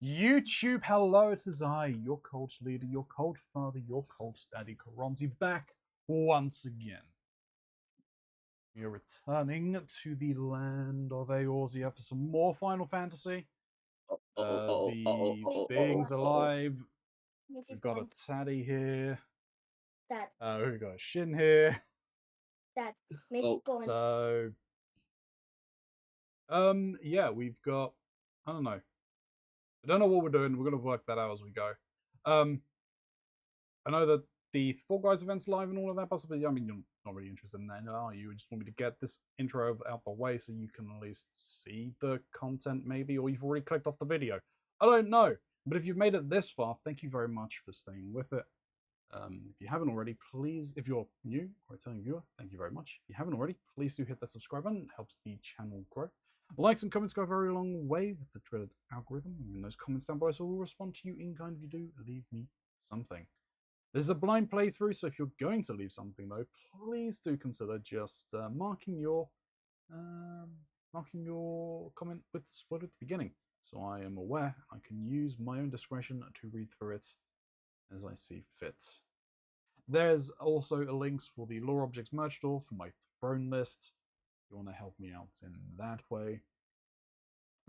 YouTube, hello, it is I, your cult leader, your cult father, your cult daddy, Keronzi, back once again. We are returning to the land of Eorzea for some more Final Fantasy. The being's alive. We've got a Taddy here. Dad, We've got a Shin here. Dad, make it go on. So, yeah, we've got, I don't know. I don't know what we're doing. We're going to work that out as we go. I know that the Fall Guys event's live and all of that, possibly. I mean, you're not really interested in that, are you? You just want me to get this intro out the way so you can at least see the content, maybe, or you've already clicked off the video. I don't know. But if you've made it this far, thank you very much for staying with it. If you haven't already, please, if you're new or a returning viewer, thank you very much. If you haven't already, please do hit that subscribe button. It helps the channel grow. Likes and comments go a very long way with the dreaded algorithm. In those comments down below, so we'll respond to you in kind if you do leave me something. This is a blind playthrough, so if you're going to leave something though, please do consider just marking your comment with spoiler at the beginning, so I am aware I can use my own discretion to read through it as I see fit. There's also a links for the lore objects merch store for my throne lists. If you want to help me out in that way,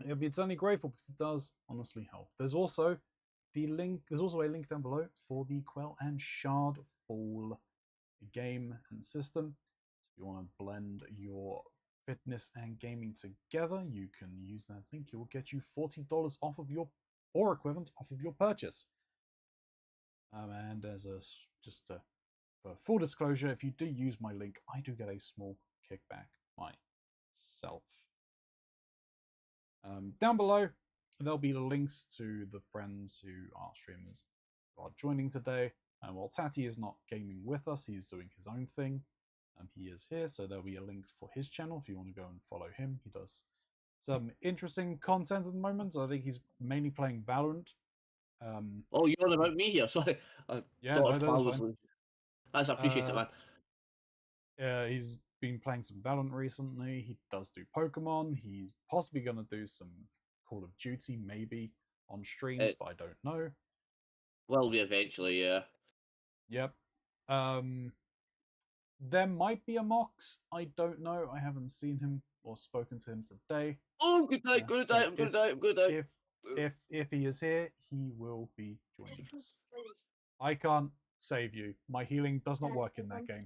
I'll be eternally grateful because it does honestly help. There's also a link down below for the Quell and Shard Fall game and system. So if you want to blend your fitness and gaming together, you can use that link. It will get you $40 off of your or equivalent off of your purchase. And as for full disclosure, if you do use my link, I do get a small kickback myself. Down below, there'll be links to the friends who are streamers who are joining today. And while Tatty is not gaming with us, he's doing his own thing. He is here, so there'll be a link for his channel if you want to go and follow him. He does some interesting content at the moment. I think he's mainly playing Valorant. Oh, you're on about me here. Sorry. Yeah, no, that's fine. I appreciate it, man. He's been playing some Valorant recently. He does do Pokemon. He's possibly going to do some Call of Duty, maybe on streams, but I don't know. Will be eventually, yeah. Yep. There might be a Mox. I don't know. I haven't seen him or spoken to him today. Oh, good night, good night, good night, good night. If he is here, he will be joining us. I can't save you. My healing does not work in that game.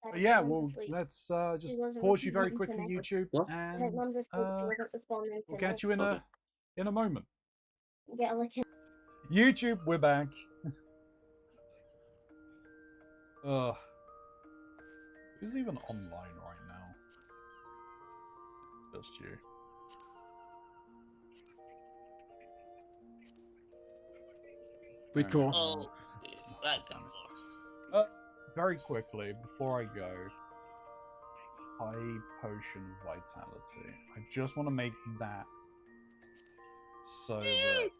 But yeah, well, let's just pause you very quickly, YouTube, and we'll catch you in a moment. YouTube, we're back. Who's even online right now? Just you. Withdraw. Oh, very quickly, before I go, high potion vitality. I just want to make that so that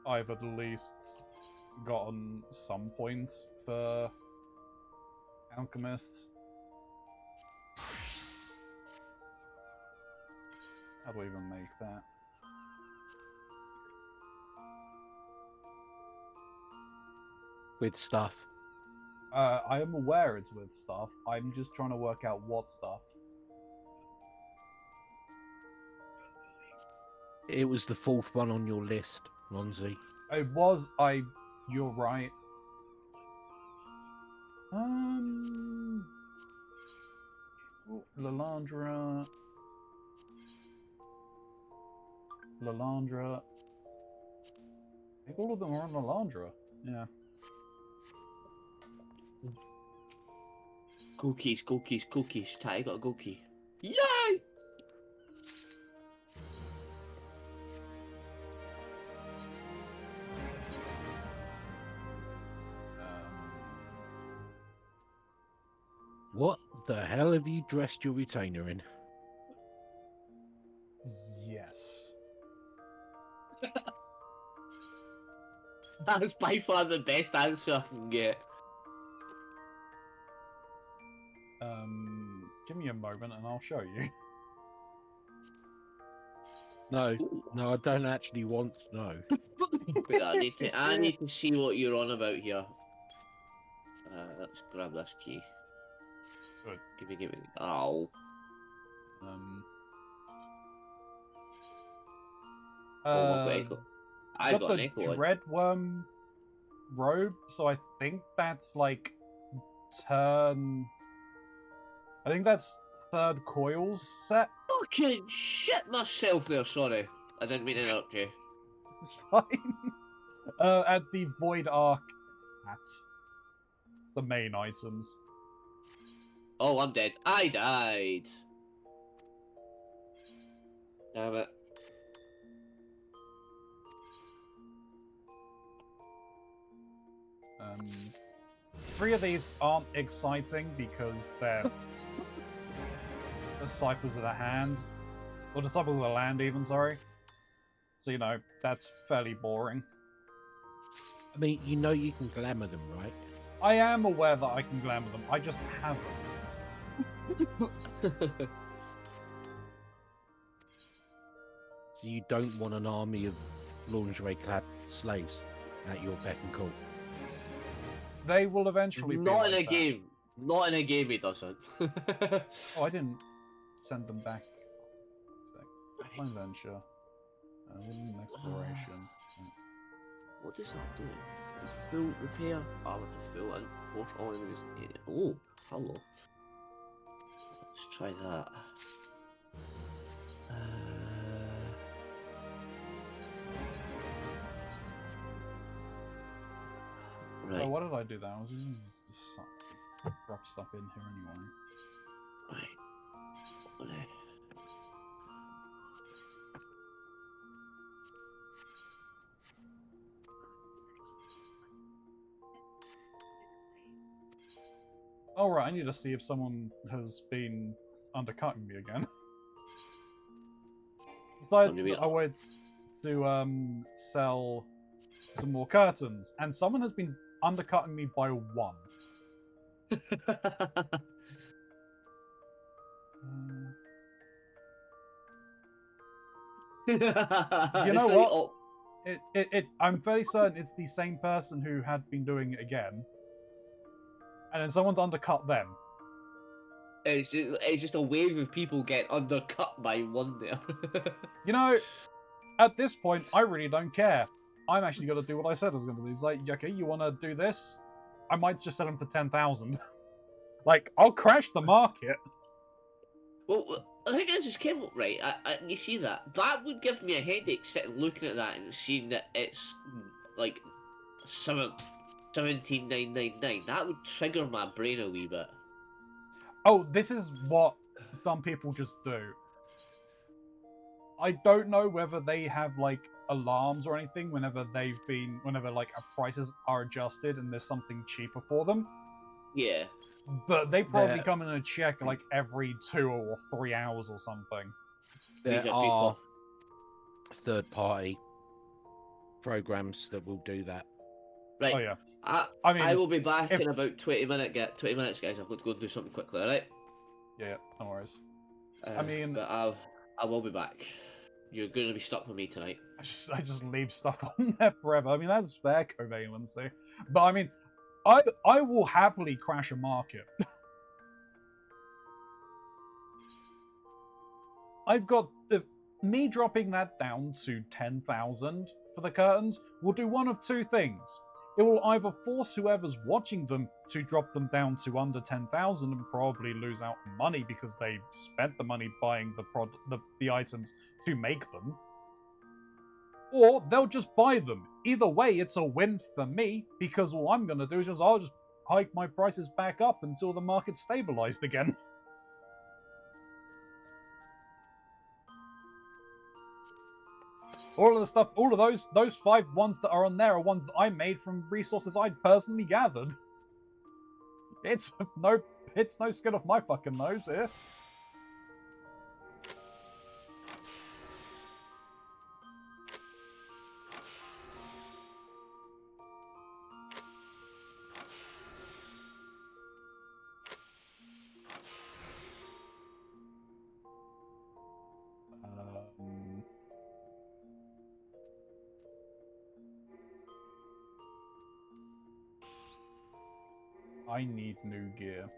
I've at least gotten some points for Alchemist. How do I even make that? With stuff. I am aware it's with stuff. I'm just trying to work out what stuff. It was the fourth one on your list, Ronzi. It was. You're right. Lalandra. I think all of them are on Lalandra. Yeah. Cookies, cookies, cookies. Ty got a cookie. Yay! What the hell have you dressed your retainer in? Yes. That was by far the best answer I can get. Give me a moment and I'll show you. No, Ooh. no, I don't actually want to know. Wait, I need to see what you're on about here. Let's grab this key. Good. Give me. Ow. Oh, I've got echo. I Got got the an echo. Dreadworm robe, so I think that's like turn. I think that's third coils set. Fucking shit myself there. Sorry, I didn't mean to interrupt you. It's fine. At the Void Arc hats, the main items. Oh, I'm dead. I died. Damn it. Three of these aren't exciting because they're disciples of the hand, or disciples of the land, even. Sorry. So you know that's fairly boring. I mean, you know you can glamour them, right? I am aware that I can glamour them. I just haven't. So you don't want an army of lingerie-clad slaves at your beck and call. They will eventually be Not in like a that. game. Not in a game, it doesn't. Oh, I didn't send them back. Fine venture. Within exploration. What does that do? Full repair, armor to full, and force all enemies. Oh, hello. Let's try that. Right. Oh, what did I do there? I was just drop stuff in here anyway. Right. Okay. Oh right, I need to see if someone has been undercutting me again. So I went to sell some more curtains, and someone has been undercutting me by one. You know what? Oh, I'm fairly certain it's the same person who had been doing it again, and then someone's undercut them. it's just a wave of people get undercut by one there. You know, at this point, I really don't care. I'm actually going to do what I said I was going to do. It's like, okay, you want to do this? I might just sell them for 10,000. Like, I'll crash the market. Well, I think this just came up right. You see that? That would give me a headache sitting looking at that and seeing that it's like 17,999. That would trigger my brain a wee bit. Oh, this is what some people just do. I don't know whether they have like alarms or anything whenever like prices are adjusted and there's something cheaper for them. Yeah. But they probably come in and check like every 2 or 3 hours or something. There are third-party programs that will do that. Right. Oh yeah. I mean, I will be back in about 20 minutes, guys. I've got to go and do something quickly, alright? Yeah, no worries. But I will be back. You're going to be stuck with me tonight. I just leave stuff on there forever. I mean, that's fair covalency. But I mean, I will happily crash a market. I've got me dropping that down to 10,000 for the curtains will do one of two things. It will either force whoever's watching them to drop them down to under 10,000 and probably lose out money because they spent the money buying the items to make them, or they'll just buy them. Either way, it's a win for me because all I'm going to do is I'll just hike my prices back up until the market's stabilized again. All of the stuff, all of those 5 ones that are on there are ones that I made from resources I'd personally gathered. It's no skin off my fucking nose here. I need new gear.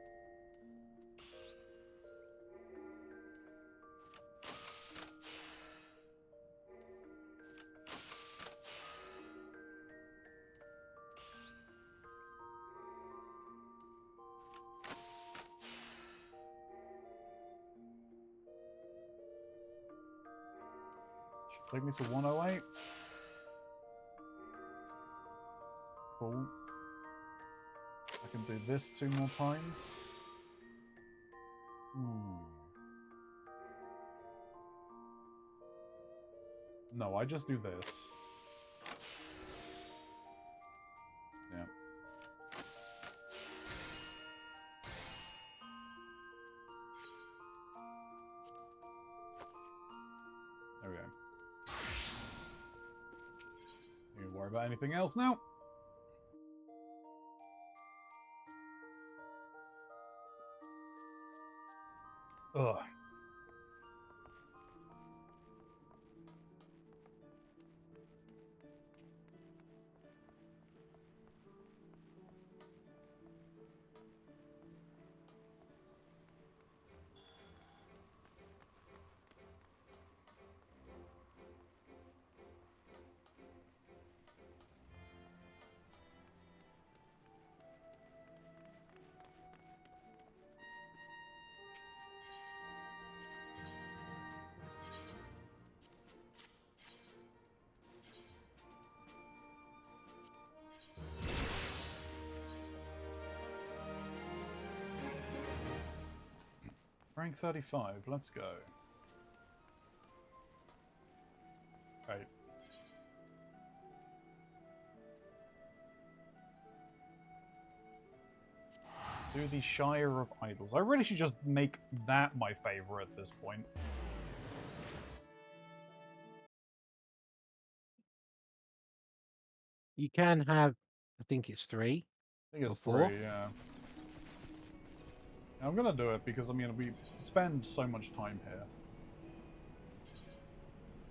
Should take me to 108. Cool. I can do this 2 more times. No, I just do this. Yeah. There we go. You worry about anything else now? Ugh. Rank 35, let's go. Right. Do the Shire of Idols. I really should just make that my favorite at this point. You can have, I think it's 3. I think it's Or 4? 3, yeah. I'm gonna do it because, I mean, we spend so much time here.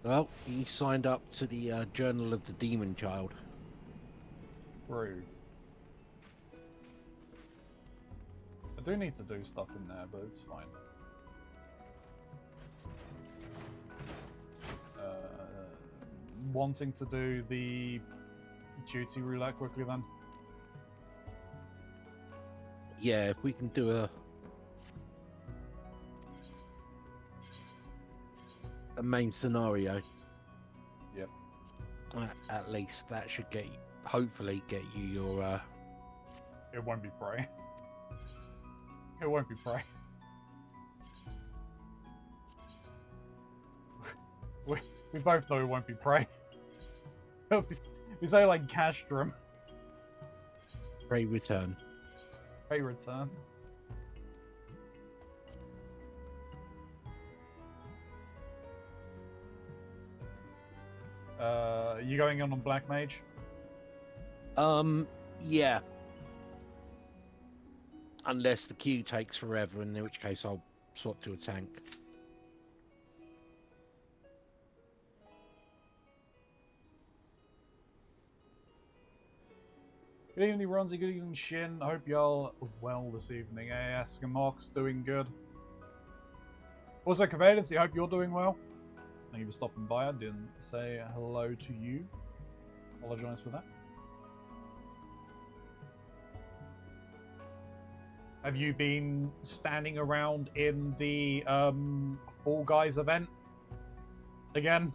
Well, he signed up to the Journal of the Demon Child. Rude. I do need to do stuff in there, but it's fine. Wanting to do the duty roulette quickly then? Yeah, if we can do a main scenario. Yep. At least that should get, hopefully, get you your. It won't be prey. It won't be prey. we both know it won't be prey. We say like castrum. Prey return. Prey return. You going on Black Mage? Yeah. Unless the queue takes forever, in which case I'll swap to a tank. Good evening, Ronzi. Good evening, Shin. I hope y'all are well this evening. AS Gamox doing good. Also, Covalency, I hope you're doing well. Thank you for stopping by. I didn't say hello to you. Apologize for that. Have you been standing around in the Fall Guys event again?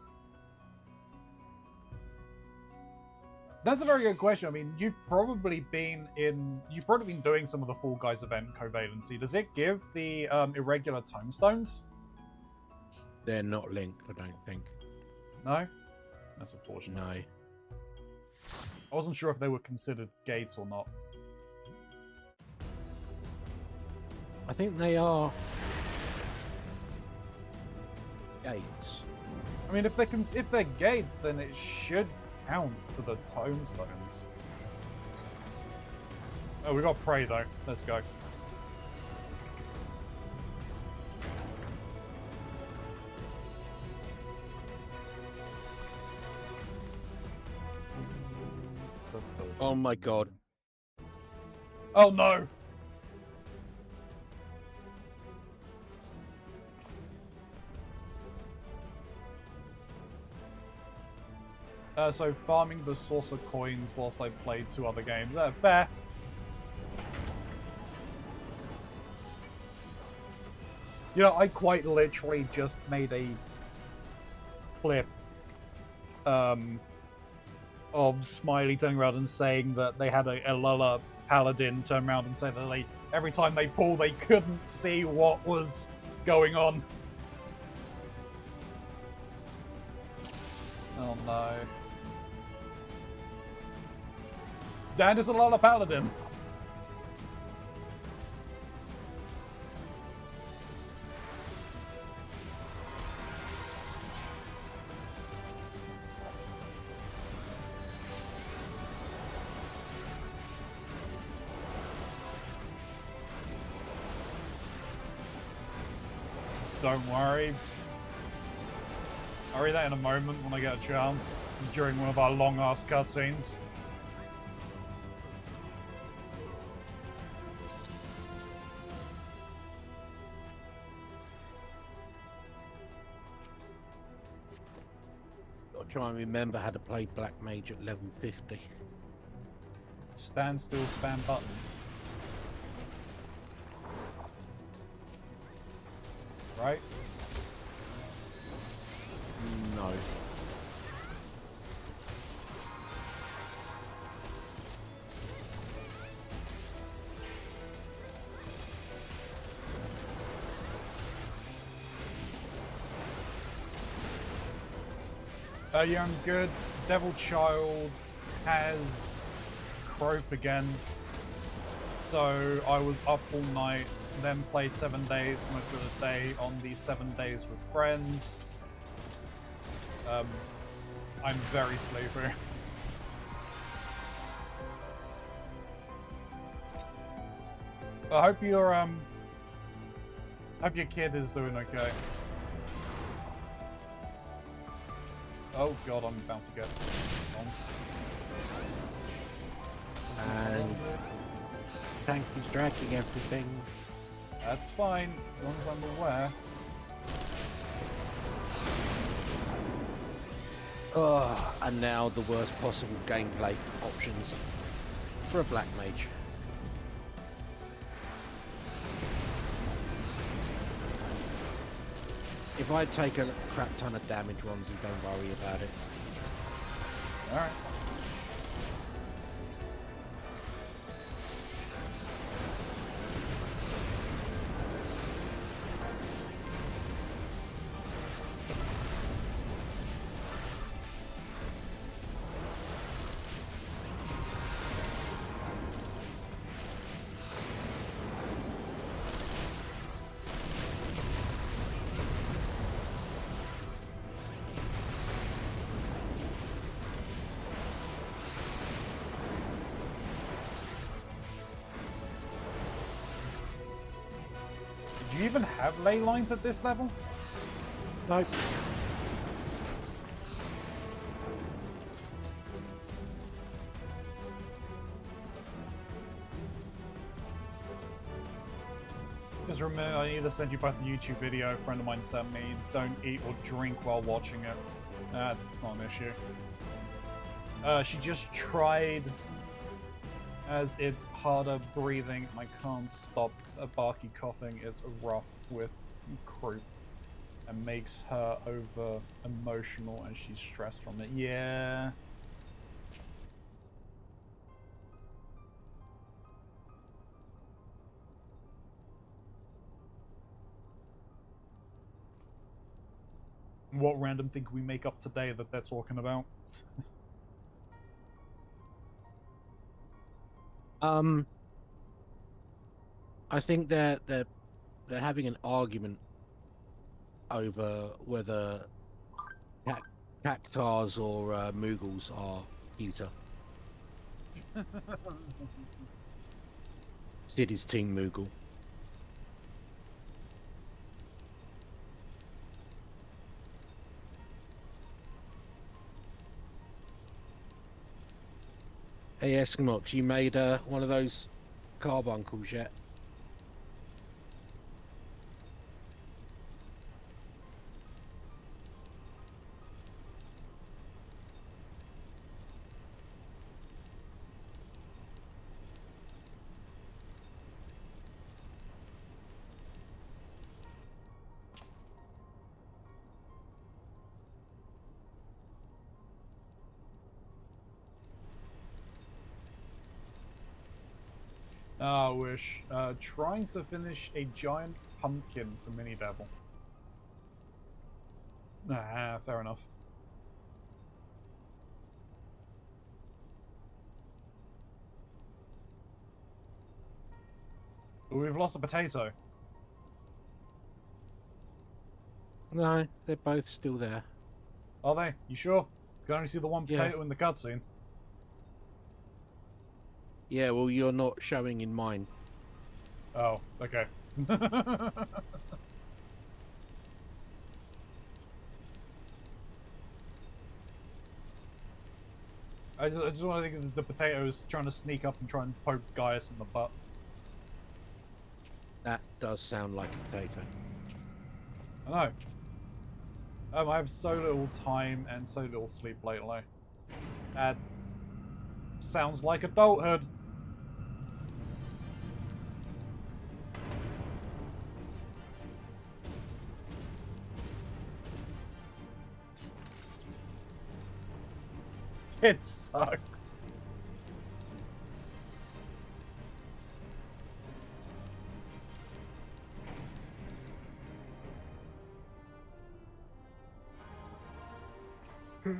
That's a very good question. I mean, you've probably been doing some of the Fall Guys event covalency. Does it give the irregular tomestones? They're not linked, I don't think. No? That's unfortunate. No. I wasn't sure if they were considered gates or not. I think they are gates. I mean, if they're gates, then it should count for the tomestones. Oh, we got prey though. Let's go. Oh my god. Oh no! So farming the source of coins whilst I played 2 other games. Fair. You know, I quite literally just made a clip of Smiley turning around and saying that they had a Lulla Paladin turn around and say that they every time they pulled they couldn't see what was going on. Oh no. Dan is a Lulla Paladin. Don't worry. I'll read that in a moment when I get a chance, during one of our long-ass cutscenes. Gotta try and remember how to play Black Mage at level 50. Stand still, spam buttons. Right? No. Yeah, I'm good. Devil Child has Croak again. So I was up all night, then played 7 days, most of the day on the 7 days with friends. I'm very sleepy. I hope your hope your kid is doing okay. Oh god, I'm about to get bonked. And tank is dragging everything. That's fine, as long as I'm aware. Oh, and now the worst possible gameplay options for a Black Mage. If I take a crap ton of damage, Ronzi, don't worry about it. Alright. Do you even have ley lines at this level? Nope. Just remember, I need to send you both a YouTube video a friend of mine sent me. Don't eat or drink while watching it. That's not an issue. She just tried, as it's harder breathing and I can't stop a barky coughing. It's rough with croup and makes her over emotional and she's stressed from it. Yeah. What random thing can we make up today that they're talking about? I think they're having an argument over whether cactars or Moogles are cuter. Sid is Team Moogle. Hey Eskimox, you made one of those carbuncles yet. I wish. Trying to finish a giant pumpkin for Mini Devil. Nah, fair enough. We've lost a potato. No, they're both still there. Are they? You sure? You can only see the one Yeah. potato in the cutscene. Yeah, well, you're not showing in mine. Oh, okay. I just want to think the potato is trying to sneak up and try and poke Gaius in the butt. That does sound like a potato. I know. I have so little time and so little sleep lately. That sounds like adulthood. It sucks. You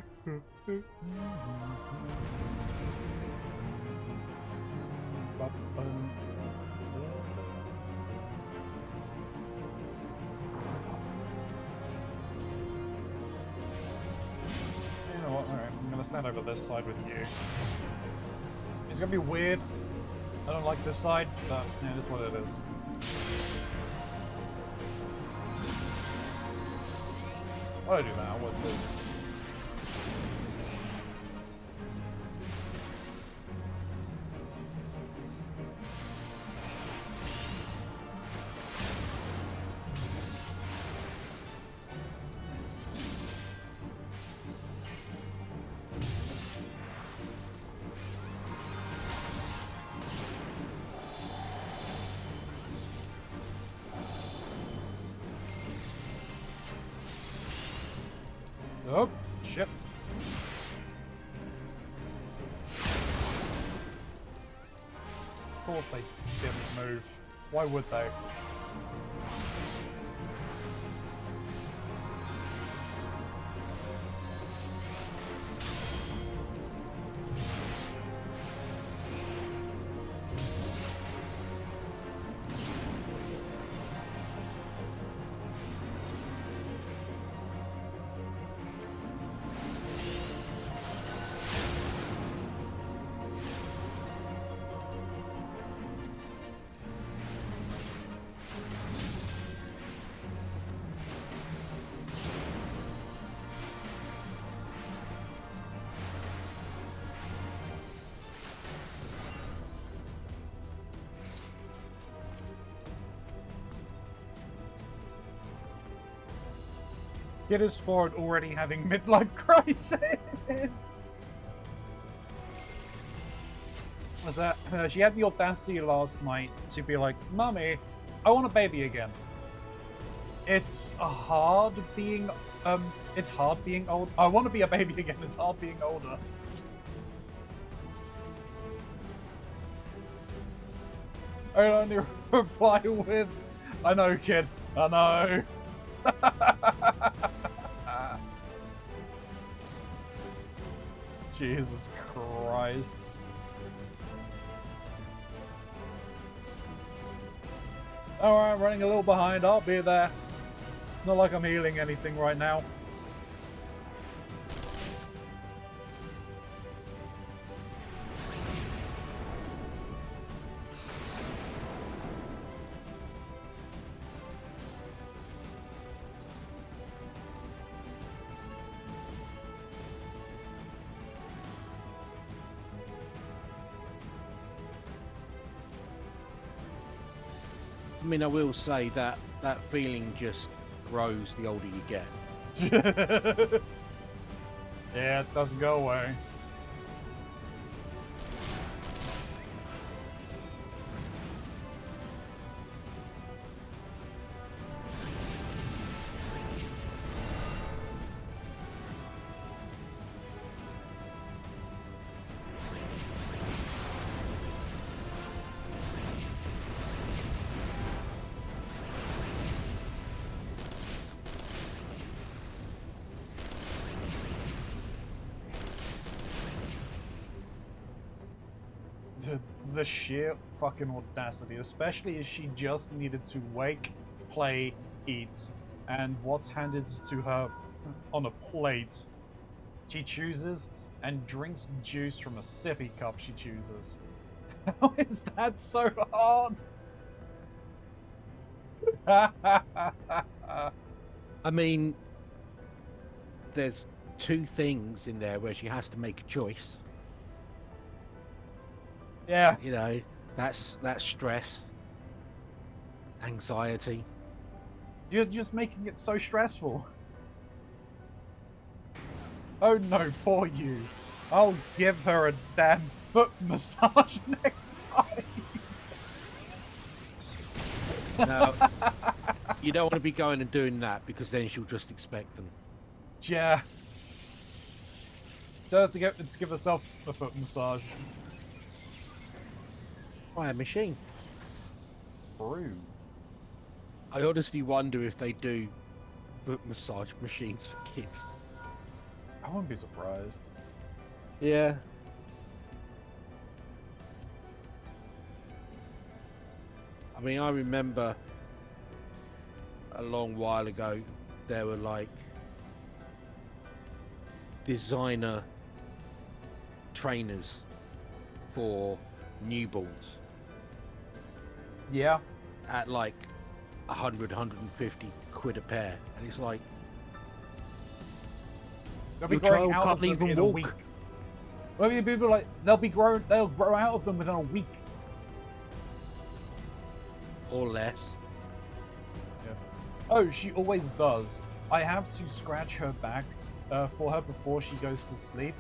know what? Alright, I'm gonna stand over this side with you. It's gonna be weird. I don't like this side, but yeah, it is what it is. Why do I do that? What this? Oh, shit. Of course they didn't move. Why would they? Kid is forward already having midlife crisis. Was that she had the audacity last night to be like, "Mummy, I want a baby again." It's hard being old. I want to be a baby again. It's hard being older. I only reply with, "I know, kid. I know." Jesus Christ. Alright, running a little behind. I'll be there. Not like I'm healing anything right now. I mean, I will say that that feeling just grows the older you get. Yeah, it doesn't go away. The sheer fucking audacity, especially as she just needed to wake, play, eat, and what's handed to her on a plate, she chooses and drinks juice from a sippy cup she chooses. How is that so hard? I mean, there's two things in there where she has to make a choice. Yeah. You know, that's stress, anxiety. You're just making it so stressful. Oh no, poor you. I'll give her a damn foot massage next time. Now, you don't want to be going and doing that because then she'll just expect them. Yeah. So to give herself a foot massage. By a machine. True. I honestly wonder if they do foot massage machines for kids. I wouldn't be surprised. Yeah. I mean, I remember a long while ago, there were like designer trainers for newborns Yeah. at like 100, 150 quid a pair. And it's like, They'll be your growing child out of can't them even in a walk. week. Well, I mean, people like they'll grow out of them within a week. Or less. Yeah. Oh, she always does. I have to scratch her back for her before she goes to sleep,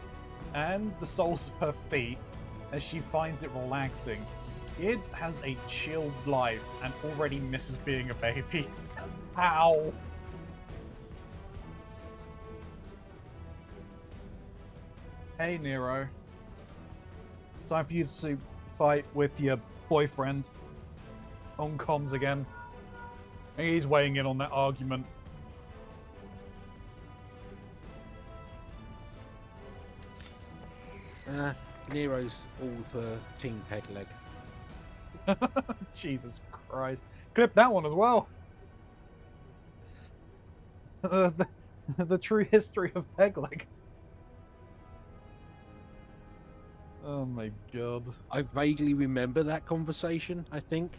and the soles of her feet, as she finds it relaxing. Kid has a chilled life and already misses being a baby. How? Hey, Nero. Time for you to fight with your boyfriend on comms again. He's weighing in on that argument. Nero's all for Team Peg Leg. Jesus Christ. Clip that one as well. the true history of Pegleg. Oh my god. I vaguely remember that conversation, I think.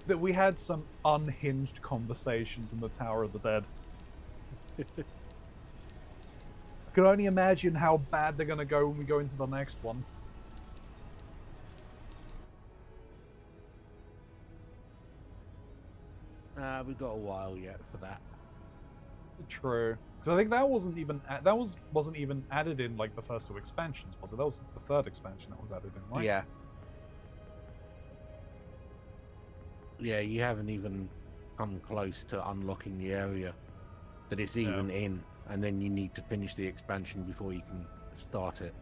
That we had some unhinged conversations in the Tower of the Dead. I can only imagine how bad they're going to go when we go into the next one. We've got a while yet for that. True, because I think that wasn't even added in like the first two expansions, was it? That was the third expansion that was added in, right? Yeah. Yeah, you haven't even come close to unlocking the area that it's even in, and then you need to finish the expansion before you can start it.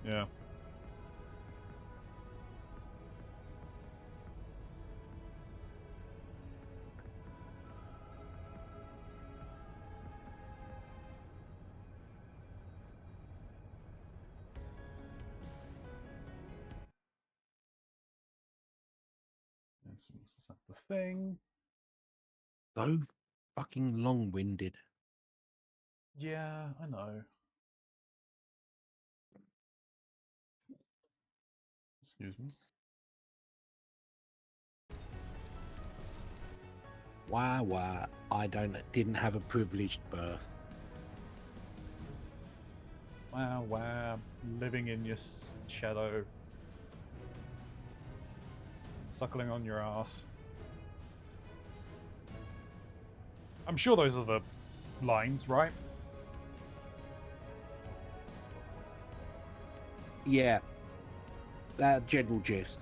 Yeah. Let's set the thing. So fucking long-winded. Yeah, I know. Excuse me. Why? I didn't have a privileged birth. Wow, living in your shadow. suckling on your ass. I'm sure those are the lines, right? Yeah. That general gist.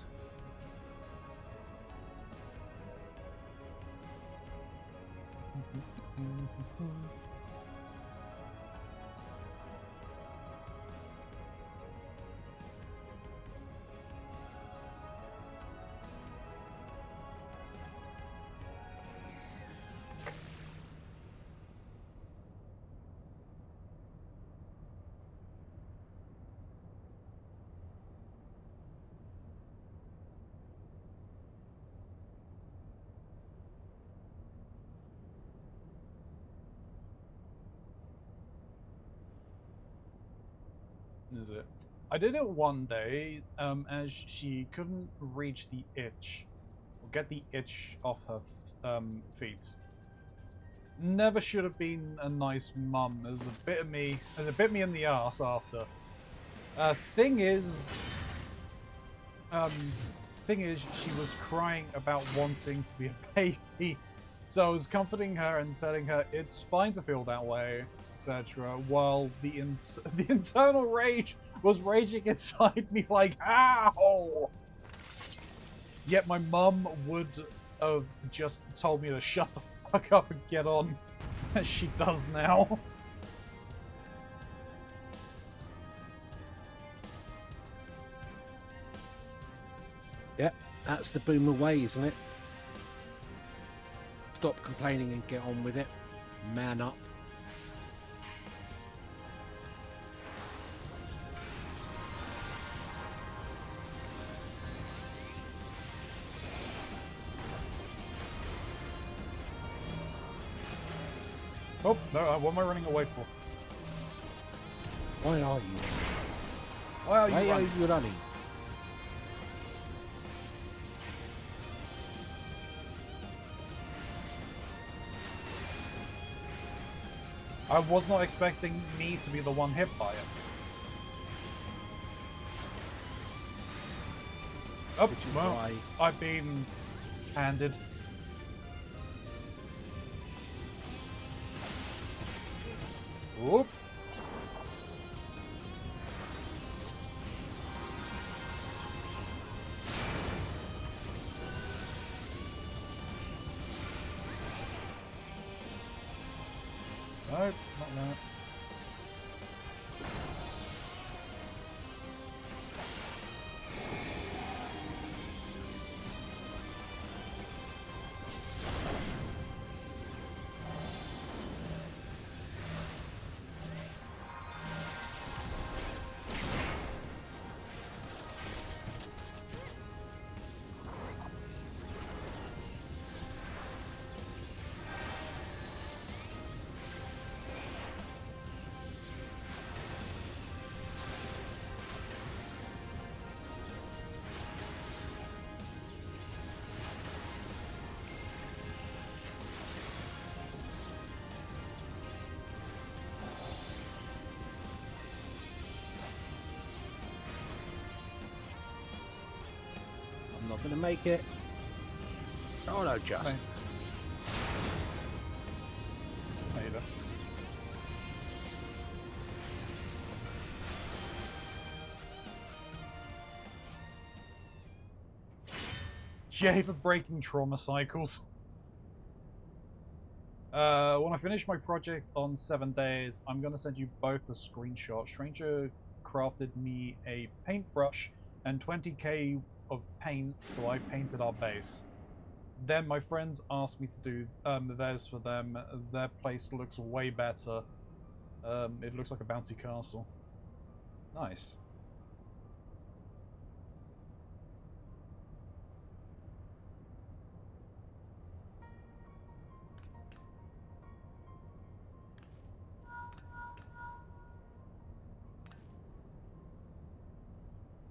Is it? I did it one day, as she couldn't reach the itch, or get the itch off her feet. Never should have been a nice mum, as it bit me in the ass after. Thing is, she was crying about wanting to be a baby, so I was comforting her and telling her it's fine to feel that way, etc. While the internal rage was raging inside me like, ow! Yet my mum would have just told me to shut the fuck up and get on, as she does now. Yeah, that's the boomer way, isn't it? Stop complaining and get on with it. Man up. Oh, no, what am I running away for? Why are you? Why are you Why are running? you running? I was not expecting me to be the one hit by it. Oh, Which is well, why I've been handed. Whoop. Nope, not that. I'm not going to make it. Oh no, just. Fine. Later. Yay for breaking trauma cycles. When I finish my project on 7 days, I'm gonna send you both a screenshot. Stranger crafted me a paintbrush and 20k of paint, so I painted our base. Then my friends asked me to do theirs for them. Their place looks way better. It looks like a bouncy castle. Nice.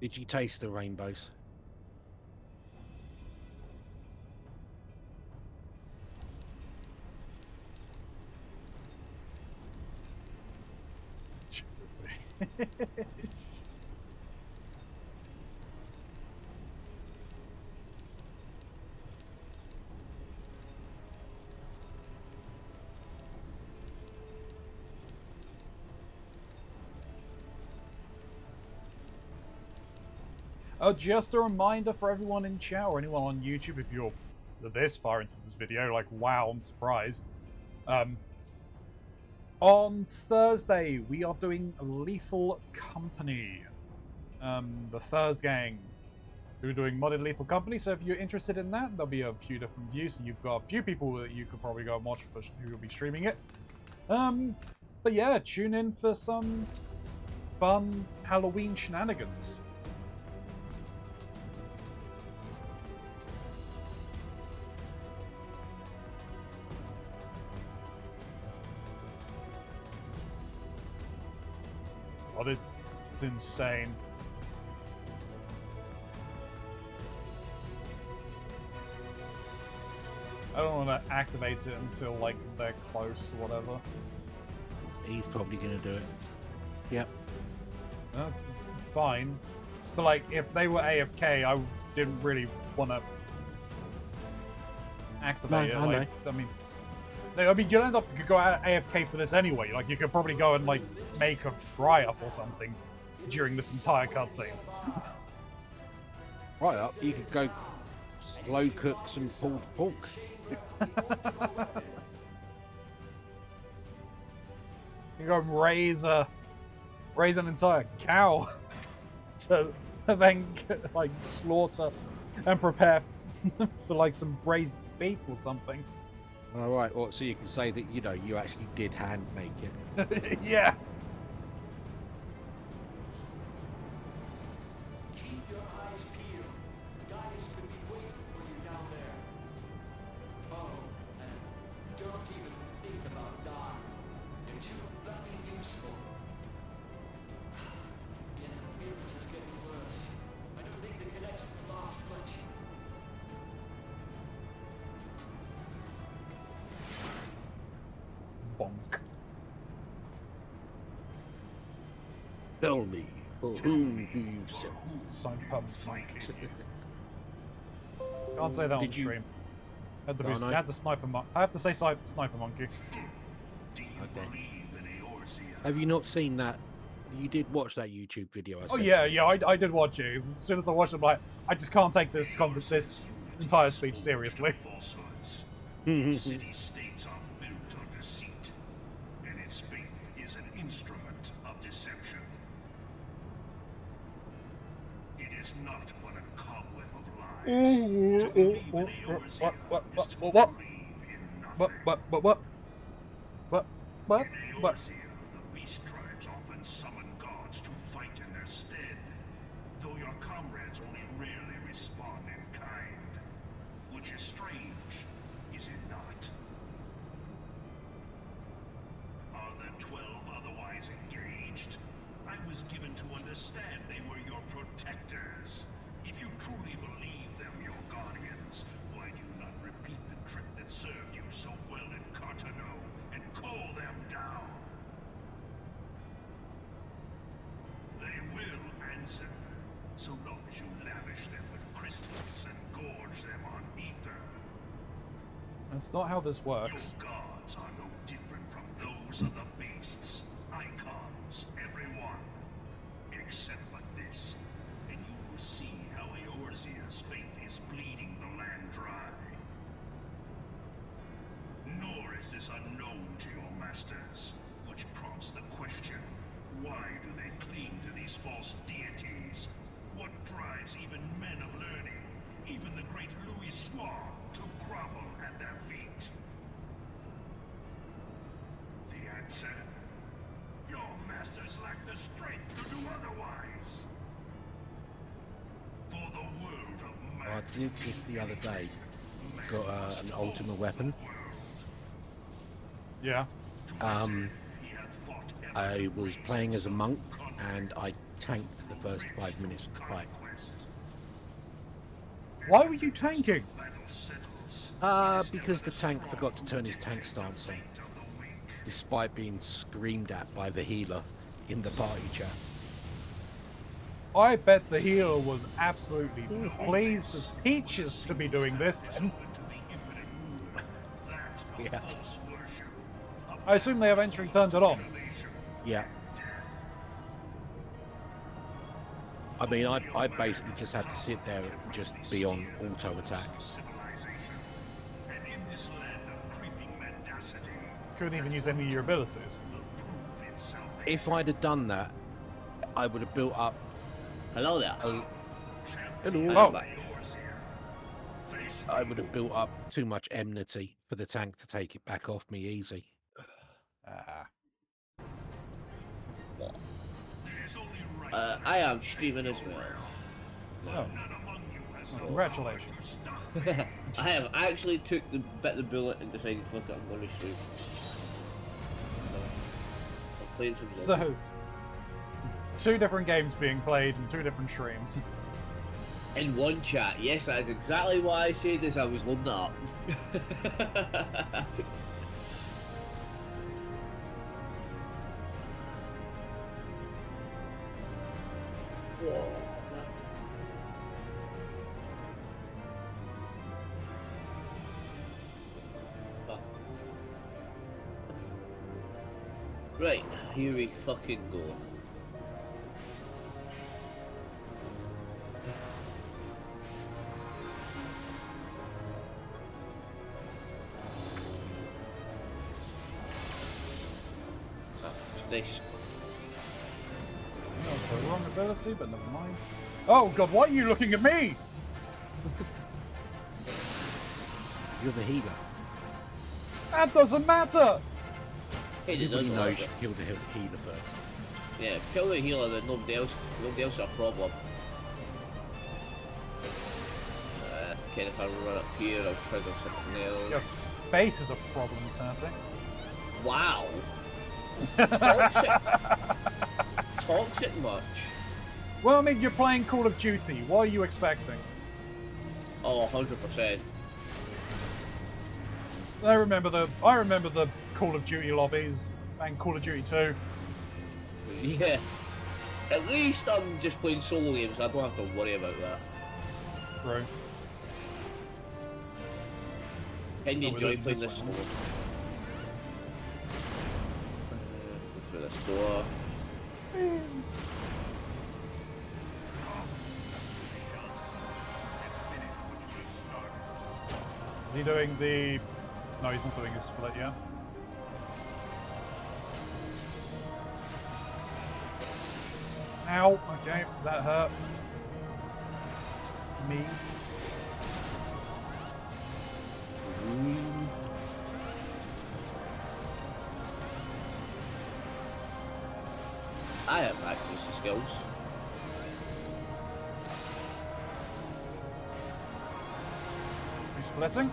Did you taste the rainbows? Just a reminder for everyone in chat or anyone on YouTube, if you're this far into this video, like, wow, I'm surprised. On Thursday, we are doing Lethal Company. The Thurs gang, who are doing modded Lethal Company. So if you're interested in that, there'll be a few different views. So you've got a few people that you could probably go and watch who will be streaming it. But yeah, tune in for some fun Halloween shenanigans. God, it's insane. I don't want to activate it until, like, they're close or whatever. He's probably going to do it. Yep. Fine. But, like, if they were AFK, I didn't really want to activate it. Like, I mean, you'll end up you could go AFK for this anyway. Like, you could probably go and, like, make a fry-up or something during this entire cutscene. Right up, you could go slow cook some pulled pork. You go raise an entire cow to then like slaughter and prepare for like some braised beef or something. All right, well, so you can say that you actually did hand make it. Yeah. Bonk. Tell me, whom do you sell? Sniper monkey. Can't say that on stream. Had to I have to say sniper monkey. Okay. Have you not seen that? You did watch that YouTube video. Oh yeah, I did watch it. As soon as I watched it, I'm like, I just can't take this entire speech seriously. City-states are built on deceit, and its faith is an instrument of deception. It is not but a cobweb of lies. To believe in Eorzea is to believe in nothing. What? In Eorzea, the beast tribes often summon gods to fight in their stead, though your comrades only rarely respond in kind, which is strange, is it not? Are the 12 otherwise engaged? I was given to understand they were your protectors. If you truly believe them your guardians, why do you not repeat the trick that served you so well in Cartano and call them down? They will answer, so long as you lavish them with crystals and gorge them on ether. That's not how this works. Your gods are no different from those of the beasts. Icons, everyone. Except for this, and you will see how Eorzea's faith is bleeding the land dry. Nor is this unknown to your masters, which prompts the question, why do they cling to these false deities? What drives even men of learning, even the great Louis Soir, to grovel at their feet? The answer? Your masters lack the strength to do otherwise. For the world of I man. did this the other day. Got an ultimate weapon. Yeah. I was playing as a monk, and I tanked the first 5 minutes of the fight. Why were you tanking? Because the tank forgot to turn his tank stance on, despite being screamed at by the healer in the party chat. I bet the healer was absolutely pleased as peaches to be doing this then. Yeah. I assume they eventually turned it on. Yeah. I mean, I basically just had to sit there and just be on auto attack. And in this land of creeping mendacity, Couldn't even use any of your abilities. will prove itself. If I'd have done that, I would have built up Hello there. a, I'm Oh. back. I would have built up too much enmity for the tank to take it back off me easy. What? It is only right I am streaming as well. Oh, none among you has well, congratulations. I have actually took the bullet and decided, fuck it, I'm going to stream. I'm playing some zombies. So, 2 different games being played in 2 different streams. In one chat, yes, that is exactly what I said as I was loading that up. Right, here we fucking go. This. That was the wrong ability, but never mind. Oh god, why are you looking at me? You're the healer. That doesn't matter! Hey, it Everybody doesn't knows matter. you kill the healer first. Yeah, kill the healer, then nobody else is a problem. Okay, if I run up here, I'll trigger something else. Your face is a problem, Tati. Wow! Toxic! Toxic much? Well, I mean, you're playing Call of Duty. What are you expecting? Oh, 100%. I remember the Call of Duty lobbies and Call of Duty 2. Yeah. At least I'm just playing solo games, I don't have to worry about that. True. Can you Oh, we enjoy don't playing this this way, solo? Go through this door. Is he doing the... No, he's not doing his split yet. Ow, okay, that hurt. Me. I have accuracy skills. We splitting?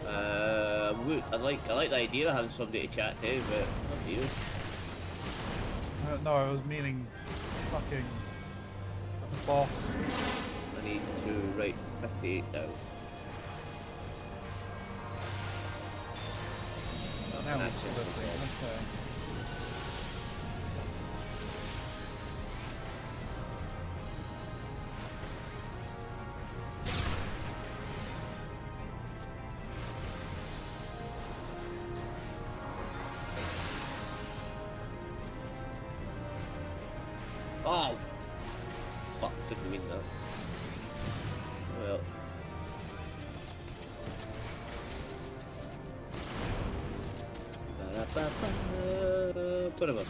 I like the idea of having somebody to chat to, but not you. No, I was meaning fucking boss. I need to write 58 down. Now we're That's it. splitting, okay. Oh! Fuck, didn't mean that. Well. Whatever.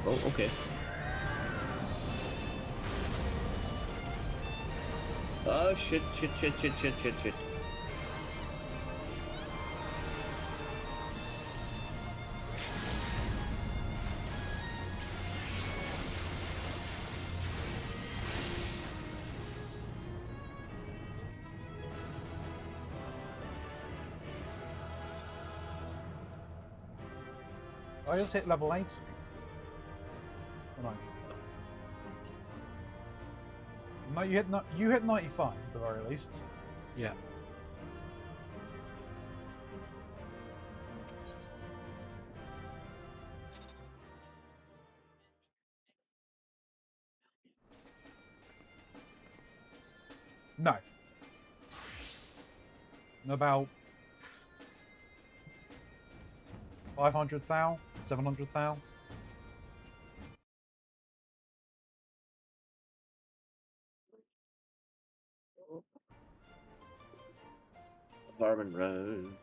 Oh, okay. Oh, shit. I just hit level 8. Or no, you hit 95 at the very least. Yeah. No. About 500 thou, 700 thou. Varmin round.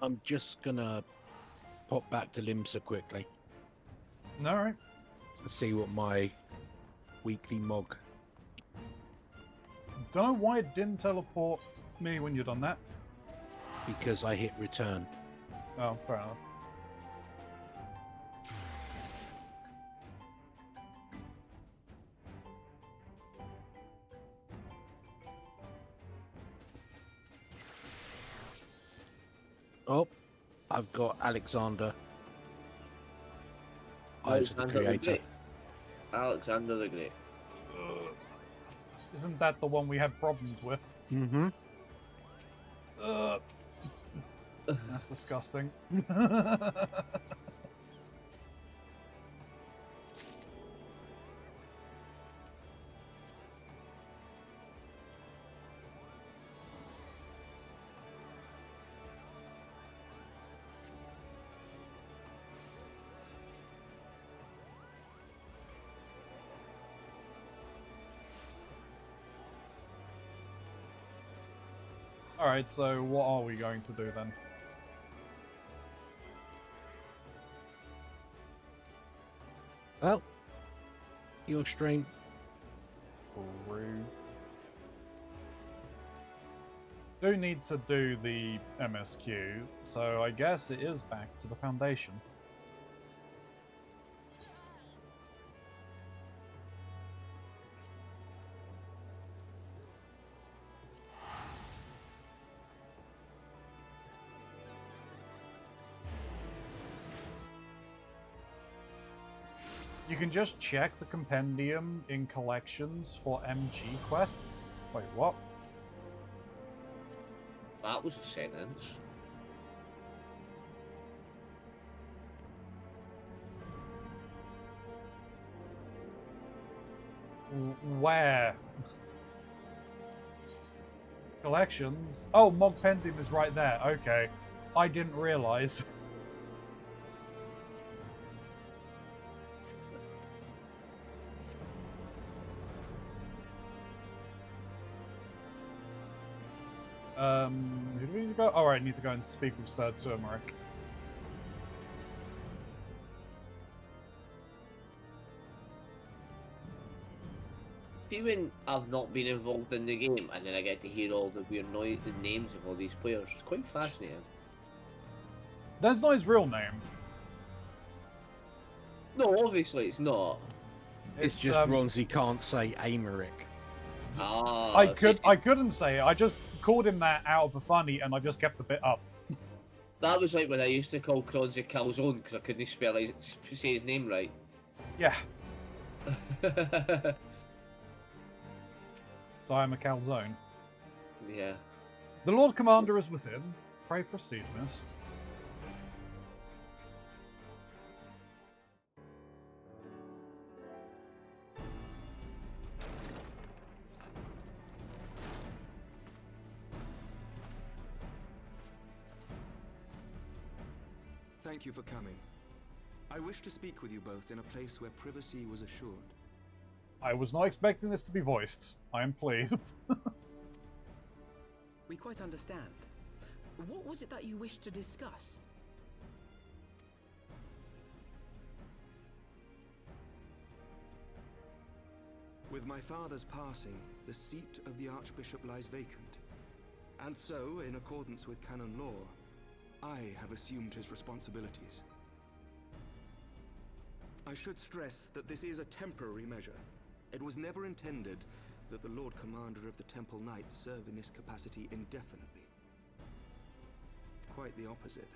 I'm just gonna pop back to Limsa quickly All right. and see what my weekly mog. Don't know why it didn't teleport me when you've done that. Because I hit return. Oh, fair enough. Oh, I've got Alexander. Eyes of the Alexander the Creator. Great. Alexander the Great. Isn't that the one we had problems with? Mm-hmm. That's disgusting. Alright, so what are we going to do then? Well, your stream. Rude. Do need to do the MSQ, so I guess it is back to the Foundation. You can just check the compendium in collections for MG quests. Wait, what? That was a sentence. Where? Collections? Oh, Mog Pendium is right there. Okay. I didn't realize. Who do we need to go? Alright, need to go and speak with Sir Turmeric. See, when I've not been involved in the game and then I get to hear all the weird the names of all these players, it's quite fascinating. That's not his real name. No, obviously it's not. It's just Ronzi can't say Amaric. Ah, I couldn't say it. I just called him that out of a funny, and I just kept the bit up. That was like when I used to call Keronzi Calzone because I couldn't say his name right. Yeah. So I am a calzone. Yeah. The Lord Commander is within. Pray proceed, miss. Thank you for coming. I wish to speak with you both in a place where privacy was assured. I was not expecting this to be voiced. I am pleased. We quite understand. What was it that you wished to discuss? With my father's passing, the seat of the Archbishop lies vacant. And so, in accordance with canon law, I have assumed his responsibilities. I should stress that this is a temporary measure. It was never intended that the Lord Commander of the Temple Knights serve in this capacity indefinitely. Quite the opposite.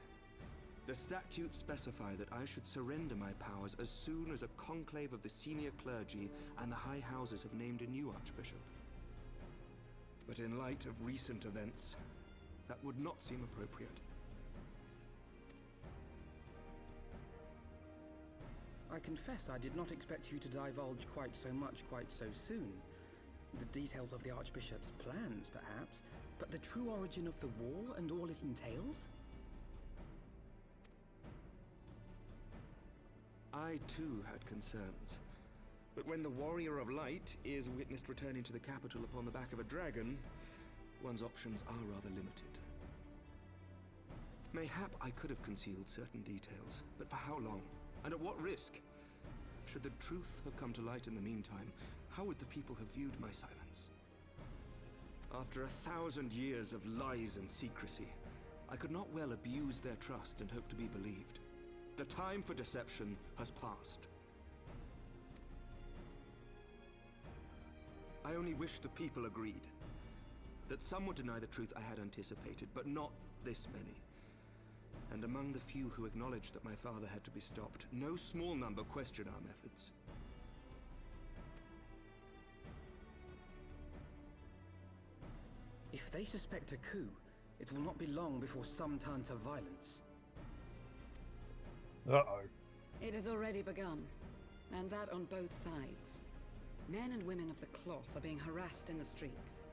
The statutes specify that I should surrender my powers as soon as a conclave of the senior clergy and the high houses have named a new archbishop. But in light of recent events, that would not seem appropriate. I confess I did not expect you to divulge quite so much quite so soon. The details of the Archbishop's plans, perhaps, but the true origin of the war and all it entails? I too had concerns. But when the Warrior of Light is witnessed returning to the capital upon the back of a dragon, one's options are rather limited. Mayhap I could have concealed certain details, but for how long? And at what risk? Should the truth have come to light in the meantime, how would the people have viewed my silence? After 1,000 years of lies and secrecy, I could not well abuse their trust and hope to be believed. The time for deception has passed. I only wish the people agreed. That some would deny the truth I had anticipated, but not this many. And among the few who acknowledged that my father had to be stopped, no small number questioned our methods. If they suspect a coup, it will not be long before some turn to violence. Uh-oh. It has already begun, and that on both sides. Men and women of the cloth are being harassed in the streets.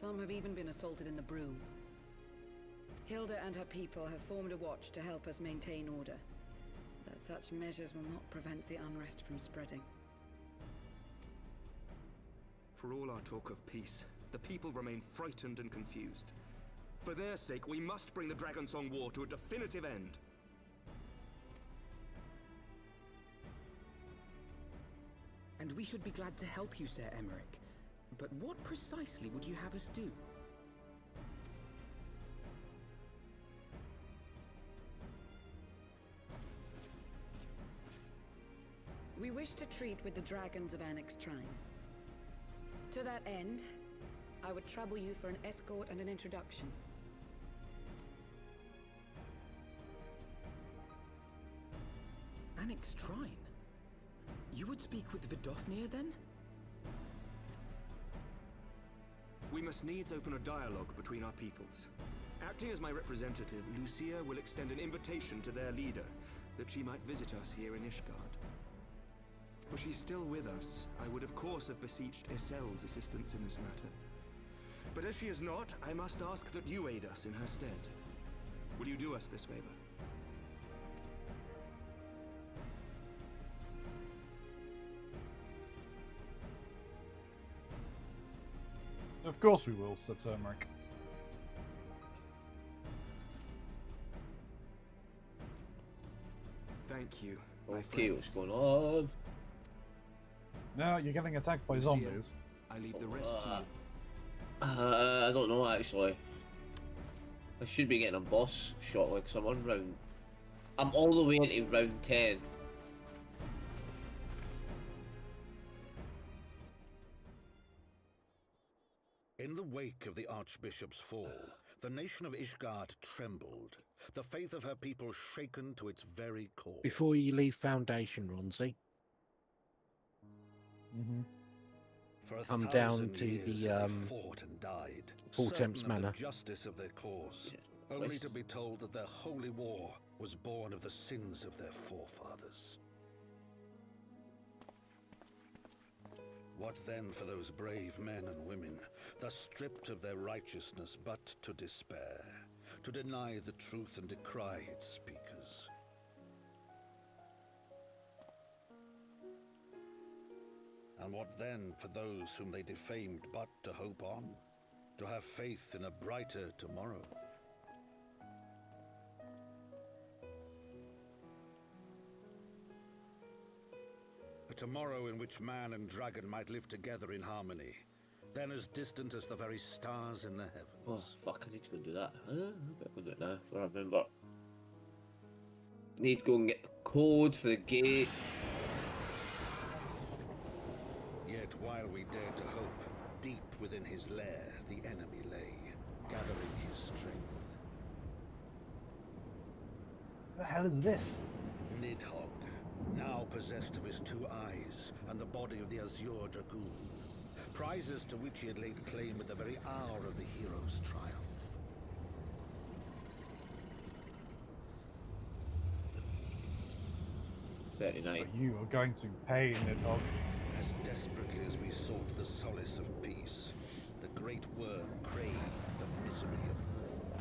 Some have even been assaulted in the broom. Hilda and her people have formed a watch to help us maintain order, but such measures will not prevent the unrest from spreading. For all our talk of peace, the people remain frightened and confused. For their sake, we must bring the Dragonsong War to a definitive end. And we should be glad to help you, Sir Emmerich. But what precisely would you have us do? We wish to treat with the dragons of Annex Shrine. To that end, I would trouble you for an escort and an introduction. Annex Shrine? You would speak with Vidofnir then? We must needs open a dialogue between our peoples. Acting as my representative, Lucia will extend an invitation to their leader, that she might visit us here in Ishgard. Were she still with us, I would of course have beseeched Isel's assistance in this matter. But as she is not, I must ask that you aid us in her stead. Will you do us this favor? Of course we will, said Turmeric. Thank you, my Okay, what's friends. going on? Now you're getting attacked by Lucia, zombies. I leave the rest to you. I don't know actually. I should be getting a boss shot like someone round. I'm all the way into round 10. In the wake of the Archbishop's fall, the nation of Ishgard trembled, the faith of her people shaken to its very core. Before you leave Foundation, Ronzi, For a come thousand down to years the, they fought and died, Paul certain Temps of Manor. the justice of their cause, Yeah, only nice. to be told that their holy war was born of the sins of their forefathers. What then for those brave men and women, thus stripped of their righteousness but to despair, to deny the truth and decry its speakers? And what then for those whom they defamed but to hope on, to have faith in a brighter tomorrow? A tomorrow in which man and dragon might live together in harmony, then as distant as the very stars in the heavens. Oh fuck, I need to go do that. I better go do it now, before I remember. Need to go and get the code for the gate. Yet while we dared to hope, deep within his lair the enemy lay, gathering his strength. the hell is this? Nidhogg, now possessed of his 2 eyes and the body of the Azure Dragoon. Prizes to which he had laid claim at the very hour of the hero's triumph. But 39. you are going to pay, Nidhogg. As desperately as we sought the solace of peace, the great worm craved the misery of war.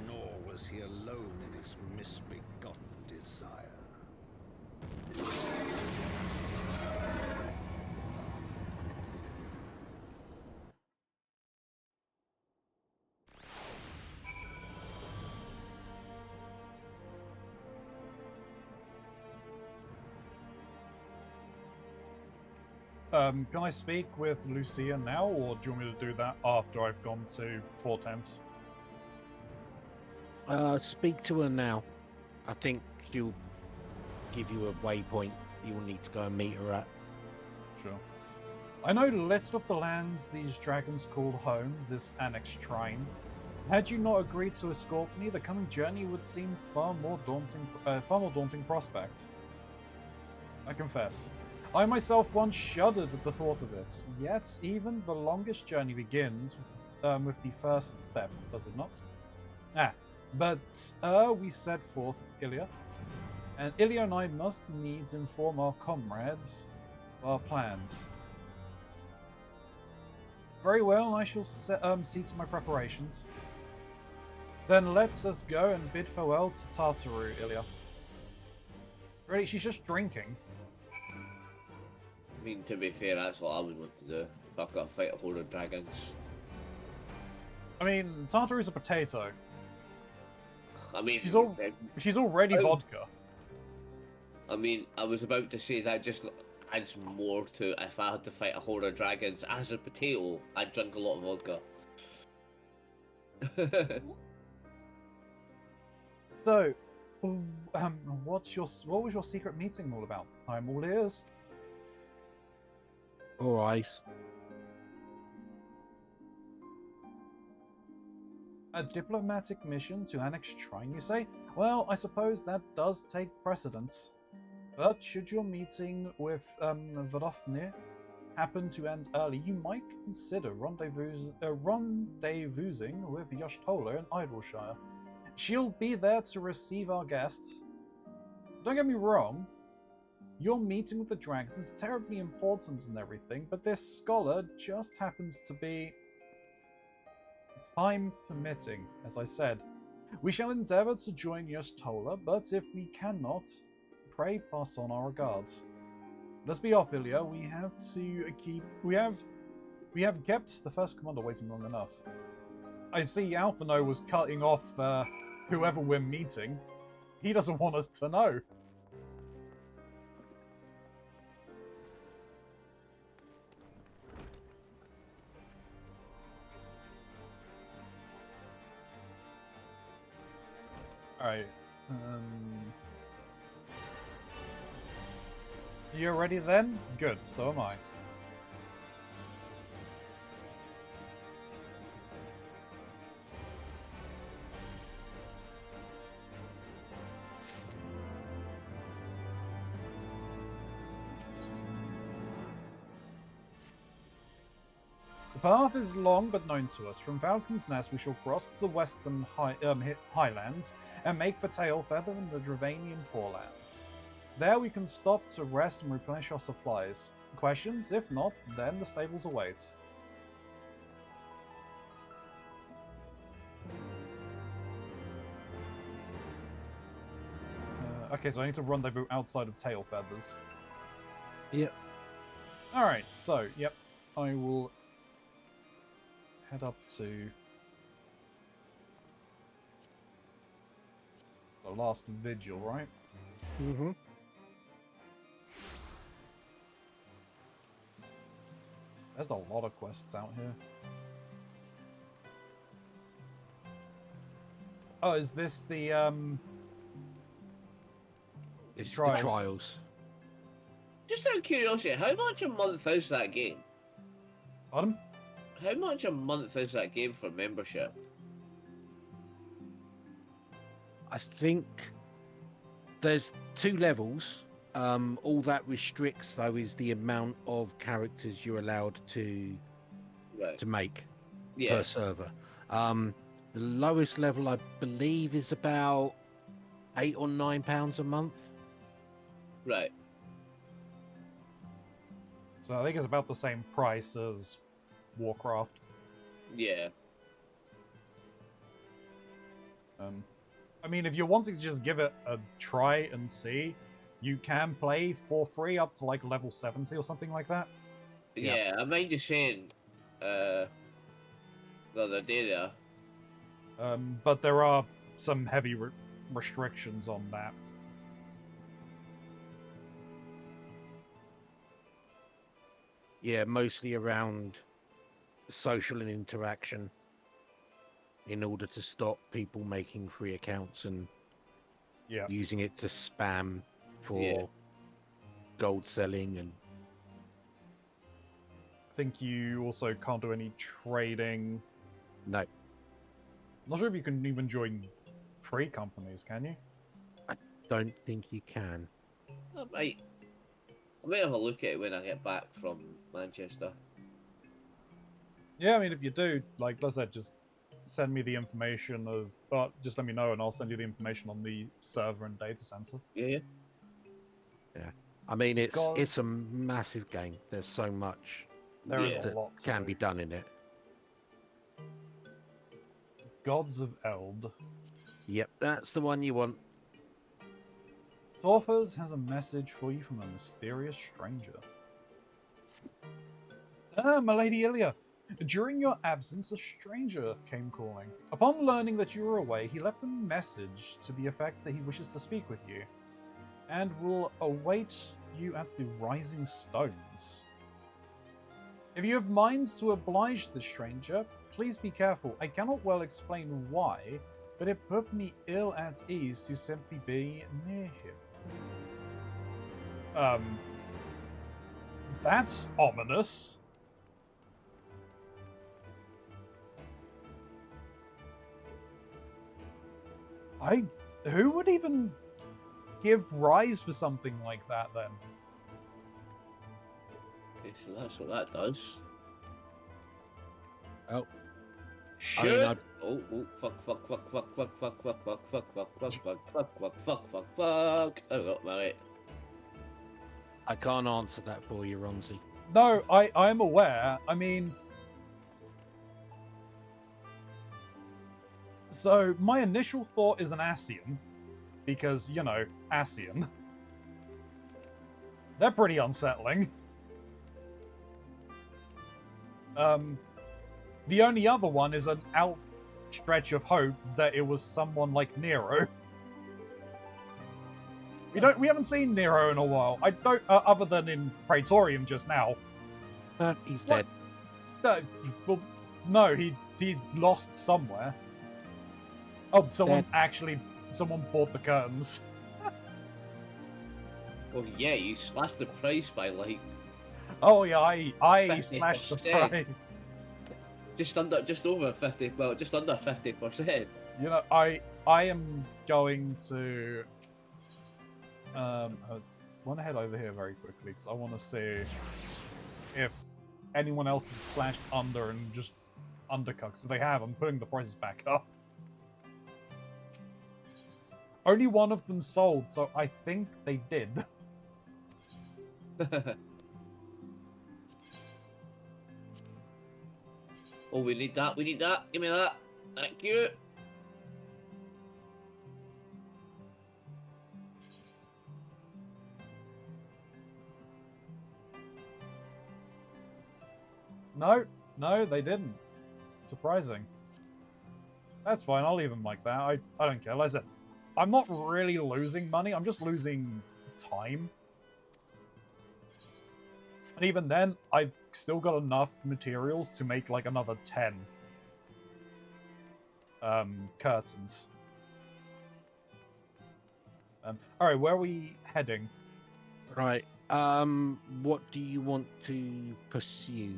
Nor was he alone in his misbegotten desire. Can I speak with Lucia now, or do you want me to do that after I've gone to Fort Temps? Speak to her now. I think she'll give you a waypoint you'll need to go and meet her at. Sure. I know little of the lands these dragons called home, this annexed shrine. Had you not agreed to escort me, the coming journey would seem far more daunting prospect. I confess. I myself once shuddered at the thought of it, yet even the longest journey begins with the first step, does it not? But we set forth Ilya, and Ilya and I must needs inform our comrades of our plans. Very well, I shall see to my preparations. Then let us go and bid farewell to Tartaru, Ilya. Really, she's just drinking. I mean, to be fair, that's what I would want to do if I've got to fight a horde of dragons. I mean, Tartaru's a potato. I mean, She's already vodka. I mean, I was about to say that just adds more to if I had to fight a horde of dragons as a potato. I'd drink a lot of vodka. So, what was your secret meeting all about? I'm all ears. All right. A diplomatic mission to annex Shrine, you say? Well, I suppose that does take precedence. But should your meeting with Vodofnir happen to end early, you might consider rendezvousing with Yashtola in Idleshire. She'll be there to receive our guests. Don't get me wrong, your meeting with the dragons is terribly important and everything, but this scholar just happens to be time permitting, as I said. We shall endeavour to join Yashtola, but if we cannot, pray pass on our regards. Let's be off, Ilya. We have kept the first commander waiting long enough. I see Alphino was cutting off whoever we're meeting. He doesn't want us to know. Alright. You're ready then? Good, so am I. The path is long but known to us. From Falcon's Nest we shall cross the western highlands and make for Tailfeather and the Dravanian forelands. There we can stop to rest and replenish our supplies. Questions? If not, then the stables await. Okay, so I need to rendezvous outside of Tailfeathers. Yep. Alright, so, yep, I will head up to the last vigil, right? Mm-hmm. There's a lot of quests out here. Oh, is this the It's Trials. the trials. Just out of curiosity, how much a month is that game? Pardon? How much a month is that game for membership? I think There's 2 levels. All that restricts though is the amount of characters you're allowed to make per server. The lowest level I believe is about £8 or £9 a month. Right. So I think it's about the same price as Warcraft. Yeah. I mean, if you're wanting to just give it a try and see, you can play for free up to like level 70 or something like that. Yeah, I mind you saying the other day there. But there are some heavy restrictions on that. Yeah, mostly around social and interaction in order to stop people making free accounts and using it to spam for gold selling. And I think you also can't do any trading. No. Not sure if you can even join free companies, can you? I don't think you can. I might have a look at it when I get back from Manchester. Yeah, I mean, if you do, like I said, just send me the information of... just let me know and I'll send you the information on the server and data center. Yeah. I mean, it's a massive game. There's so much there is a lot can be done in it. Gods of Eld. Yep, that's the one you want. Torfers has a message for you from a mysterious stranger. My lady Ilya. During your absence, a stranger came calling. Upon learning that you were away, he left a message to the effect that he wishes to speak with you, and will await you at the Rising Stones. If you have minds to oblige the stranger, please be careful. I cannot well explain why, but it put me ill at ease to simply be near him. That's ominous. Who would even give rise for something like that then? So that's what that does. Oh. Shit! I mean, Oh, fuck. I got married. I can't answer that for you, Ronzi. No, I'm aware. I mean... So, my initial thought is an Ascian. Because, you know, Ascian. They're pretty unsettling. The only other one is an outstretch of hope that it was someone like Nero. We haven't seen Nero in a while. I don't, other than in Praetorium just now. He's dead. Well, no, he's lost somewhere. Oh, someone bought the curtains. Well, yeah, you slashed the price by like. Oh yeah, I 50%. slashed the price. Just under 50%. You know, I am going to want to head over here very quickly because I want to see if anyone else has slashed under and just undercut. So they have. I'm putting the prices back up. Only one of them sold, so I think they did. Oh, we need that. Give me that. Thank you. No, they didn't. Surprising. That's fine, I'll leave them like that. I don't care. Like I said, I'm not really losing money, I'm just losing time. And even then, I've still got enough materials to make like another 10 curtains. Alright, where are we heading? Right. What do you want to pursue?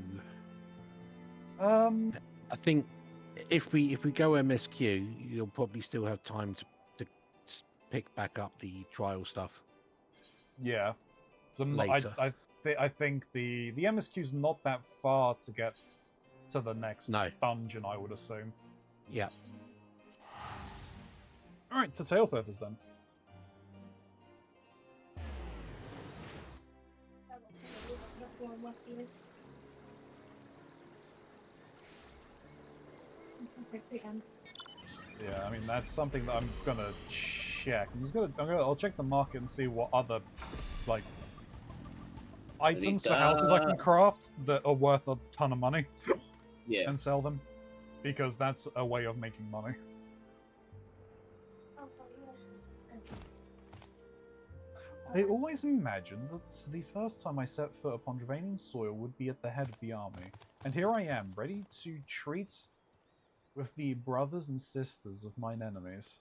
I think if we go MSQ, you'll probably still have time to pick back up the trial stuff. Yeah. So Later. I think the MSQ's not that far to get to the next dungeon, I would assume. Yeah. Alright, to tail feathers then. Yeah, I mean that's something that I'm gonna check. I'll check the market and see what other like items for houses I can craft that are worth a ton of money. Yeah. And sell them. Because that's a way of making money. I always imagined that the first time I set foot upon Dravanian soil would be at the head of the army. And here I am, ready to treat with the brothers and sisters of mine enemies.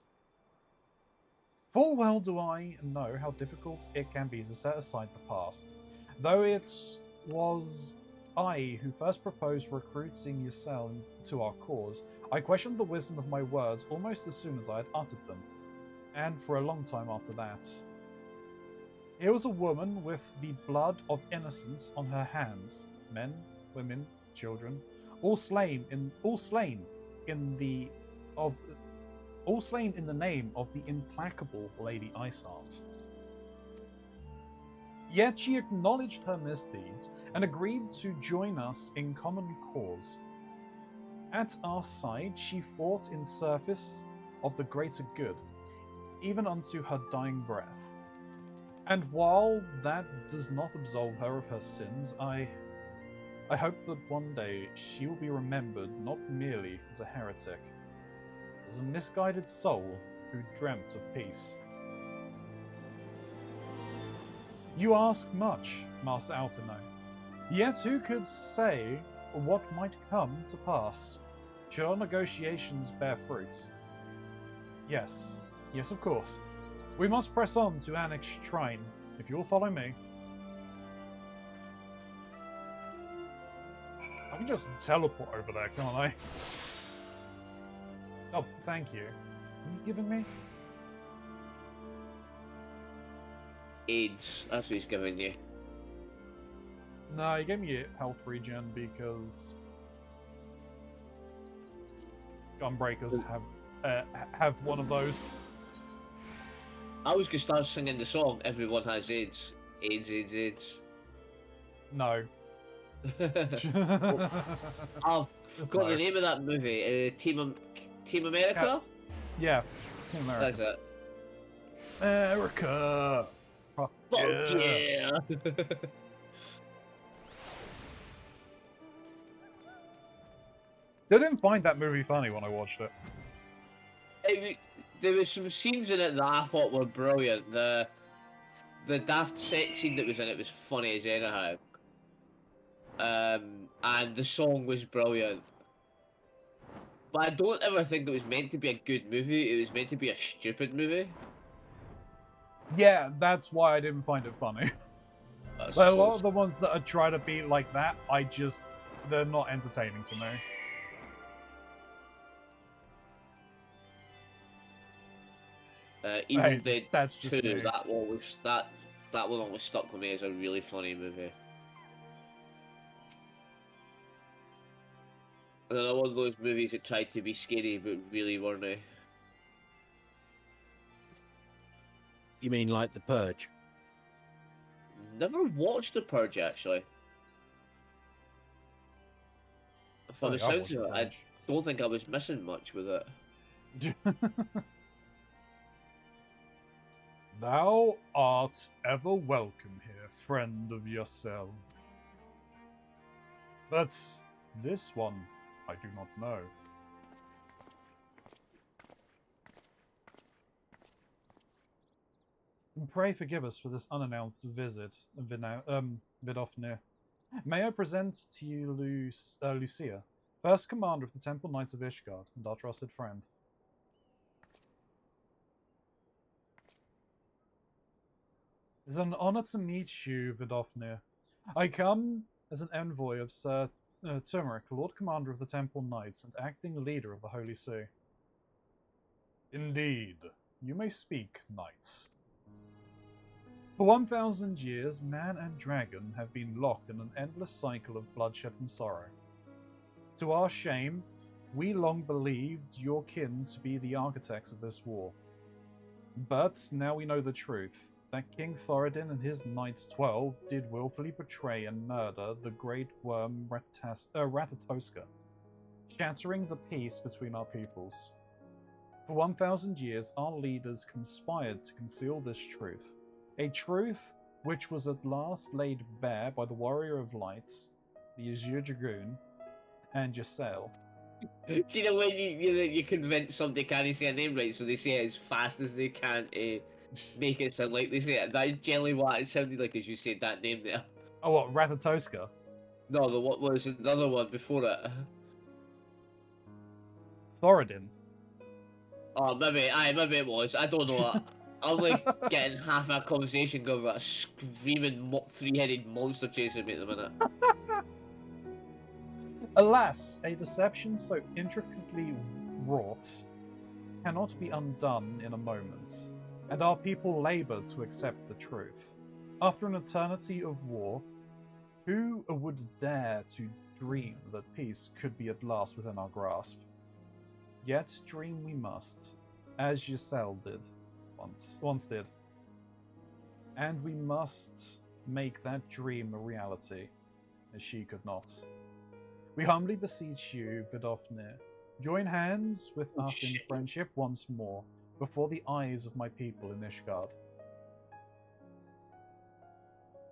Full well do I know how difficult it can be to set aside the past, though it was I who first proposed recruiting Ysel to our cause. I questioned the wisdom of my words almost as soon as I had uttered them, and for a long time after that. Here was a woman with the blood of innocence on her hands, men, women, children, all slain in the name of the implacable Lady Iceheart. Yet she acknowledged her misdeeds and agreed to join us in common cause. At our side, she fought in service of the greater good, even unto her dying breath. And while that does not absolve her of her sins, I hope that one day she will be remembered not merely as a heretic, as a misguided soul who dreamt of peace. You ask much, Master Alphino. Yet who could say what might come to pass? Should our negotiations bear fruit? Yes, of course. We must press on to Annex Shrine, if you'll follow me. I can just teleport over there, can't I? Oh, thank you. Are you giving me? AIDS, that's what he's giving you. No, he gave me a health regen because Gunbreakers have one of those. I was gonna start singing the song "Everyone Has AIDS, AIDS, AIDS, AIDS." No. I've got the name of that movie. Team America. Yeah, Team America. That's it. America. Fuck yeah. I didn't find that movie funny when I watched it. There were some scenes in it that I thought were brilliant. The daft sex scene that was in it was funny as anything. And the song was brilliant. But I don't ever think it was meant to be a good movie. It was meant to be a stupid movie. Yeah, that's why I didn't find it funny. But a lot of the ones that are trying to be like that, they're not entertaining to me. Evil Dead that's just 2, me. that one always stuck with me as a really funny movie. And then one of those movies that tried to be scary but really weren't. You mean like The Purge? Never watched The Purge actually. From the sounds of it, I don't think I was missing much with it. Thou art ever welcome here, friend of yourself. But this one I do not know. Pray forgive us for this unannounced visit, Vidofnir. May I present to you Lucia, first commander of the Temple Knights of Ishgard, and our trusted friend. It is an honor to meet you, Vidofnir. I come as an envoy of Sir Turmeric, Lord Commander of the Temple Knights and acting leader of the Holy See. Indeed. You may speak, knights. For 1,000 years, man and dragon have been locked in an endless cycle of bloodshed and sorrow. To our shame, we long believed your kin to be the architects of this war. But now we know the truth, that King Thoradin and his Knights 12 did willfully betray and murder the great worm Ratatoska, shattering the peace between our peoples. For 1,000 years, our leaders conspired to conceal this truth, a truth which was at last laid bare by the Warrior of Lights, the Azure Dragoon, and Giselle. See the way you convince somebody can't say a name right, so they say it as fast as they can to make it sound like they say it. That's generally what it sounded like as you said that name there. Oh, what, Ratatoska? No, what was another one before it? Thoradin. Oh, maybe it was. I don't know. I'm like getting half a conversation going about a screaming three-headed monster chasing me at the minute. Alas, a deception so intricately wrought cannot be undone in a moment, and our people labor to accept the truth. After an eternity of war, who would dare to dream that peace could be at last within our grasp? Yet dream we must, as Giselle did once did. And we must make that dream a reality, as she could not. We humbly beseech you, Vidofnir, join hands with us in friendship once more, before the eyes of my people in Ishgard.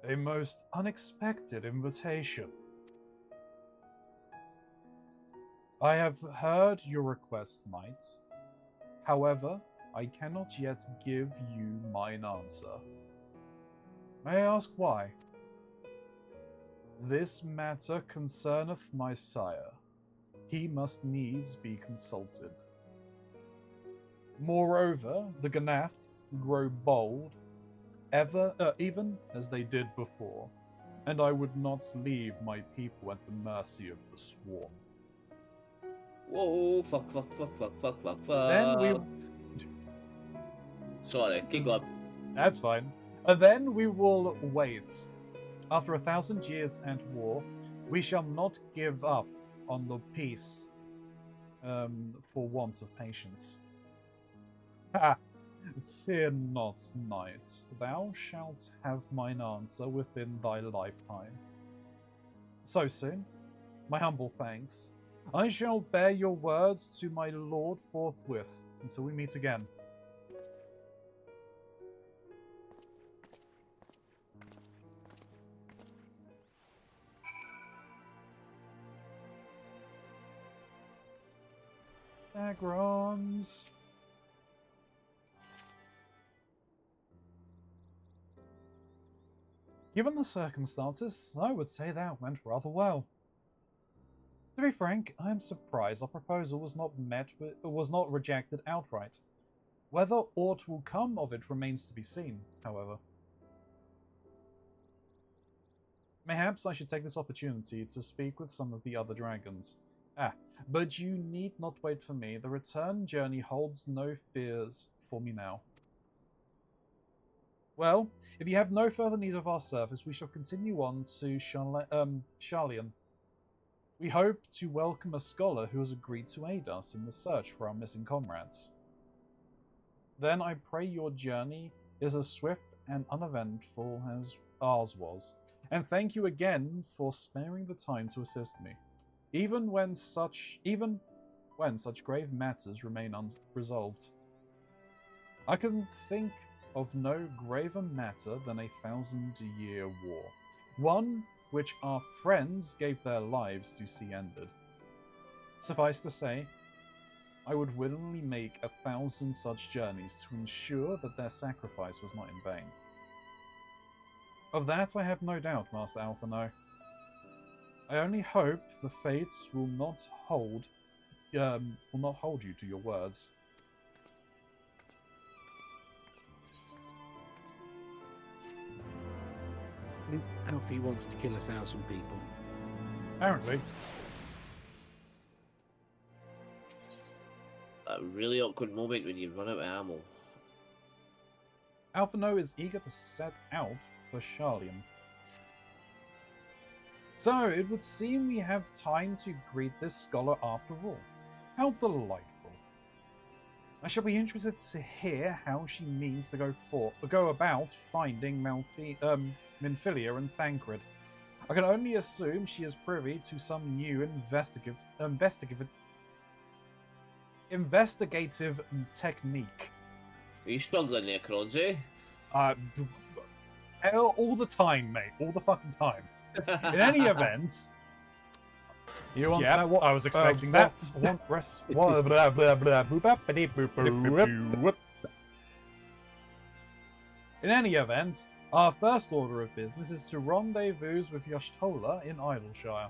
A most unexpected invitation. I have heard your request, knight. However, I cannot yet give you mine answer. May I ask why? This matter concerneth my sire. He must needs be consulted. Moreover, the Ganath grow bold, even as they did before, and I would not leave my people at the mercy of the swarm. Whoa, fuck. Then we... Sorry, keep going. That's fine. Then we will wait. After 1,000 years and war, we shall not give up on the peace for want of patience. Ha! Fear not, knight. Thou shalt have mine answer within thy lifetime. So soon? My humble thanks. I shall bear your words to my lord forthwith, until we meet again. Agrons. Given the circumstances, I would say that went rather well. To be frank, I am surprised our proposal was not rejected outright. Whether aught will come of it remains to be seen, however. Mayhaps I should take this opportunity to speak with some of the other dragons. But you need not wait for me. The return journey holds no fears for me now. Well, if you have no further need of our service, we shall continue on to Sharlayan. We hope to welcome a scholar who has agreed to aid us in the search for our missing comrades. Then I pray your journey is as swift and uneventful as ours was, and thank you again for sparing the time to assist me. Even when such grave matters remain unresolved. I can think of no graver matter than a 1,000-year war, one which our friends gave their lives to see ended. Suffice to say, I would willingly make 1,000 such journeys to ensure that their sacrifice was not in vain. Of that I have no doubt, Master Alphino. I only hope the fates will not hold you to your words. Alfie wants to kill 1,000 people. Apparently. A really awkward moment when you run out of ammo. Alphino is eager to set out for Charlian. So, it would seem we have time to greet this scholar after all. How delightful. I shall be interested to hear how she means to go about finding Minfilia and Thancred. I can only assume she is privy to some new investigative technique. Are you struggling there, Keronzi? All the time, mate. All the fucking time. In any event, You want yeah, what I was expecting that. Want rest? Blah blah blah blah. Boop up, boop boop. In any event, our first order of business is to rendezvous with Yashtola in Idleshire.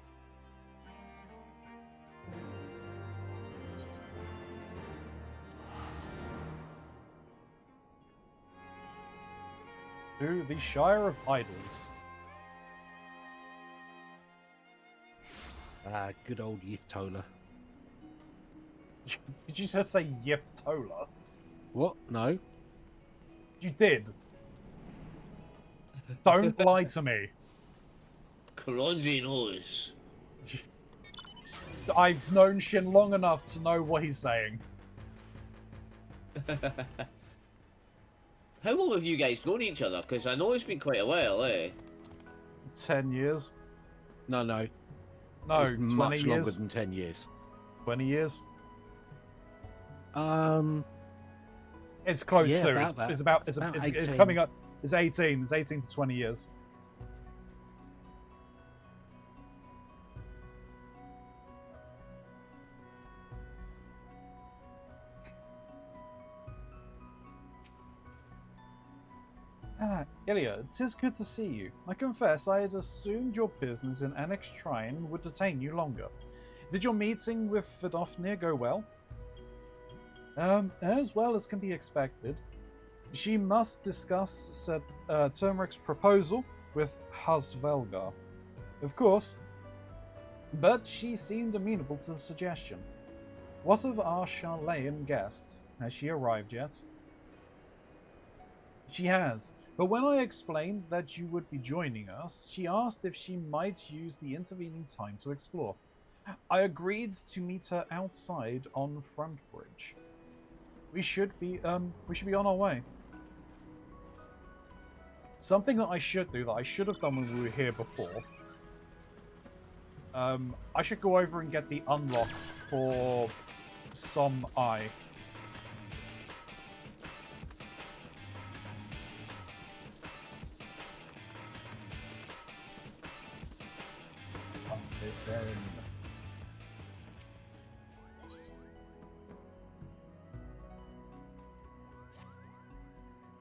To the Shire of Idols. Good old Yiftola. Did you just say Yiftola? What? No. You did. Don't lie to me. Keronzi knows. I've known Shin long enough to know what he's saying. How long have you guys known each other? Because I know it's been quite a while, eh? 10 years. No. No, It's 20 much longer years. than 10 years. 20 years. It's close yeah, to. about that. It's coming up. It's 18. It's 18 to 20 years. Ilya, 'tis good to see you. I confess I had assumed your business in Annex Shrine would detain you longer. Did your meeting with Vidofnir go well? As well as can be expected. She must discuss Turmeric's proposal with Hasvelgar. Of course. But she seemed amenable to the suggestion. What of our Charlayan guests? Has she arrived yet? She has. But when I explained that you would be joining us, she asked if she might use the intervening time to explore. I agreed to meet her outside on Front Bridge. We should be on our way. Something that I should do, that I should have done when we were here before. I should go over and get the unlock for some eye.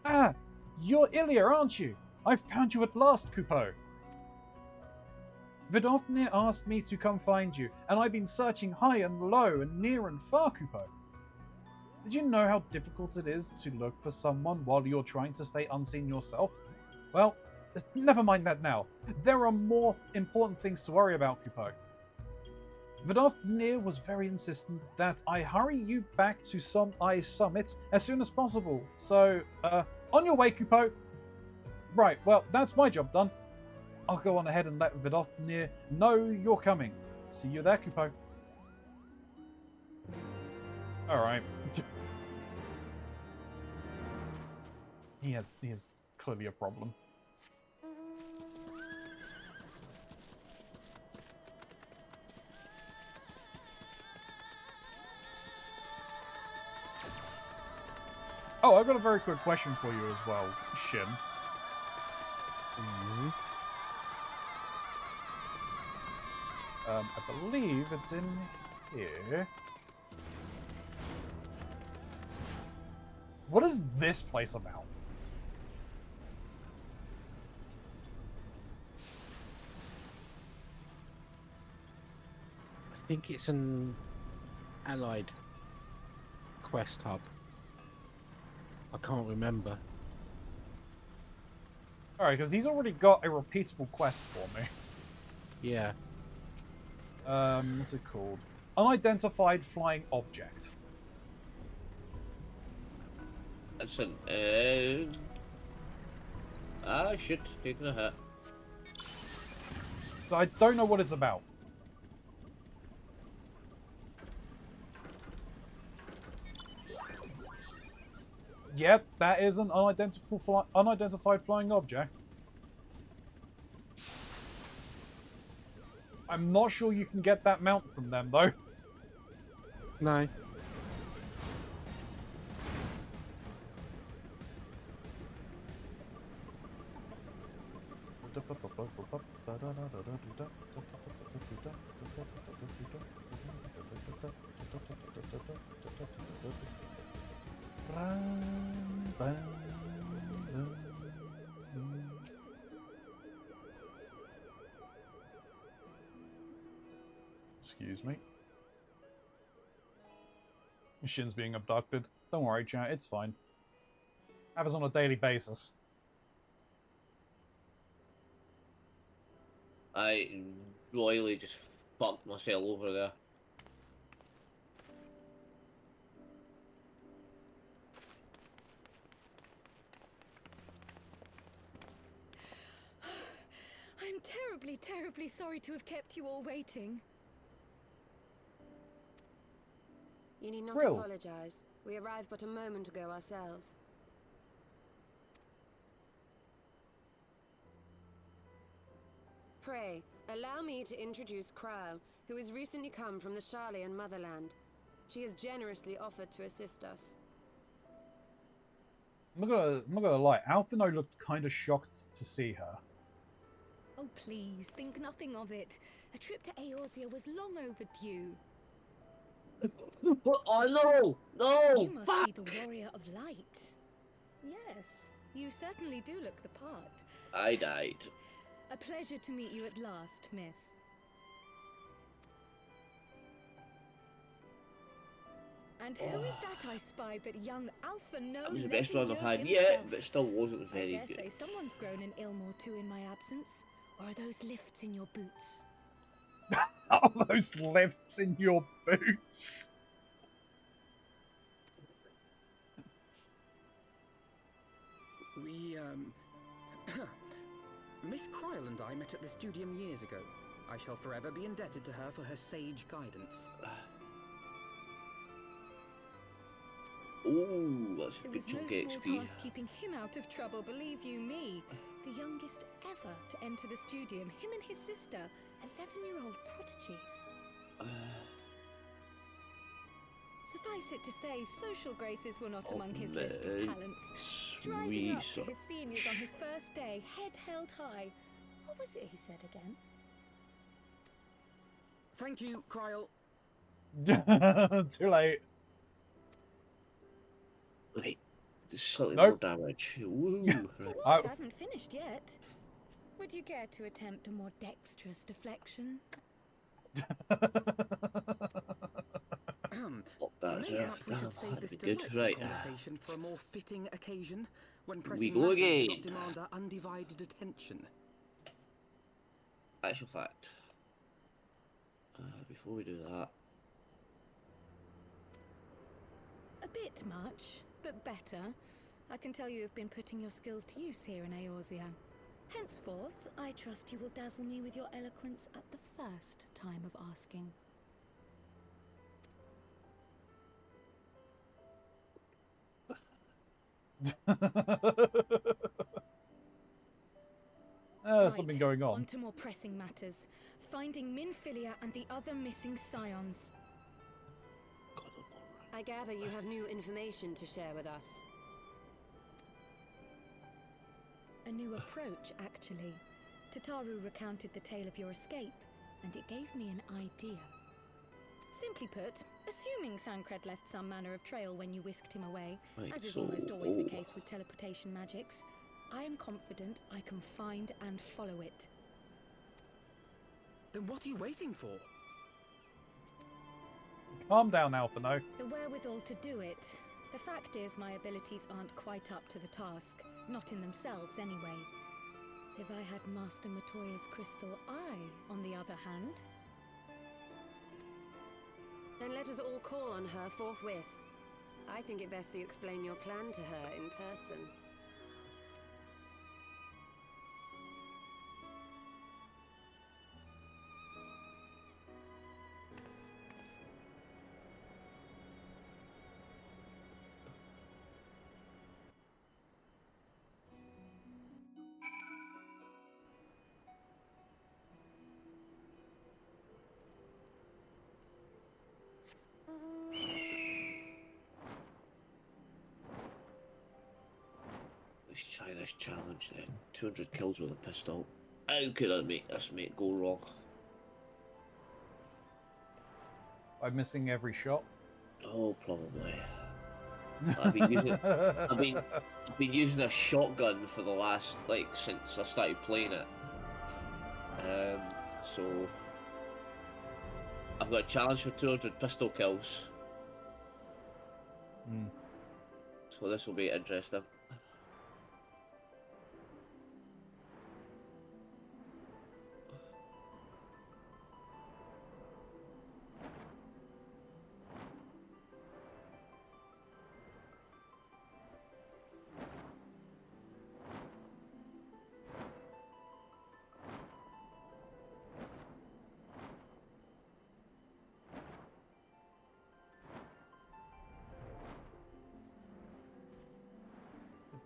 Ah, you're Ilya, aren't you? I've found you at last, Kupo. Vidofnir asked me to come find you, and I've been searching high and low and near and far, Kupo. Did you know how difficult it is to look for someone while you're trying to stay unseen yourself? Well, never mind that now. There are more important things to worry about, Kupo. Vidofnir was very insistent that I hurry you back to some Eye Summit as soon as possible. So, on your way, Kupo. Right, well, that's my job done. I'll go on ahead and let Vidofnir know you're coming. See you there, Kupo. Alright. He has clearly a problem. Oh, I've got a very quick question for you as well, Shin. Mm-hmm. I believe it's in here. What is this place about? I think it's an allied quest hub. I can't remember. Alright, because he's already got a repeatable quest for me. Yeah. What's it called? Unidentified flying object. That's an I should take the hit. So I don't know what it's about. Yep, that is an unidentified flying object. I'm not sure you can get that mount from them, though. No. Excuse me. Shin's being abducted. Don't worry, chat, it's fine. Happens on a daily basis. I royally just fucked myself over there. I'm terribly, terribly sorry to have kept you all waiting. You need not Brill. apologize. We arrived but a moment ago ourselves. Pray, allow me to introduce Kryle, who has recently come from the Sharlayan motherland. She has generously offered to assist us. I'm not gonna lie, Alphino looked kind of shocked to see her. Oh, please, think nothing of it. A trip to Eorzea was long overdue. Oh no! You must be the warrior of light. Yes, you certainly do look the part. I died. A pleasure to meet you at last, miss. And who is that I spy but young Alphino? That was the best run I've had yet, but it still wasn't very I dare good. say someone's grown an ilm or two in my absence. Or are those lifts in your boots? Are those lifts in your boots? We, Miss Kryle and I met at the Studium years ago. I shall forever be indebted to her for her sage guidance. Ooh, that's a It good was no chunk small of XP. task keeping him out of trouble, believe you me. The youngest ever to enter the Studium, him and his sister, 11-year-old prodigies. Suffice it to say, social graces were not among his list of talents. Striding up to his seniors on his first day, head held high. What was it he said again? Thank you, Kryle. Too late. Right, just slightly Nope. more damage. Woo! For what? I haven't finished yet. Would you care to attempt a more dexterous deflection? That's Mayhap we should save this delightful right. conversation for a more fitting occasion, when We pressing go matters do again. not demand our undivided attention. Actual fact. Before we do that, A bit much, but better. I can tell you have been putting your skills to use here in Eorzea. Henceforth, I trust you will dazzle me with your eloquence at the first time of asking. There's something going on. On to more pressing matters. Finding Minfilia and the other missing scions. I gather you have new information to share with us. A new approach, actually. Tataru recounted the tale of your escape, and it gave me an idea. Simply put, assuming Thancred left some manner of trail when you whisked him away, Right, as is so- almost always the case with teleportation magics, I am confident I can find and follow it. Then what are you waiting for? Calm down, Alphino. The wherewithal to do it. The fact is, my abilities aren't quite up to the task. Not in themselves, anyway. If I had Master Matoya's crystal eye, on the other hand... Then let us all call on her forthwith. I think it best you explain your plan to her in person. Let's try this challenge then. 200 kills with a pistol. How could I make this mate go wrong? By missing every shot? Oh, probably. I've been using a shotgun for the last, like, since I started playing it. So I've got a challenge for 200 pistol kills. So this will be interesting.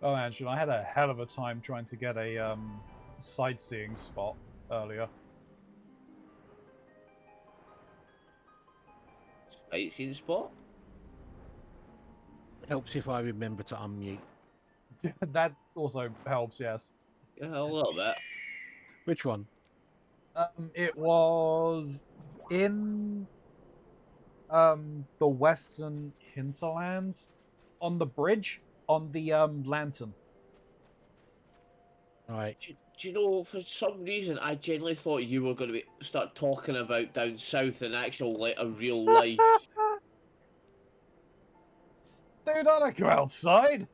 Oh, Angela, I had a hell of a time trying to get a sightseeing spot earlier. Sightseeing spot? Helps if I remember to unmute. That also helps, yes. Yeah, a little bit. Which one? It was in the western hinterlands, on the bridge, on the lantern. Right. Do you know, for some reason, I genuinely thought you were going to start talking about down south in actual, like, a real life. Dude, I don't go outside.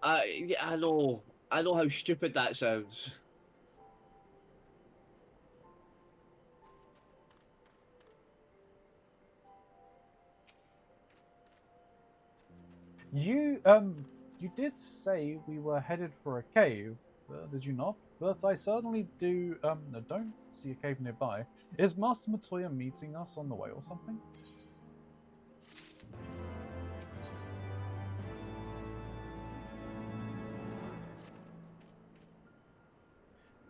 Yeah, I know how stupid that sounds. You did say we were headed for a cave, did you not? But I certainly don't see a cave nearby. Is Master Matoya meeting us on the way or something?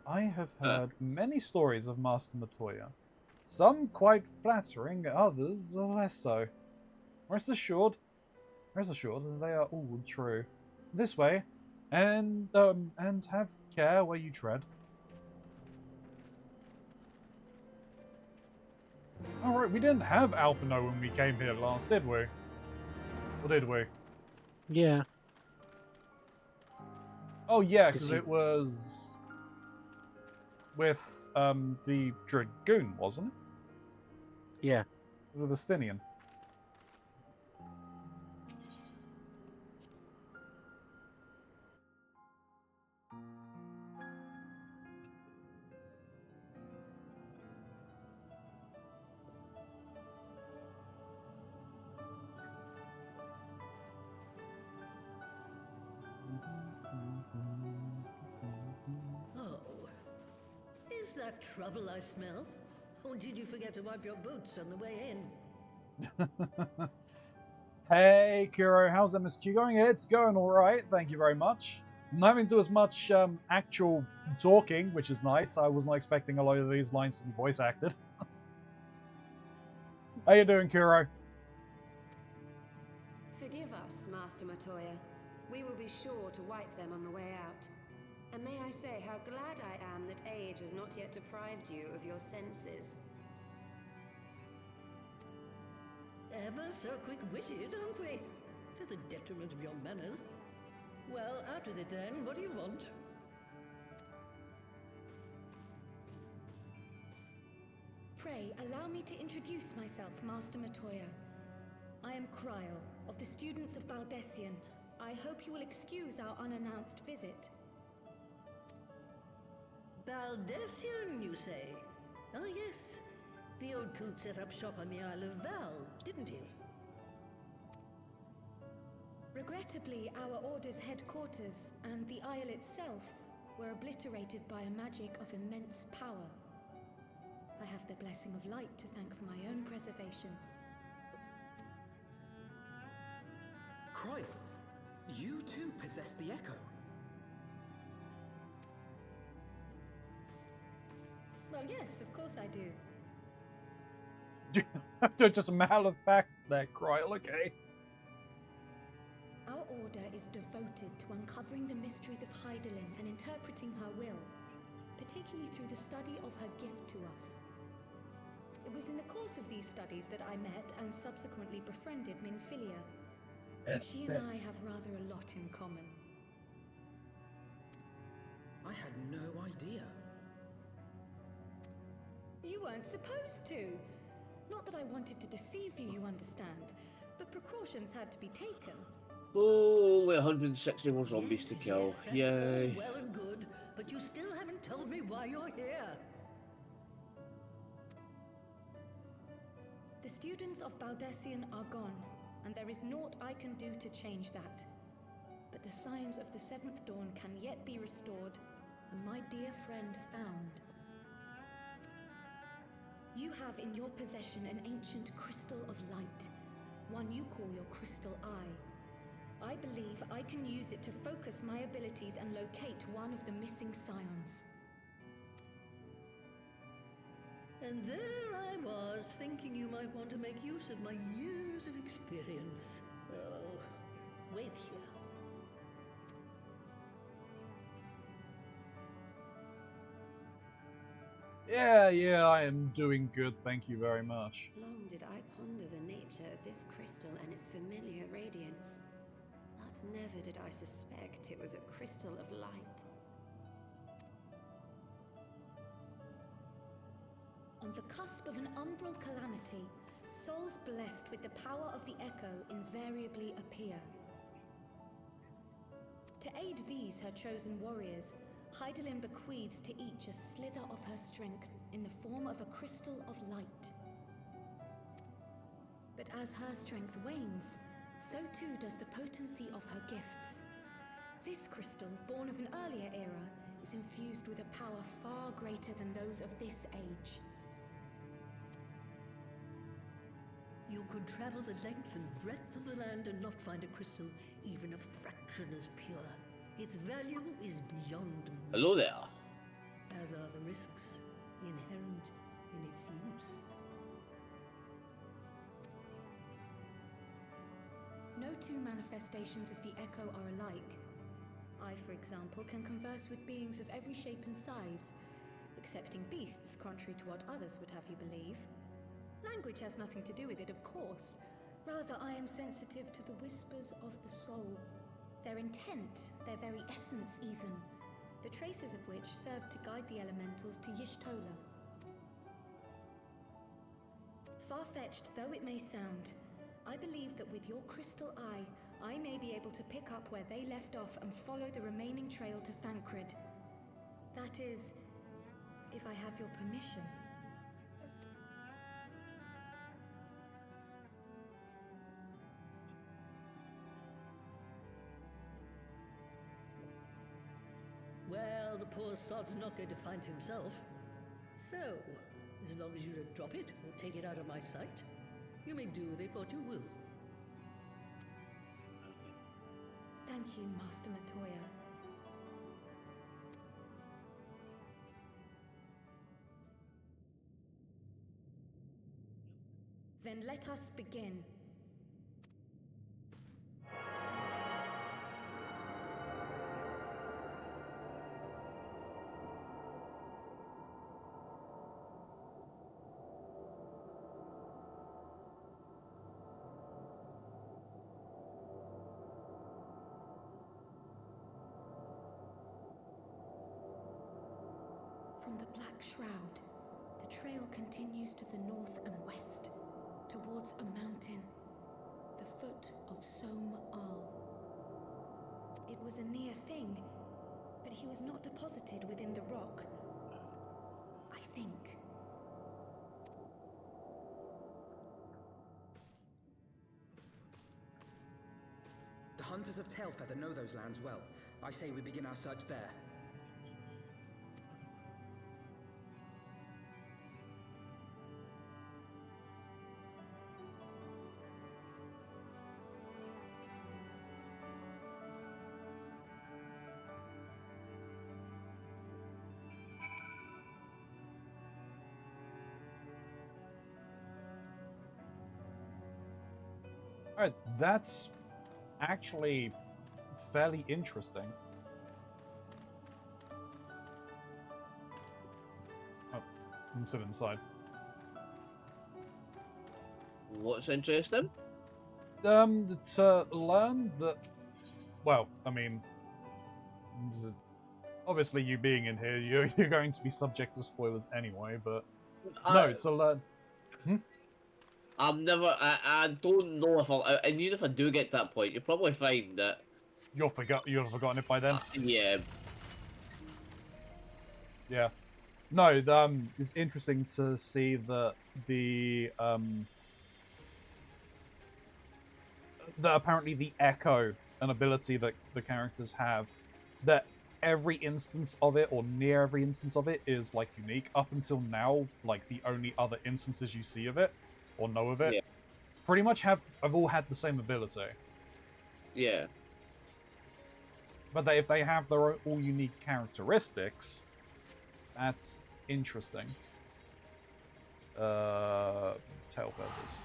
I have heard many stories of Master Matoya. Some quite flattering, others less so. Rest assured, they are all true. This way, and have care where you tread. Alright, we didn't have Alpino when we came here last, did we? Or did we? Yeah. Oh yeah, because it was with the Dragoon, wasn't it? Yeah. With the Stinian. Oh. Is that trouble I smell? Or did you forget to wipe your boots on the way in? Hey, Kuro, how's MSQ going? It's going alright, thank you very much. I'm not having to do as much actual talking, which is nice. I wasn't expecting a lot of these lines to be voice acted. How you doing, Kuro? Forgive us, Master Matoya. We will be sure to wipe them on the way out. And may I say how glad I am that age has not yet deprived you of your senses. Ever so quick-witted, aren't we? To the detriment of your manners. Well, out with it then. What do you want? Pray, allow me to introduce myself, Master Matoya. I am Kryl, of the students of Baldessian. I hope you will excuse our unannounced visit. Baldessian, you say? Ah, yes. The old coot set up shop on the Isle of Val, didn't he? Regrettably, our order's headquarters and the isle itself were obliterated by a magic of immense power. I have the blessing of light to thank for my own preservation. Croyle, you too possess the Echo. Well, yes, of course I do. Just a matter of fact there, Kryl, okay. Our Order is devoted to uncovering the mysteries of Hydaelyn and interpreting her will, particularly through the study of her gift to us. It was in the course of these studies that I met and subsequently befriended Minfilia. She and I have rather a lot in common. I had no idea. You weren't supposed to. Not that I wanted to deceive you, you understand, but precautions had to be taken. Only 160 more zombies to kill. Yes, Yay. all well and good, but you still haven't told me why you're here. The students of Baldessian are gone, and there is naught I can do to change that. But the signs of the Seventh Dawn can yet be restored, and my dear friend found. You have in your possession an ancient crystal of light, one you call your crystal eye. I believe I can use it to focus my abilities and locate one of the missing scions. And there I was, thinking you might want to make use of my years of experience. Oh, wait here. Yeah, I am doing good, thank you very much. Long did I ponder the nature of this crystal and its familiar radiance, but never did I suspect it was a crystal of light. On the cusp of an umbral calamity, souls blessed with the power of the Echo invariably appear. To aid these, her chosen warriors, Hydaelyn bequeaths to each a slither of her strength in the form of a crystal of light. But as her strength wanes, so too does the potency of her gifts. This crystal, born of an earlier era, is infused with a power far greater than those of this age. You could travel the length and breadth of the land and not find a crystal even a fraction as pure. Its value is beyond measure. Hello there. As are the risks inherent in its use. No two manifestations of the Echo are alike. I, for example, can converse with beings of every shape and size, excepting beasts, contrary to what others would have you believe. Language has nothing to do with it, of course. Rather, I am sensitive to the whispers of the soul. Their intent, their very essence even, the traces of which serve to guide the elementals to Y'shtola. Far-fetched though it may sound, I believe that with your crystal eye, I may be able to pick up where they left off and follow the remaining trail to Thancred. That is, if I have your permission. Well, the poor sod's not going to find himself. So, as long as you don't drop it or take it out of my sight, you may do with it what you will. Thank you, Master Matoya. Then let us begin. From the Black Shroud, the trail continues to the north and west, towards a mountain, the foot of Som Al. It was a near thing, but he was not deposited within the rock. I think. The Hunters of Tailfeather know those lands well. I say we begin our search there. Alright, that's actually fairly interesting. Oh, I'm sitting inside. What's interesting? To learn that, well, I mean, obviously you being in here, you're going to be subject to spoilers anyway, but no, to learn... I'm never, I don't know if and even if I do get to that point, you'll probably find that... You'll have forgotten it by then? Yeah. Yeah. No, it's interesting to see that that apparently the echo, an ability that the characters have, that every instance of it, or near every instance of it, is like unique. Up until now, like the only other instances you see of it, or know of it, pretty much have all had the same ability. Yeah. But if they have their all unique characteristics, that's interesting. Tail feathers.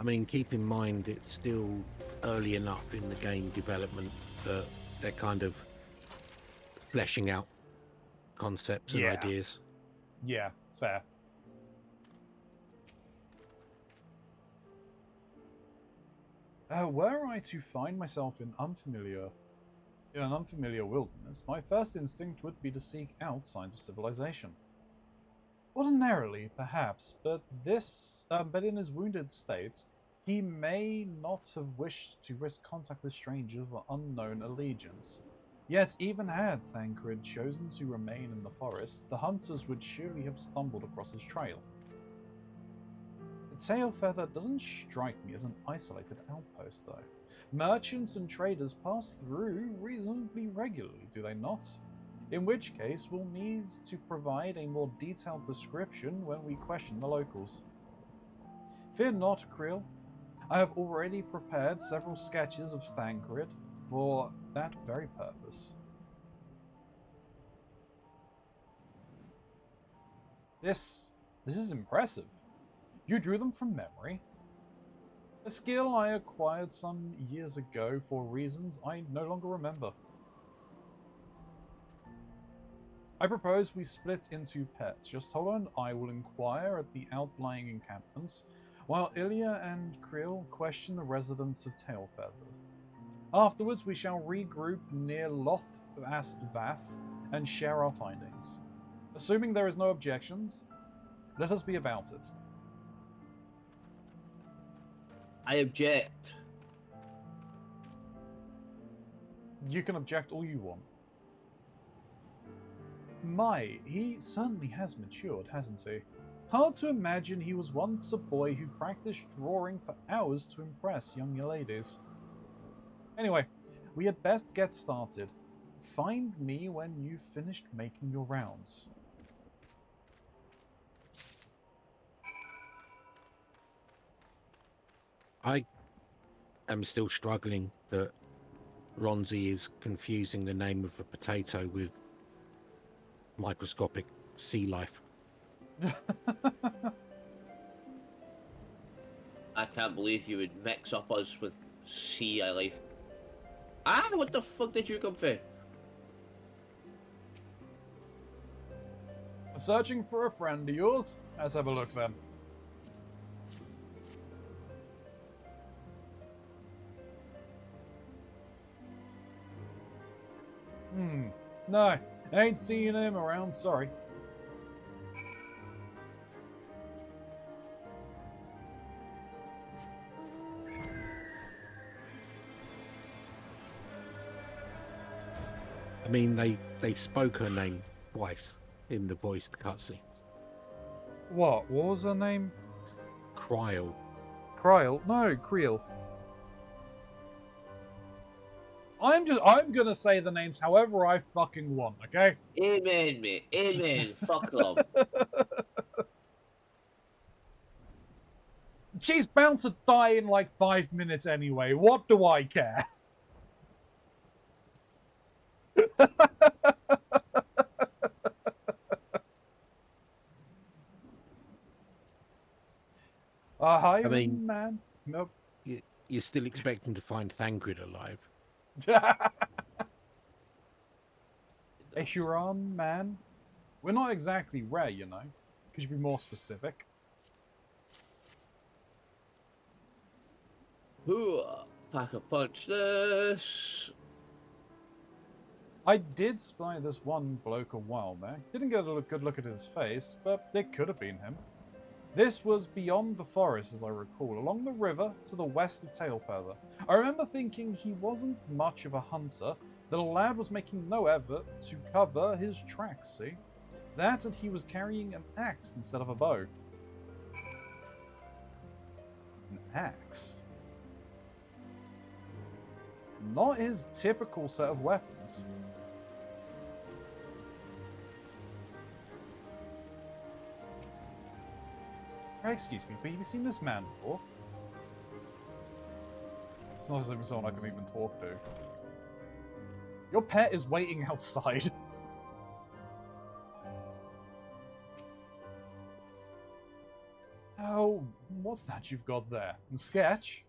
I mean, keep in mind it's still early enough in the game development that they're kind of fleshing out concepts and ideas. Yeah, fair. Were I to find myself in an unfamiliar wilderness, my first instinct would be to seek out signs of civilization. Ordinarily, perhaps, but in his wounded state, he may not have wished to risk contact with strangers of unknown allegiance. Yet, even had Thancred chosen to remain in the forest, the hunters would surely have stumbled across his trail. The Tailfeather doesn't strike me as an isolated outpost, though. Merchants and traders pass through reasonably regularly, do they not? In which case, we'll need to provide a more detailed description when we question the locals. Fear not, Creel. I have already prepared several sketches of Thancred for that very purpose. This is impressive. You drew them from memory? A skill I acquired some years ago for reasons I no longer remember. I propose we split into pairs. Justola and I will inquire at the outlying encampments, while Ilya and Creel question the residents of Tailfeather. Afterwards, we shall regroup near Loth Astvath and share our findings. Assuming there is no objections, let us be about it. I object. You can object all you want. He certainly has matured, hasn't he? Hard to imagine he was once a boy who practiced drawing for hours to impress young ladies. Anyway, we had best get started. Find me when you've finished making your rounds. I am still struggling that Keronzi is confusing the name of a potato with microscopic sea life. I can't believe you would mix up us with sea life. What the fuck did you come for? Searching for a friend of yours? Let's have a look then. No, ain't seeing him around, sorry. I mean, they spoke her name twice in the voiced cutscene. What was her name? Cryle. Cryle? No, Creel. I'm gonna say the names however I fucking want, okay? Amen, mate. Amen. Fuck them. She's bound to die in like 5 minutes anyway. What do I care? Hi, I mean, man. Nope. You're still expecting to find Thancred alive. A Huron man? We're not exactly rare, you know. Could you be more specific? Pack a punch this. I did spy this one bloke a while back. Didn't get a good look at his face, but it could have been him. This was beyond the forest, as I recall, along the river to the west of Tailfeather. I remember thinking he wasn't much of a hunter, that a lad was making no effort to cover his tracks, see? That and he was carrying an axe instead of a bow. An axe? Not his typical set of weapons. Excuse me, but have you seen this man before? It's not even someone I can even talk to. Your pet is waiting outside. Oh, what's that you've got there? A sketch?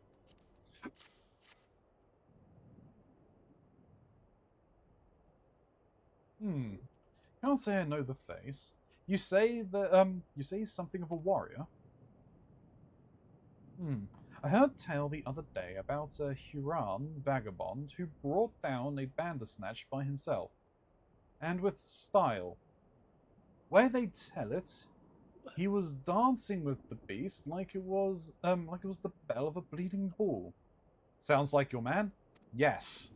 Can't say I know the face. You say that, you say he's something of a warrior? I heard tale the other day about a Huron vagabond who brought down a bandersnatch by himself, and with style. Where they tell it, he was dancing with the beast like it was the bell of a bleeding bull. Sounds like your man? Yes.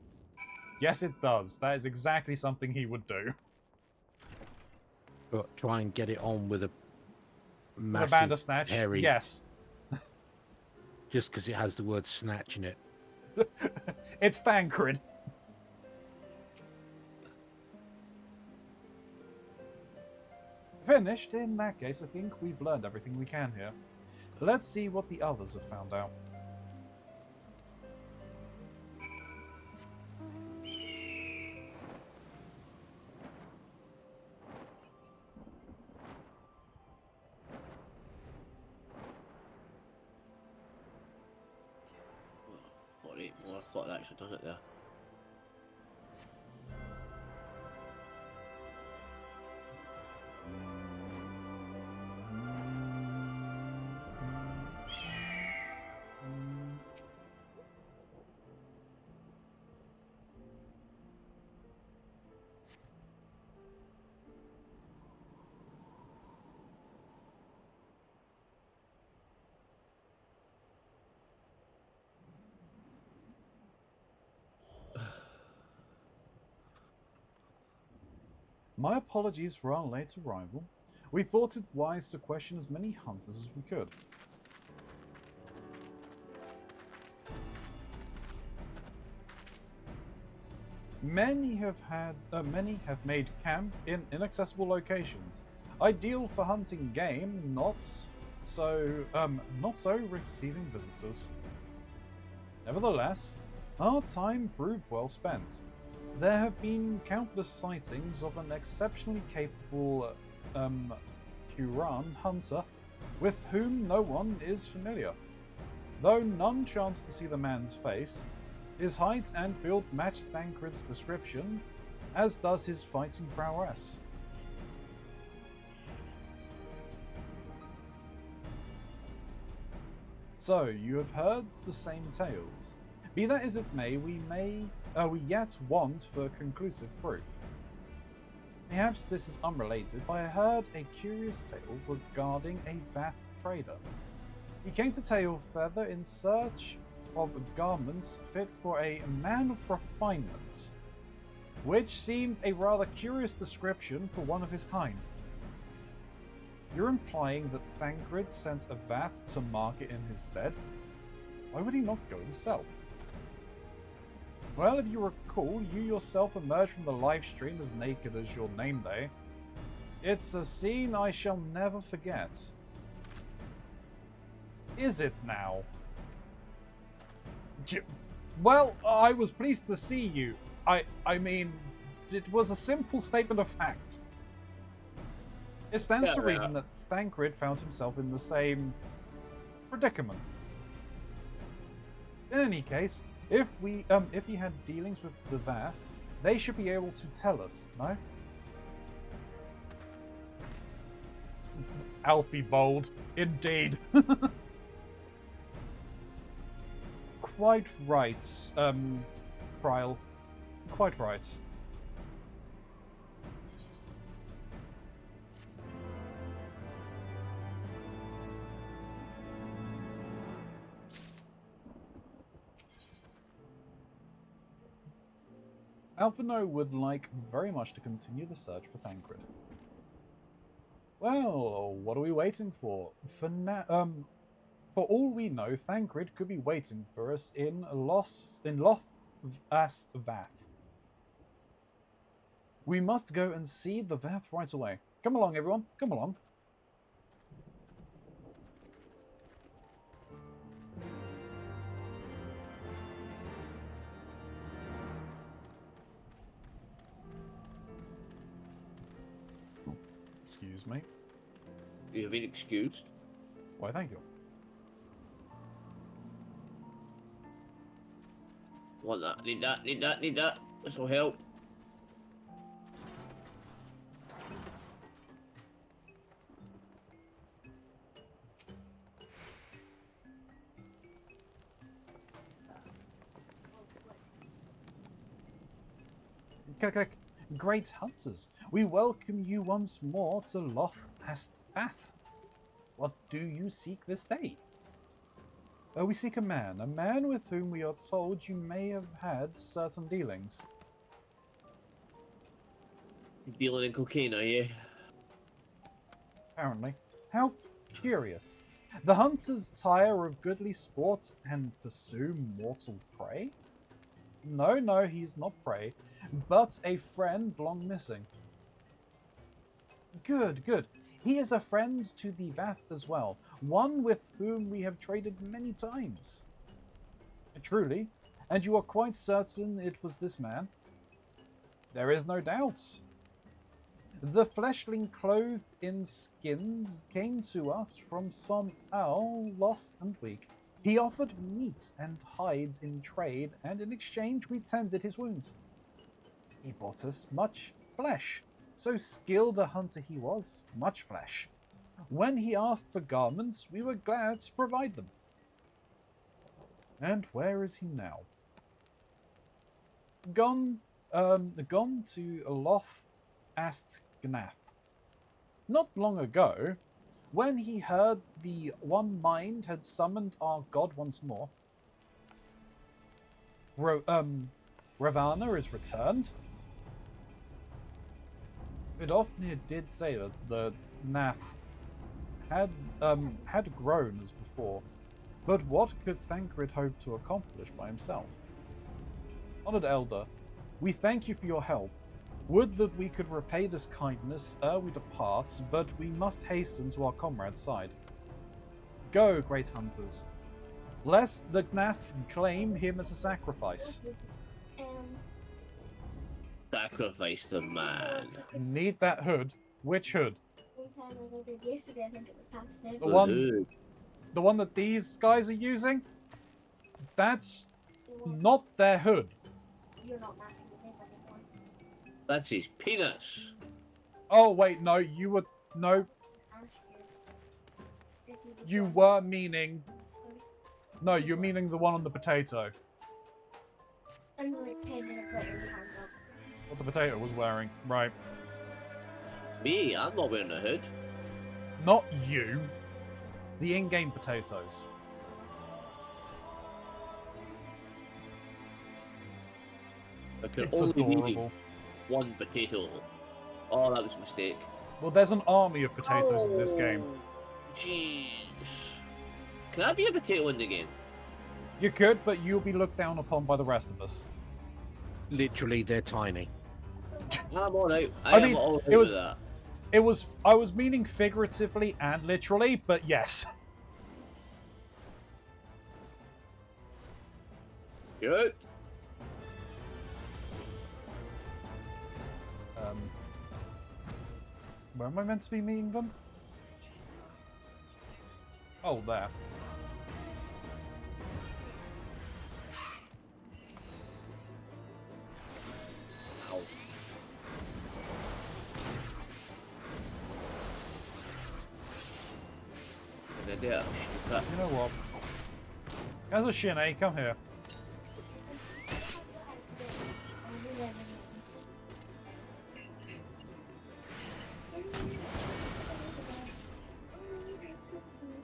Yes, it does. That is exactly something he would do. But try and get it on with a massive, bandersnatch? hairy... Yes. Just because it has the word snatch in it. It's Thancred. Finished? In that case, I think we've learned everything we can here. Let's see what the others have found out. Well, I thought I'd actually done it there. My apologies for our late arrival. We thought it wise to question as many hunters as we could. Many have made camp in inaccessible locations, ideal for hunting game, not so receiving visitors. Nevertheless, our time proved well spent. There have been countless sightings of an exceptionally capable Huron hunter with whom no one is familiar. Though none chanced to see the man's face, his height and build match Thancred's description, as does his fighting prowess. So, you have heard the same tales. Be that as it may, we yet want for conclusive proof. Perhaps this is unrelated, but I heard a curious tale regarding a Vath trader. He came to Tailfeather in search of garments fit for a man of refinement, which seemed a rather curious description for one of his kind. You're implying that Thancred sent a Vath to market in his stead? Why would he not go himself? Well, if you recall, you yourself emerged from the live stream as naked as your name day. It's a scene I shall never forget. Is it now? Well, I was pleased to see you. I mean, it was a simple statement of fact. It stands to reason that Thancred found himself in the same predicament. In any case, if he had dealings with the Vath, they should be able to tell us, no? Alfie bold, indeed. Quite right, Prial. Quite right. Alphino would like very much to continue the search for Thancred. Well, what are we waiting for? For all we know, Thancred could be waiting for us in Loth Ast Vath. We must go and see the Vath right away. Come along, everyone. Come along. Excuse me. You have been excused. Why, thank you. Want that, need that, need that, need that. This will help. Great hunters, we welcome you once more to Loth Ast Vath. What do you seek this day? Oh, we seek a man with whom we are told you may have had certain dealings. You dealing in cocaine, are you? Apparently. How curious. The hunters tire of goodly sport and pursue mortal prey? No, he's not prey, but a friend long missing. Good. He is a friend to the Vath as well, one with whom we have traded many times. Truly, and you are quite certain it was this man? There is no doubt. The fleshling clothed in skins came to us from some owl lost and weak. He offered meat and hides in trade, and in exchange we tended his wounds. He brought us much flesh. So skilled a hunter he was, much flesh. When he asked for garments, we were glad to provide them. And where is he now? Gone to Loth Ast Gnath. Not long ago, when he heard the One Mind had summoned our god once more. Ravana is returned. Vidofnir did say that the Nath had grown as before, but what could Thancred hope to accomplish by himself? Honored Elder, we thank you for your help. Would that we could repay this kindness ere we depart, but we must hasten to our comrade's side. Go, great hunters, lest the Gnath claim him as a sacrifice. Sacrifice the man. Need that hood. Which hood? Yesterday, I think it was past The one that these guys are using? That's not their hood. You're not matching the same one. That's his penis. Oh wait, no, you were You were meaning. No, you're meaning the one on the potato. And like 10 minutes later, he hangs up. What the potato was wearing, right? Me? I'm not wearing a hood. Not you. The in-game potatoes. I can It's only adorable. be one potato. Oh, that was a mistake. Well, there's an army of potatoes in this game. Jeez. Can I be a potato in the game? You could, but you'll be looked down upon by the rest of us. Literally, they're tiny. I'm all out. I mean, all out it was. with that. It was. I was meaning figuratively and literally, but yes. Good. Where am I meant to be meeting them? Oh, there. there. You know what? As a shinny, come here.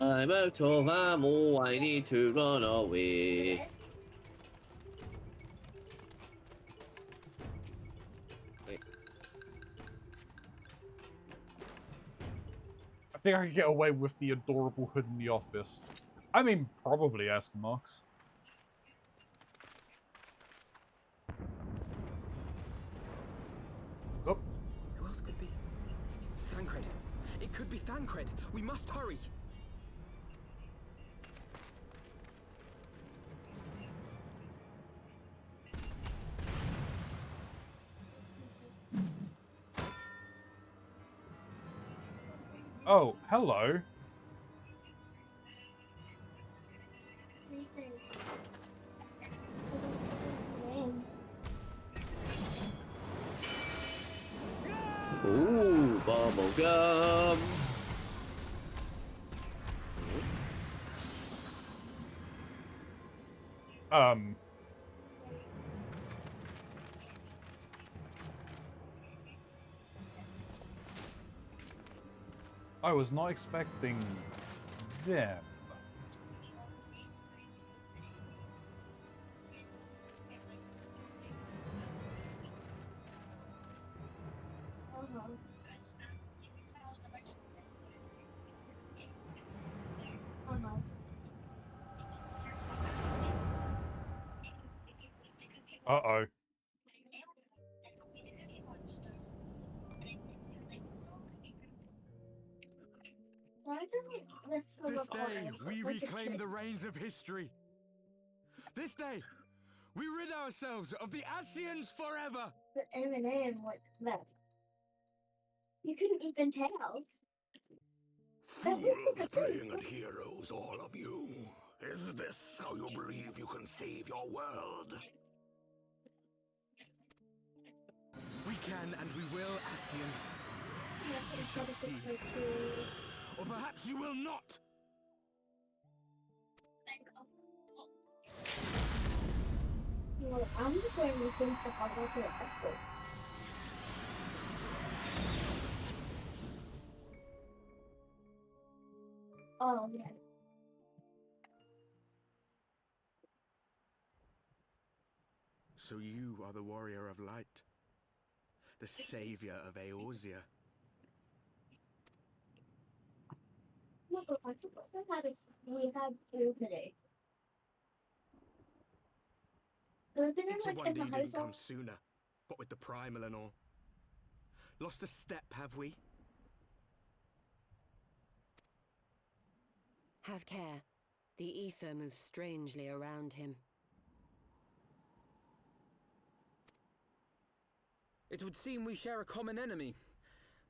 I'm out of ammo, I need to run away. Wait. I think I could get away with the adorable hood in the office. I mean, probably ask Marks. Oh. Who else could be? Thancred. It could be Thancred. We must hurry. Oh, hello. Ooh, bubble gum. I was not expecting them. Uh-oh. This day, we reclaim the reins of history. This day, we rid ourselves of the Ascians forever. But Eminem, like that. You couldn't even tell. Fools playing at heroes, all of you. Is this how you believe you can save your world? We can and we will, Ascian. You shall see. Or perhaps you will not. Well, I'm just going to think the hard work at Excel. Oh, yeah. So you are the warrior of light, the savior of Eorzea. Look, I we had two today. So I've been in, It's like, a in the wonder you high didn't school. come sooner, what with the primal and all. Lost the step, have we? Have care. The ether moves strangely around him. It would seem we share a common enemy.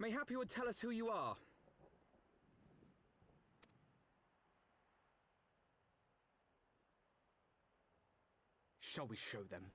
Mayhap you would tell us who you are. Shall we show them?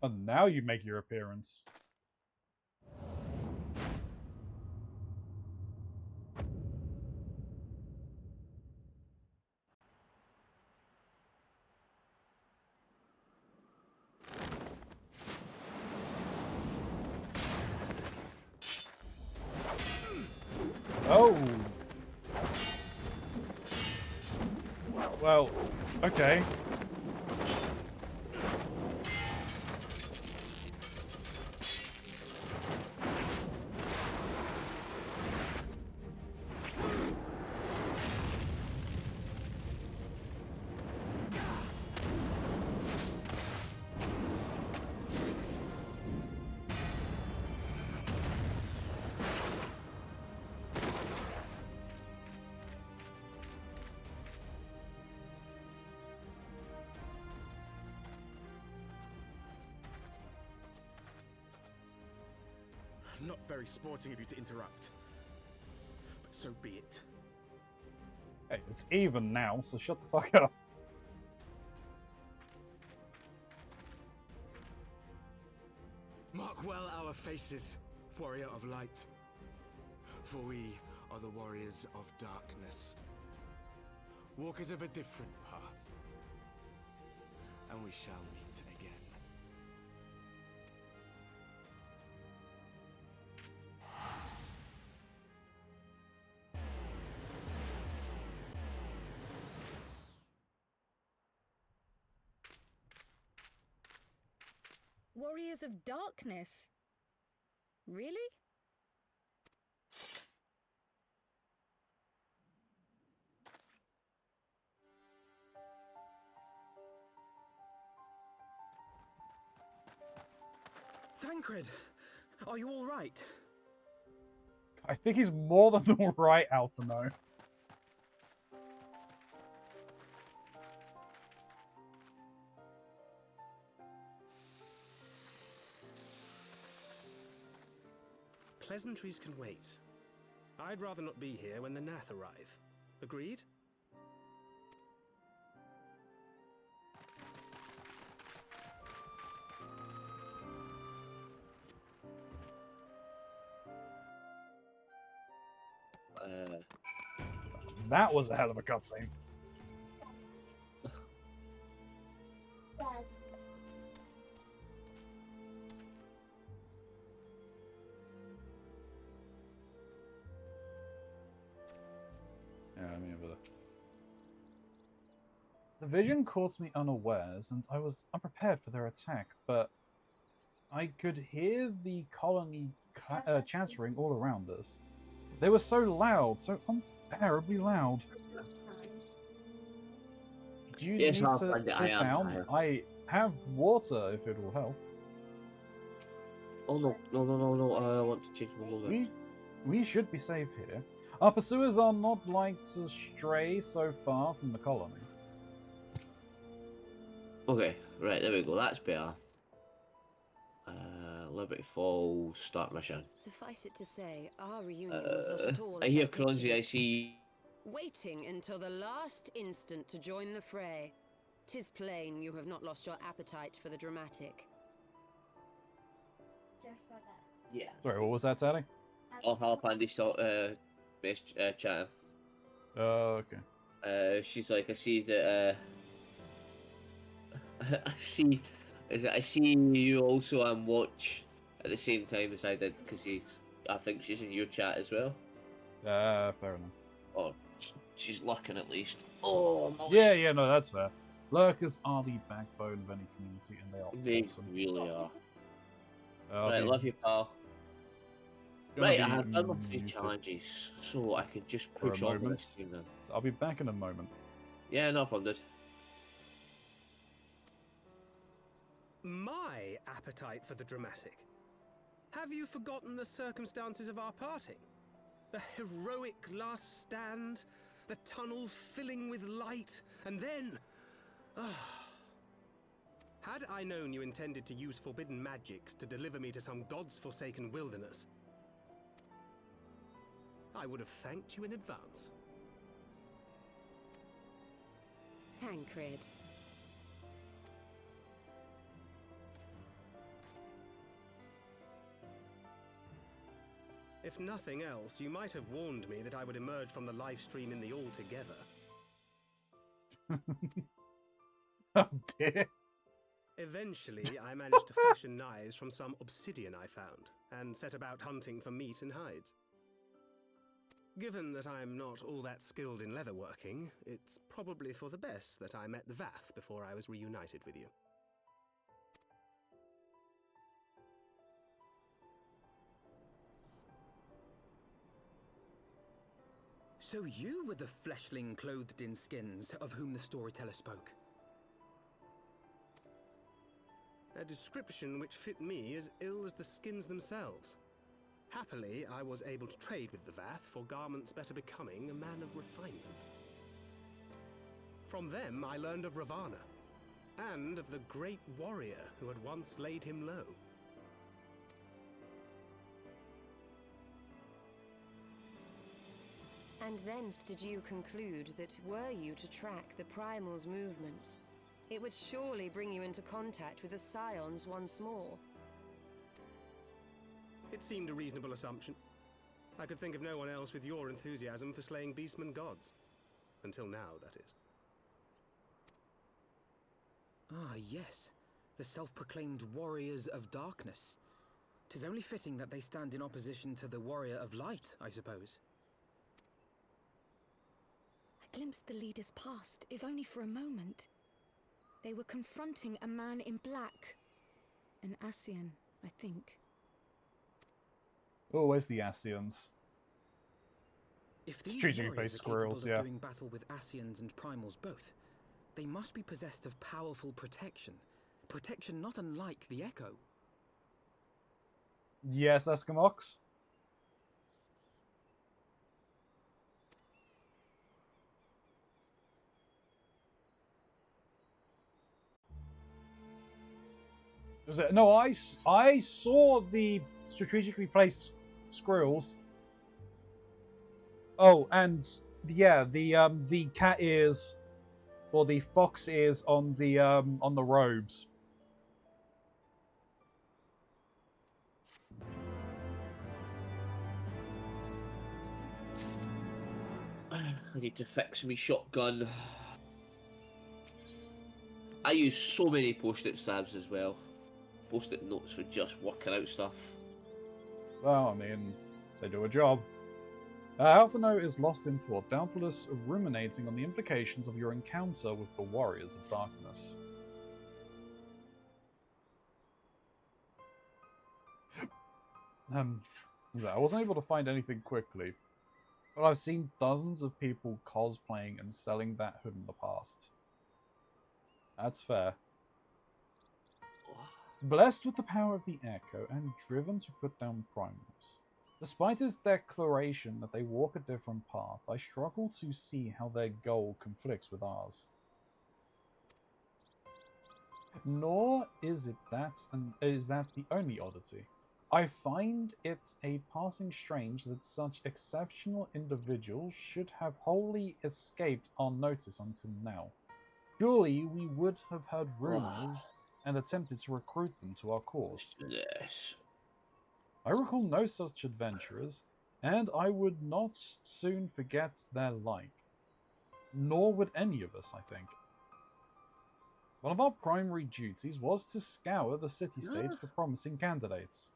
And now you make your appearance. Oh. Well, okay. Not very sporting of you to interrupt. But so be it. Hey, it's even now, so shut the fuck up. Mark well our faces, warrior of light. For we are the warriors of darkness. Walkers of a different path. And we shall meet again. Warriors of Darkness? Really? Thancred, are you all right? I think he's more than all right, Alphino. Pleasantries can wait. I'd rather not be here when the Nath arrive. Agreed? That was a hell of a cutscene. Yeah, I mean, the vision caught me unawares, and I was unprepared for their attack, but I could hear the colony chattering all around us. They were so loud, so unbearably loud. Do you need to sit down? I have water if it will help. Oh no! I want to change my logo. We should be safe here. Our pursuers are not like to stray so far from the colony. Okay, right, there we go. That's better. Liberty Falls, start mission. Suffice it to say, our reunion was not at all. I hear Keronzi, I see. Waiting until the last instant to join the fray. 'Tis plain you have not lost your appetite for the dramatic. Yeah. Sorry, what was that, Sally? I'll help Andy start best chatting. Oh, okay. She's like, I see that. I see you also on watch at the same time as I did because I think she's in your chat as well. Fair enough. Oh, she's lurking at least. Oh, yeah, no, that's fair. Lurkers are the backbone of any community, and they are awesome. Really are. Right, love you, pal. Gonna Right, be I have done my 3 muted challenges, so I can just for push a on with moment. this team then. So I'll be back in a moment. Yeah, no problem, dude. My appetite for the dramatic. Have you forgotten the circumstances of our parting? The heroic last stand, the tunnel filling with light, and then... Had I known you intended to use forbidden magics to deliver me to some god's forsaken wilderness, I would have thanked you in advance. Thancred. If nothing else, you might have warned me that I would emerge from the live stream in the altogether. Oh dear. Eventually, I managed to fashion knives from some obsidian I found, and set about hunting for meat and hides. Given that I'm not all that skilled in leatherworking, it's probably for the best that I met the Vath before I was reunited with you. So you were the fleshling clothed in skins of whom the storyteller spoke? A description which fit me as ill as the skins themselves. Happily, I was able to trade with the Vath for garments better becoming a man of refinement. From them, I learned of Ravana, and of the great warrior who had once laid him low. And thence did you conclude that were you to track the Primal's movements, it would surely bring you into contact with the Scions once more? It seemed a reasonable assumption. I could think of no one else with your enthusiasm for slaying beastmen gods. Until now, that is. Ah, yes. The self-proclaimed Warriors of Darkness. 'Tis only fitting that they stand in opposition to the Warrior of Light, I suppose. I glimpsed the leaders past, if only for a moment. They were confronting a man in black. An Ascian, I think. Always the Ascians. If these Strategically warriors based are capable squirrels, of yeah. doing battle with Ascians and Primals both, they must be possessed of powerful protection. Protection not unlike the Echo. Yes, Eskimox. Was it? No, I saw the strategically placed squirrels. Oh, and yeah, the cat ears or the fox ears on the robes. I need to fix me shotgun. I use so many post-it stabs as well. Post-it notes for just working out stuff. Well, I mean, they do a job. Alphano is lost in thought, doubtless ruminating on the implications of your encounter with the Warriors of Darkness. I wasn't able to find anything quickly, but I've seen dozens of people cosplaying and selling that hood in the past. That's fair. Blessed with the power of the Echo and driven to put down Primals. Despite his declaration that they walk a different path, I struggle to see how their goal conflicts with ours. Nor is that the only oddity. I find it a passing strange that such exceptional individuals should have wholly escaped our notice until now. Surely we would have heard rumors and attempted to recruit them to our cause. Yes. I recall no such adventurers, and I would not soon forget their like. Nor would any of us, I think. One of our primary duties was to scour the city-states for promising candidates,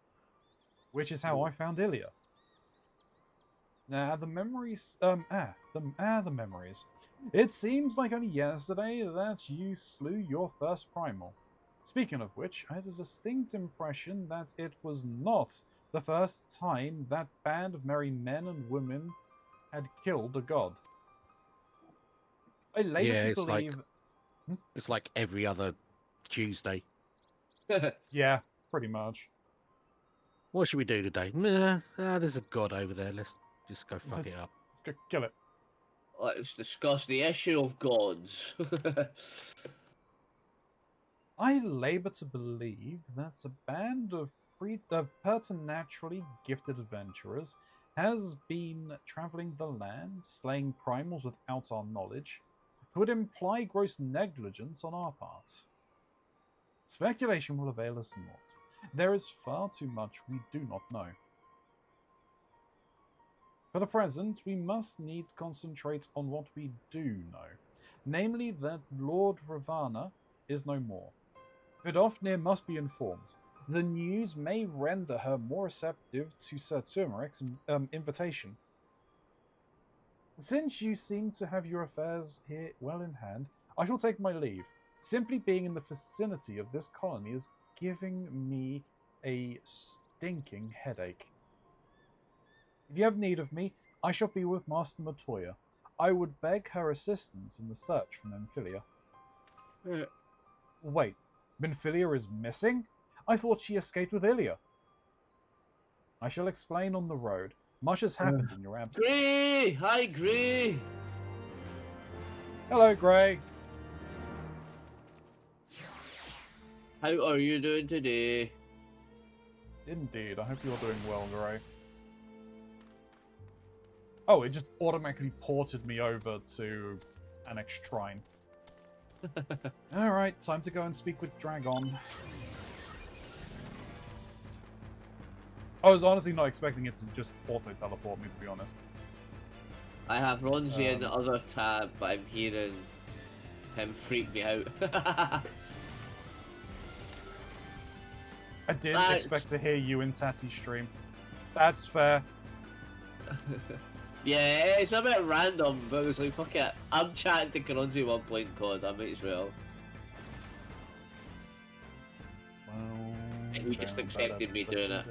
which is how I found Ilya. The memories. The memories. It seems like only yesterday that you slew your first primal. Speaking of which, I had a distinct impression that it was not the first time that band of merry men and women had killed a god. I later believe. It's like every other Tuesday. Yeah, pretty much. What should we do today? There's a god over there. Let's just go fuck it up. Let's go kill it. Let's discuss the issue of gods. I labor to believe that a band of preternaturally gifted adventurers has been traveling the land, slaying primals without our knowledge, would imply gross negligence on our part. Speculation will avail us not. There is far too much we do not know. For the present, we must needs concentrate on what we do know, namely that Lord Ravana is no more. Vidofnir must be informed. The news may render her more receptive to Sir Turmeric's invitation. Since you seem to have your affairs here well in hand, I shall take my leave. Simply being in the vicinity of this colony is giving me a stinking headache. If you have need of me, I shall be with Master Matoya. I would beg her assistance in the search for Nymphilia. Wait, Nymphilia is missing? I thought she escaped with Ilya. I shall explain on the road. Much has happened in your absence. Gray! Hi, Gray! Hello, Gray. How are you doing today? Indeed, I hope you're doing well, Gray. Oh, it just automatically ported me over to Annex Shrine. Alright, time to go and speak with Dragon. I was honestly not expecting it to just auto-teleport me, to be honest. I have Ronzi in the other tab, but I'm hearing him freak me out. I didn't expect to hear you in Tatty's stream. That's fair. Yeah, it's a bit random, but it was like, fuck it. I'm chatting to Keronzi 1 point COD, I might as well. And he just accepted me doing it.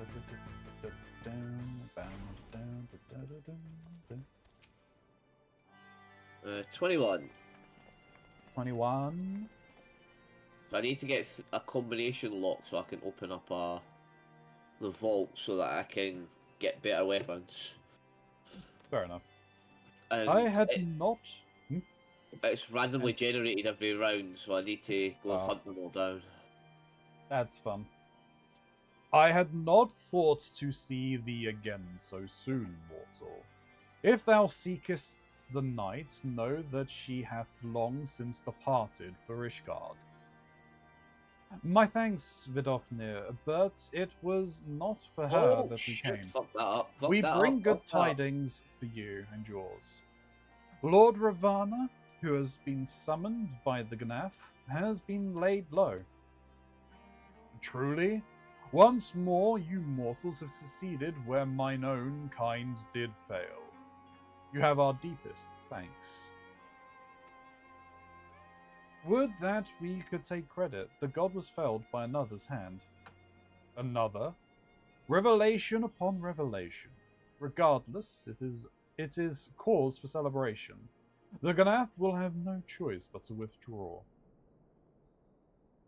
21. 21. So I need to get a combination lock so I can open up the vault so that I can get better weapons. Fair enough. And I had not... It's randomly generated every round, so I need to go and hunt them all down. That's fun. I had not thought to see thee again so soon, mortal. If thou seekest the night, know that she hath long since departed for Ishgard. My thanks, Vidofnir, but it was not for her that we came. Fuck that up. We bring good tidings for you and yours. Lord Ravana, who has been summoned by the Gnath, has been laid low. Truly, once more you mortals have succeeded where mine own kind did fail. You have our deepest thanks. Would that we could take credit. The god was felled by another's hand. Another? Revelation upon revelation. Regardless, it is cause for celebration. The Gnath will have no choice but to withdraw.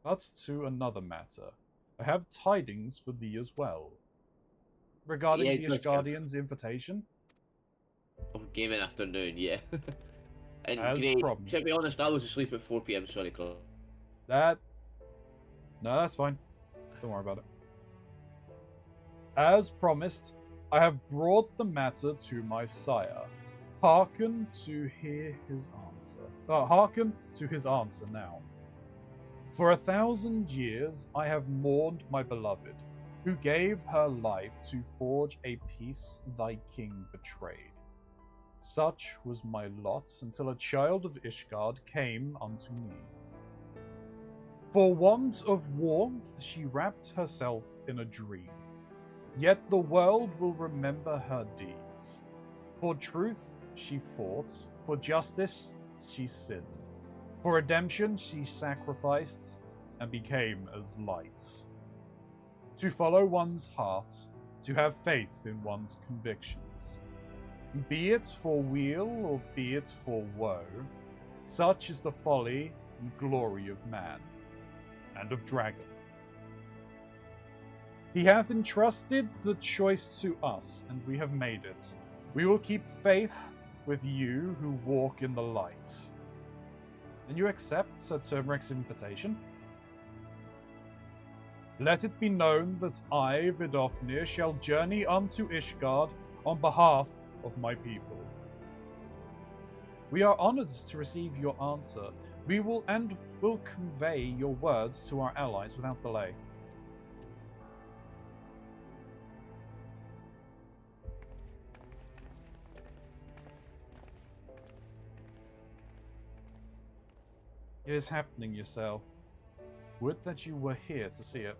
But to another matter. I have tidings for thee as well. Regarding the Ishgardian's invitation? Oh, gaming afternoon, yeah. And As great. problem. To be honest, I was asleep at 4 PM, sorry, Claude. No, that's fine. Don't worry about it. As promised, I have brought the matter to my sire. Hearken to hear his answer. Hearken to his answer now. For 1,000 years I have mourned my beloved, who gave her life to forge a peace thy king betrayed. Such was my lot until a child of Ishgard came unto me. For want of warmth she wrapped herself in a dream. Yet the world will remember her deeds. For truth she fought, for justice she sinned. For redemption she sacrificed and became as light. To follow one's heart, to have faith in one's convictions. Be it for weal or be it for woe, such is the folly and glory of man, and of dragon. He hath entrusted the choice to us, and we have made it. We will keep faith with you who walk in the light. And you accept Sir Turmeric's invitation? Let it be known that I, Vidofnir, shall journey unto Ishgard on behalf of my people. We are honored to receive your answer. We will convey your words to our allies without delay. It is happening, Ysel. Would that you were here to see it.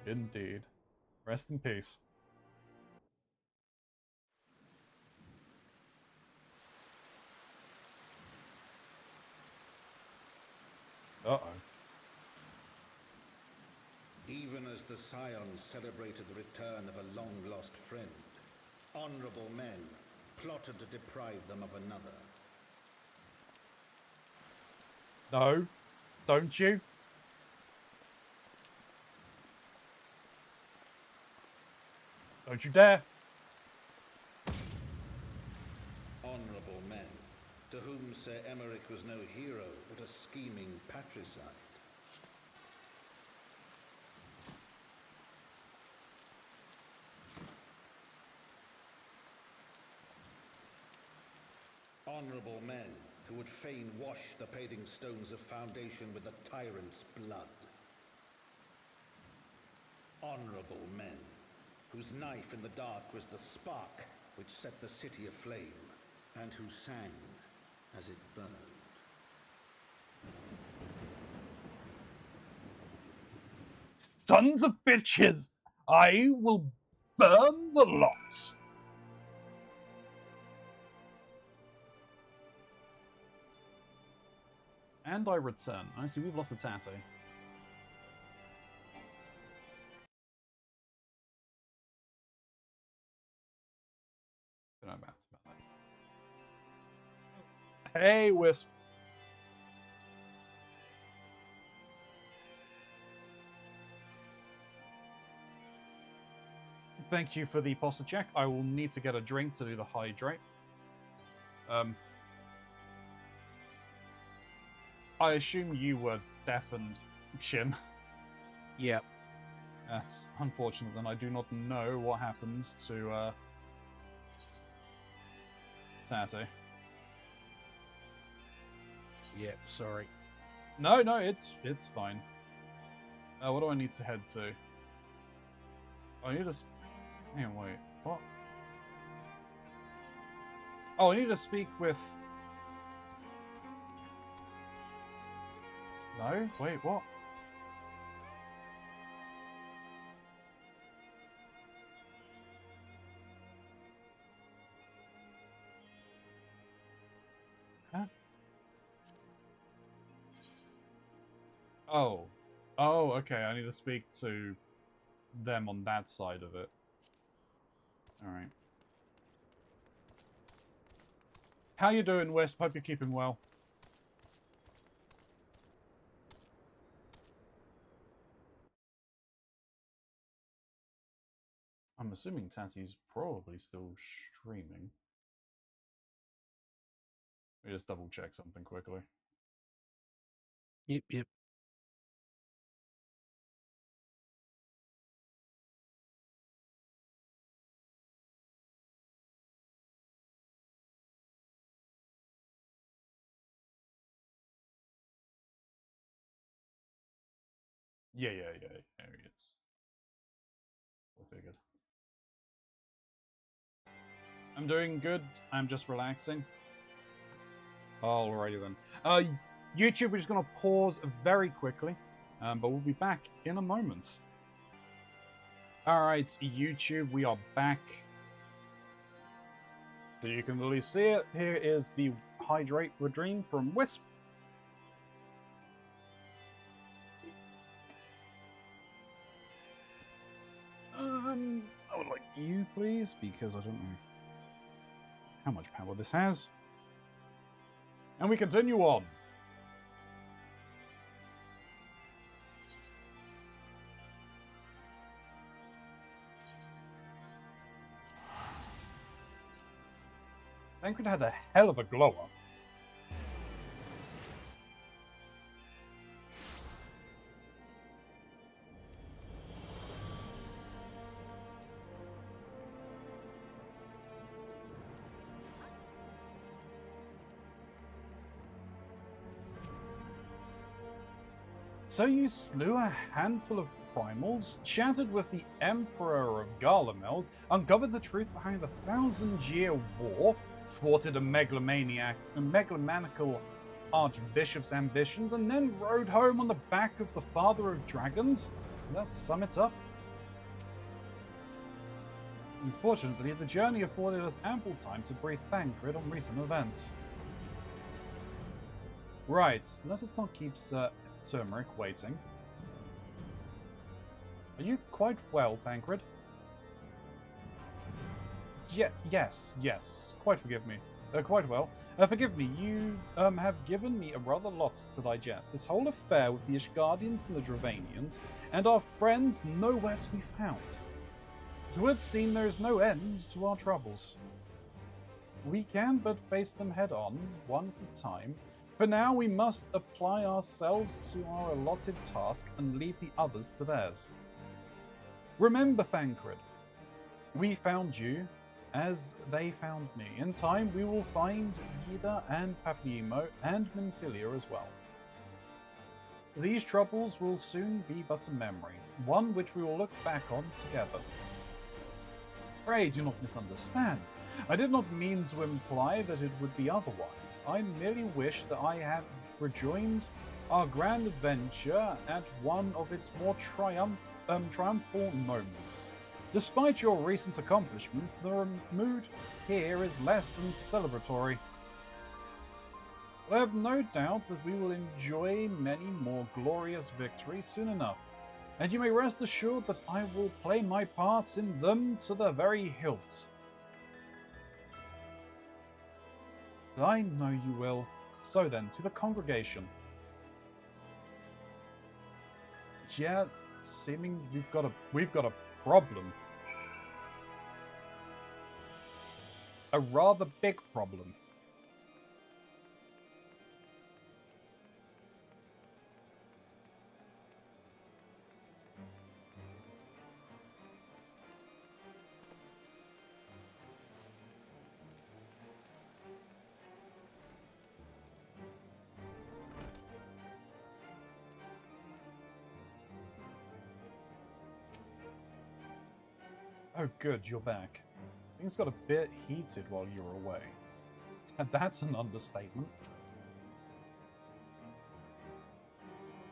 Indeed. Rest in peace. Uh-oh. Even as the Scions celebrated the return of a long-lost friend, honorable men plotted to deprive them of another. No, don't you? Don't you dare! Honorable men, to whom Sir Emeric was no hero, but a scheming patricide. Honorable men who would fain wash the paving stones of Foundation with the tyrant's blood. Honorable men whose knife in the dark was the spark which set the city aflame, and who sang as it burned. Sons of bitches! I will burn the lot! And I return. I see we've lost a tattoo. Don't know about that. Hey, Wisp. Thank you for the posture check. I will need to get a drink to do the hydrate. I assume you were deafened, Shin. Yep. That's unfortunate, then I do not know what happens to Tattoo. Yep, sorry. No, it's fine. What do I need to head to? I need to... Hang on, wait. What? Oh, I need to speak with... No? Wait, what? Huh? Oh. Oh, okay, I need to speak to them on that side of it. Alright. How you doing, Wisp? Hope you're keeping well. I'm assuming Tatty's probably still streaming. Let me just double check something quickly. Yep. Yeah, there he is. I figured. I'm doing good. I'm just relaxing. Alrighty then. YouTube, we're just going to pause very quickly, but we'll be back in a moment. Alright, YouTube, we are back. So you can really see it. Here is the Hydrate Redeem from Wisp. I would like you, please, because I don't know how much power this has. And we continue on. Thancred had a hell of a glow up. So you slew a handful of primals, chatted with the Emperor of Garlemeld, uncovered the truth behind the 1,000-year war, thwarted a megalomaniacal archbishop's ambitions, and then rode home on the back of the Father of Dragons? Let's sum it up. Unfortunately, the journey afforded us ample time to brief Thancred on recent events. Right, let us not keep Turmeric waiting. Are you quite well, Thancred? Yes. Quite quite well. Forgive me, you have given me a rather lot to digest. This whole affair with the Ishgardians and the Dravanians, and our friends nowhere to be found. It would seem there is no end to our troubles. We can but face them head on, one at a time. For now, we must apply ourselves to our allotted task and leave the others to theirs. Remember, Thancred, we found you, as they found me. In time, we will find Yida and Papiemo and Minfilia as well. These troubles will soon be but a memory, one which we will look back on together. Pray do not misunderstand. I did not mean to imply that it would be otherwise. I merely wish that I had rejoined our grand adventure at one of its more triumphal moments. Despite your recent accomplishment, the mood here is less than celebratory. But I have no doubt that we will enjoy many more glorious victories soon enough, and you may rest assured that I will play my parts in them to the very hilt. I know you will. So then, to the congregation. Yeah, seeming we've got a problem. A rather big problem. Oh good, you're back. Things got a bit heated while you were away. And that's an understatement.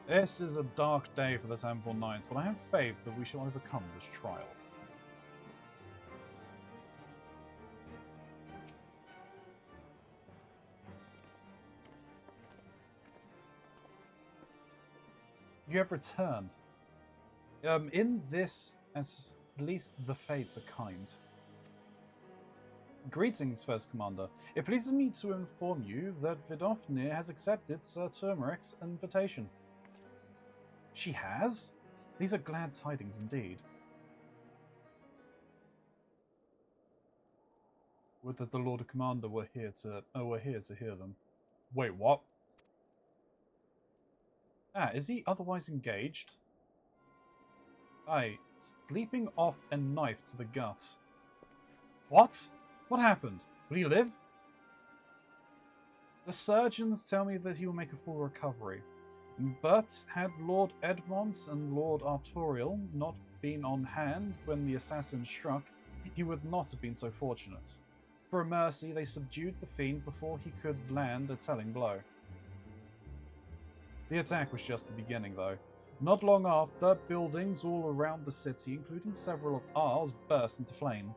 This is a dark day for the Temple Knights, but I have faith that we shall overcome this trial. You have returned. In this, as at least the fates are kind. Greetings, First Commander. It pleases me to inform you that Vidofnir has accepted Sir Turmeric's invitation. She has? These are glad tidings indeed. Would that the Lord Commander were here to hear them. Wait, what? Ah, is he otherwise engaged? Aye, sleeping off a knife to the gut. What? What happened? Will he live? The surgeons tell me that he will make a full recovery. But had Lord Edmond and Lord Artorial not been on hand when the assassin struck, he would not have been so fortunate. For a mercy, they subdued the fiend before he could land a telling blow. The attack was just the beginning, though. Not long after, buildings all around the city, including several of ours, burst into flame.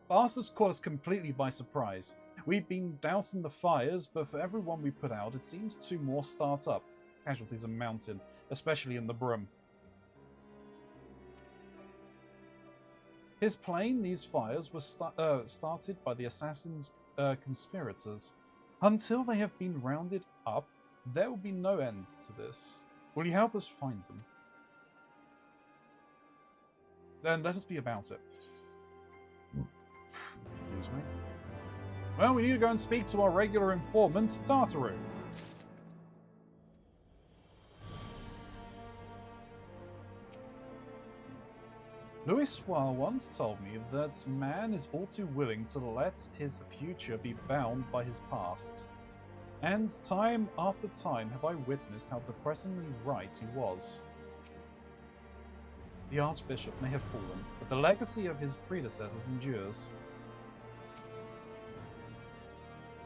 Bastards caught us completely by surprise. We've been dousing the fires, but for every one we put out, it seems 2 more start up. Casualties are mounting, especially in the Brum. His plane, these fires were started by the assassin's conspirators. Until they have been rounded up, there will be no end to this. Will you help us find them? Then let us be about it. Excuse me. Well, we need to go and speak to our regular informant, Tartaru. Louis Soir once told me that man is all too willing to let his future be bound by his past. And time after time have I witnessed how depressingly right he was. The Archbishop may have fallen, but the legacy of his predecessors endures.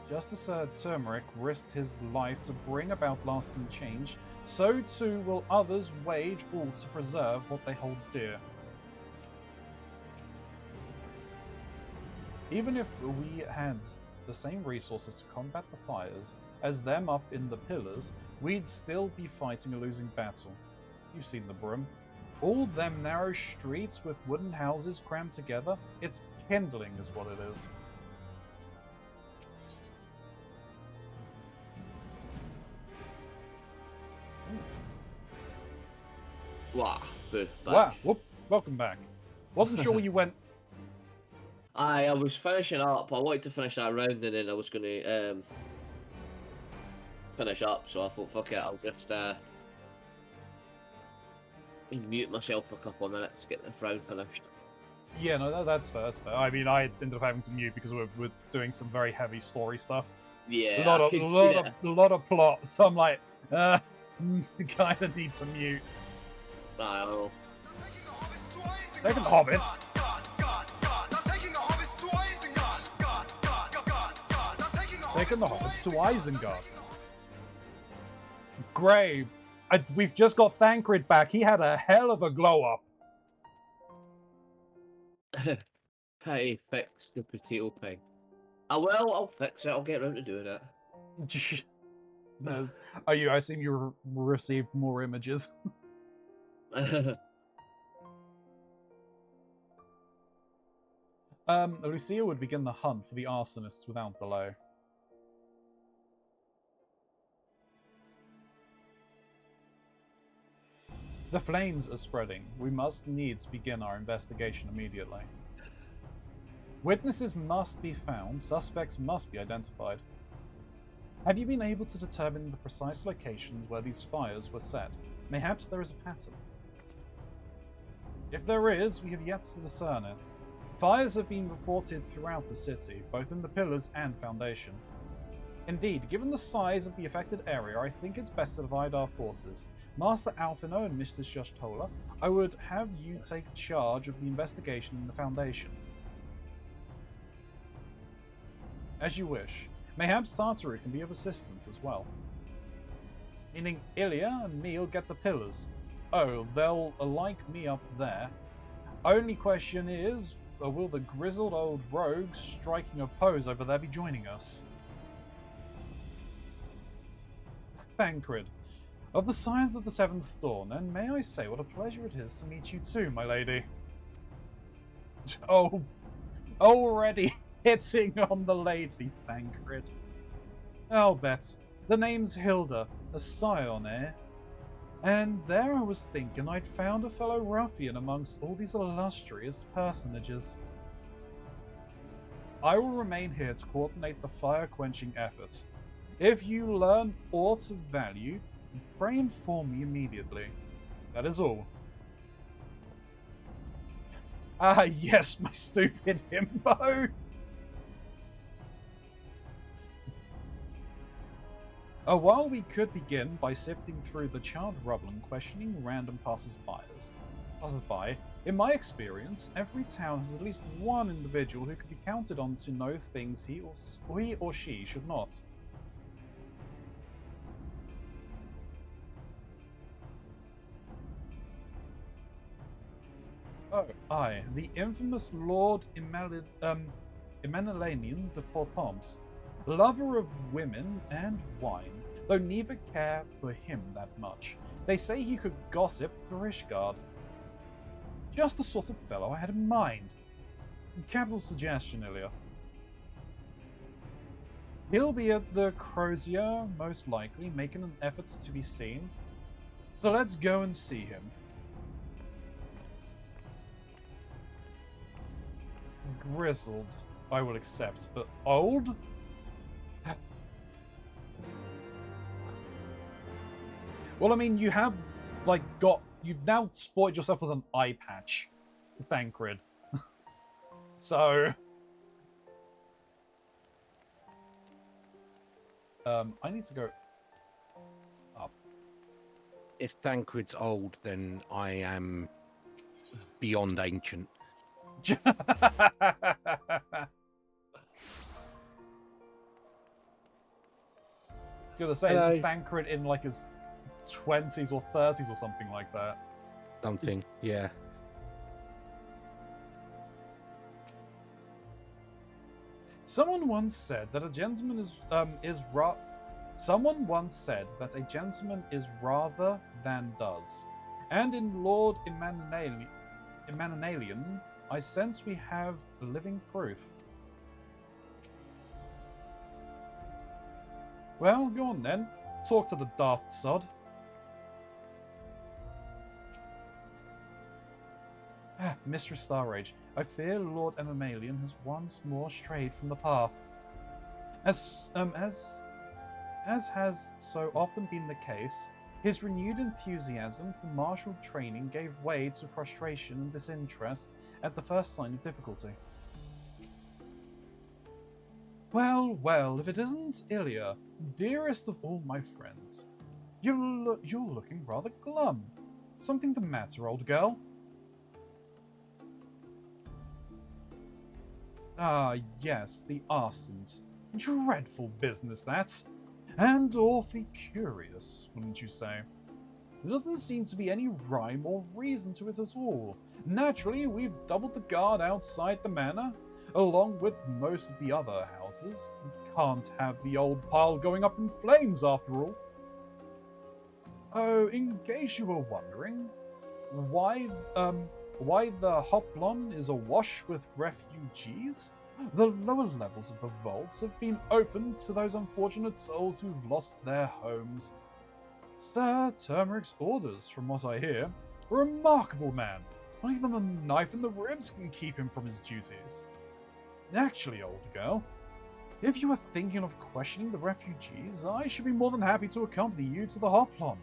Just as Sir Turmeric risked his life to bring about lasting change, so too will others wage all to preserve what they hold dear. Even if we had the same resources to combat the fires as them up in the pillars, we'd still be fighting a losing battle. You've seen the Brum. All them narrow streets with wooden houses crammed together, it's kindling is what it is. Wow. Wow. Whoop. Welcome back. Wasn't sure where you went. I was finishing up. I wanted to finish that round and then I was going to finish up, so I thought, fuck it, I'll just mute myself for a couple of minutes to get this round finished. Yeah, no, that's fair. That's fair. I mean, I ended up having to mute because we're doing some very heavy story stuff. Yeah, a lot of plot. So I'm like, kind of need some mute. I don't know. Taking the hobbits. Taking the hobbits to Isengard. Great. We've just got Thancred back. He had a hell of a glow up. Hey, fix the potato pig. I'll fix it. I'll get around to doing it. No. I assume you received more images. Lucia would begin the hunt for the arsonists without delay. The flames are spreading. We must needs begin our investigation immediately. Witnesses must be found. Suspects must be identified. Have you been able to determine the precise locations where these fires were set? Mayhaps there is a pattern. If there is, we have yet to discern it. Fires have been reported throughout the city, both in the pillars and foundation. Indeed, given the size of the affected area, I think it's best to divide our forces. Master Alfino and Mr. Shoshtola, I would have you take charge of the investigation in the foundation. As you wish. Mayhaps Tartaru can be of assistance as well. Meaning Ilya and me'll get the pillars. Oh, they'll like me up there. Only question is, will the grizzled old rogue striking a pose over there be joining us? Thancred, of the Scions of the Seventh Dawn, and may I say what a pleasure it is to meet you too, my lady. Oh, already hitting on the ladies, Thancred. I'll bet. The name's Hilda, a scion, eh? And there I was thinking I'd found a fellow ruffian amongst all these illustrious personages. I will remain here to coordinate the fire-quenching efforts. If you learn aught of value, pray inform me immediately. That is all. Ah, yes, my stupid himbo! While we could begin by sifting through the charred rubble and questioning random passers-by, in my experience, every town has at least one individual who could be counted on to know things he or she should not. Oh, aye, the infamous Lord Emmanuelian de Forpomps, lover of women and wine, though neither care for him that much. They say he could gossip for Ishgard. Just the sort of fellow I had in mind. Capital suggestion, Ilya. He'll be at the Crozier, most likely, making an effort to be seen. So let's go and see him. Grizzled, I will accept, but old? Well, I mean, you have, like, you've now spoiled yourself with an eye patch, Thancred. So, I need to go up. If Thancred's old, then I am beyond ancient. Gonna say, is Thancred in like his 20s or 30s or something like that? Something, yeah. Someone once said that a gentleman Someone once said that a gentleman is rather than does, and in Lord Emmanuelian, I sense we have living proof. Well, go on then. Talk to the daft sod. Mistress Starrage, I fear Lord Emmanuelian has once more strayed from the path. As has so often been the case, his renewed enthusiasm for martial training gave way to frustration and disinterest at the first sign of difficulty. Well, well, if it isn't Ilya, dearest of all my friends. You're looking rather glum. Something the matter, old girl? Ah, yes, the arsons. Dreadful business, that. And awfully curious, wouldn't you say? There doesn't seem to be any rhyme or reason to it at all. Naturally, we've doubled the guard outside the manor, along with most of the other houses. We can't have the old pile going up in flames, after all. Oh, in case you were wondering, why the Hoplon is awash with refugees? The lower levels of the vaults have been opened to those unfortunate souls who've lost their homes. Sir Turmeric's orders, from what I hear. A remarkable man. Not even a knife in the ribs can keep him from his duties. Actually, old girl, if you were thinking of questioning the refugees, I should be more than happy to accompany you to the Hoplon.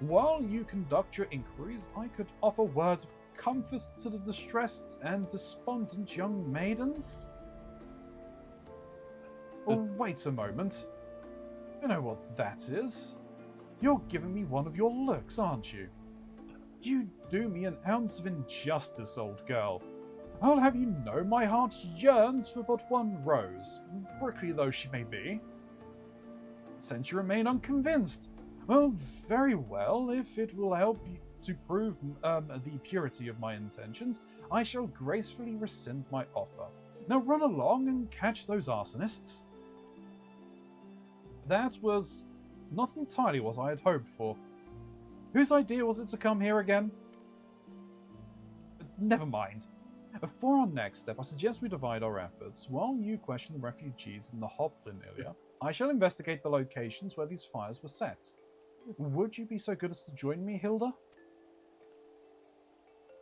While you conduct your inquiries, I could offer words of comfort to the distressed and despondent young maidens. Oh, wait a moment. You know what that is? You're giving me one of your looks, aren't you? You do me an ounce of injustice, old girl. I'll have you know my heart yearns for but one rose, prickly though she may be. Since you remain unconvinced, well, very well, if it will help you to prove the purity of my intentions, I shall gracefully rescind my offer. Now run along and catch those arsonists. That was not entirely what I had hoped for. Whose idea was it to come here again? Never mind. For our next step, I suggest we divide our efforts. While you question the refugees in the Hoplon area, I shall investigate the locations where these fires were set. Would you be so good as to join me, Hilda?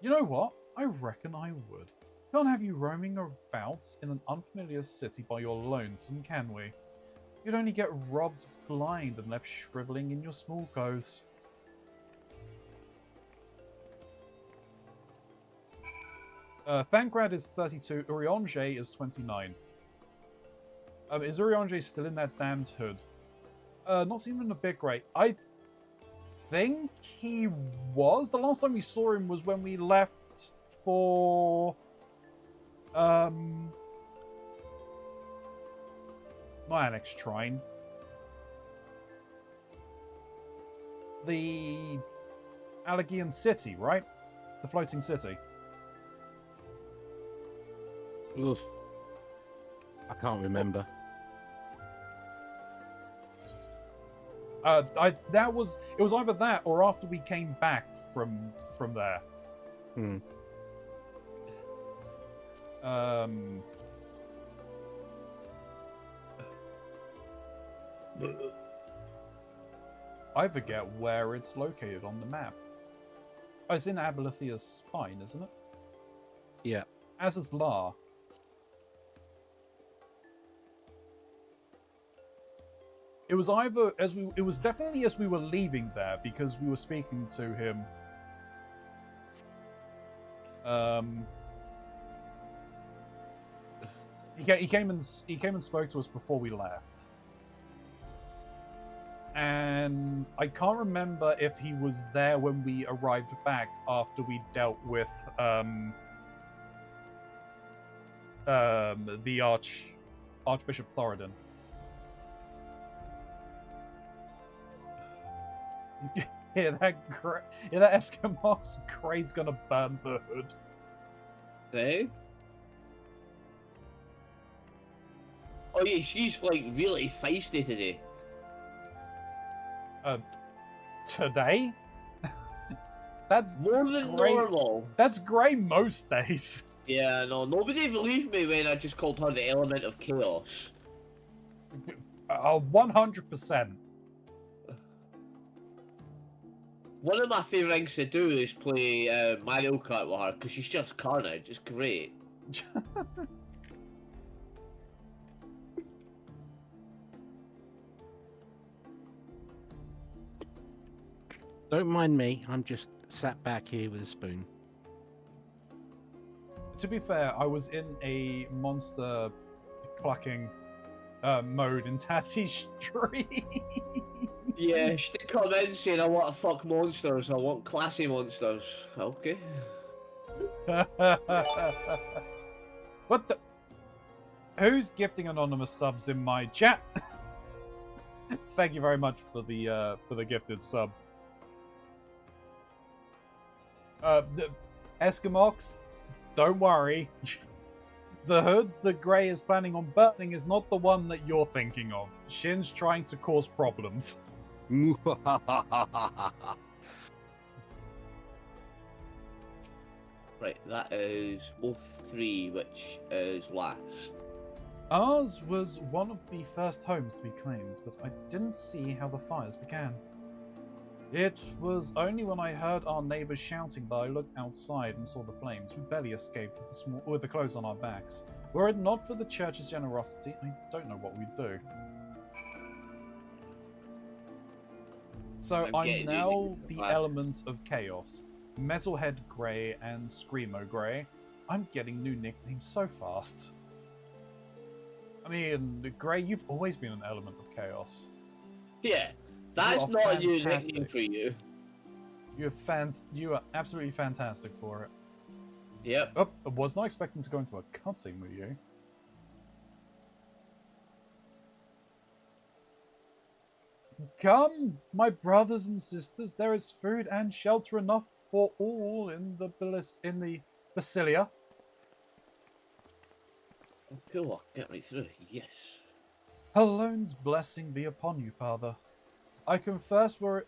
You know what? I reckon I would. Can't have you roaming about in an unfamiliar city by your lonesome, can we? You'd only get robbed blind and left shriveling in your small clothes. Thankrad is 32, Urianger is 29. Is Urianger still in that damned hood? Not even a bit great. I think he was. The last time we saw him was when we left for... not Annex Shrine. The Allegian City, right? The floating city. Oof. I can't remember. It was either that or after we came back from there. Hmm. I forget where it's located on the map. Oh, it's in Abalathia's spine, isn't it? Yeah. As is La. It was either it was definitely as we were leaving there because we were speaking to him. He came and spoke to us before we left. And I can't remember if he was there when we arrived back after we dealt with the Archbishop Thoradin. that Eskimos Grey's gonna burn the hood. Hey? Oh yeah, she's like really feisty today. Today? That's more than normal. That's Grey most days. Yeah, no, nobody believed me when I just called her the element of chaos. 100%. One of my favourite things to do is play Mario Kart with her, because she's just carnage. It's great. Don't mind me. I'm just sat back here with a spoon. To be fair, I was in a monster clucking mode in Tatty Street. Yeah, she did come in saying, I want to fuck monsters, I want classy monsters. Okay. What the? Who's gifting anonymous subs in my chat? Thank you very much for the gifted sub. The Eskimox, don't worry. The hood the Grey is planning on burning is not the one that you're thinking of. Shin's trying to cause problems. Right, that is both 3, which is last. Ours was one of the first homes to be claimed, but I didn't see how the fires began. It was only when I heard our neighbours shouting that I looked outside and saw the flames. We barely escaped with the clothes on our backs. Were it not for the church's generosity, I don't know what we'd do. So I'm now the element of chaos. Metalhead Grey and Screamo Grey. I'm getting new nicknames so fast. I mean, Grey, you've always been an element of chaos. Yeah, that's not a new nickname for you. You are absolutely fantastic for it. Yep. Oh, I was not expecting to go into a cutscene with you. Come, my brothers and sisters, there is food and shelter enough for all in the Basilia. Cool, get right through, yes. Halone's blessing be upon you, Father. I confess we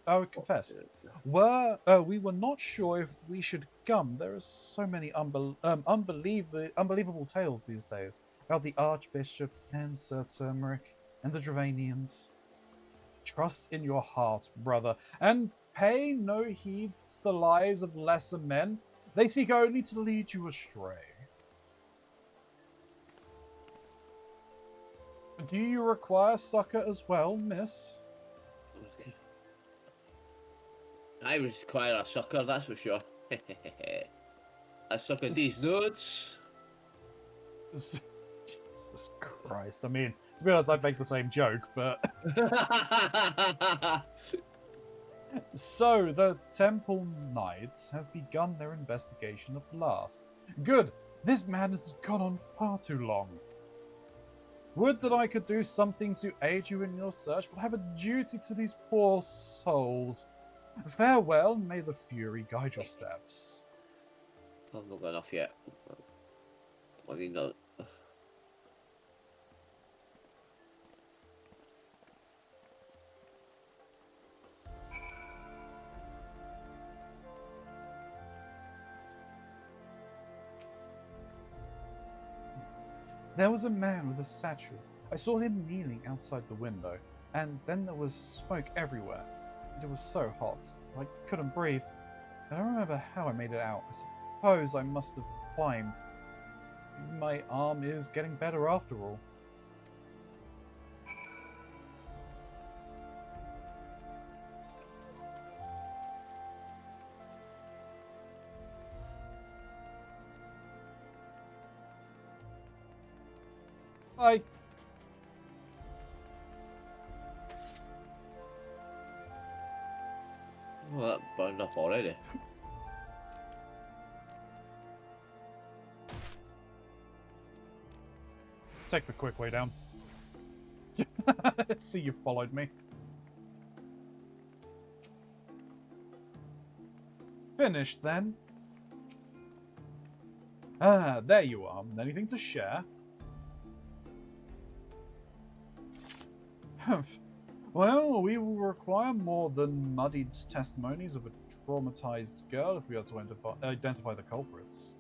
were not sure if we should come. There are so many unbelievable tales these days about the Archbishop and Sir Turmeric and the Dravanians. Trust in your heart, brother, and pay no heed to the lies of lesser men. They seek only to lead you astray. Do you require succor as well, miss? I require a sucker, that's for sure. I sucker these nuts. Jesus Christ. I mean, to be honest, I'd make the same joke, but... So, the Temple Knights have begun their investigation at last. Good! This madness has gone on far too long. Would that I could do something to aid you in your search, but I have a duty to these poor souls. Farewell, may the Fury guide your steps. I've not got enough yet. I mean, no. There was a man with a satchel. I saw him kneeling outside the window, and then there was smoke everywhere. It was so hot, I couldn't breathe. I don't remember how I made it out. I suppose I must have climbed. My arm is getting better after all. Bye. Well, that burned up already. Take the quick way down. See, you followed me. Finished then. Ah, there you are. Anything to share? Well, we will require more than muddied testimonies of a traumatized girl if we are to identify the culprits.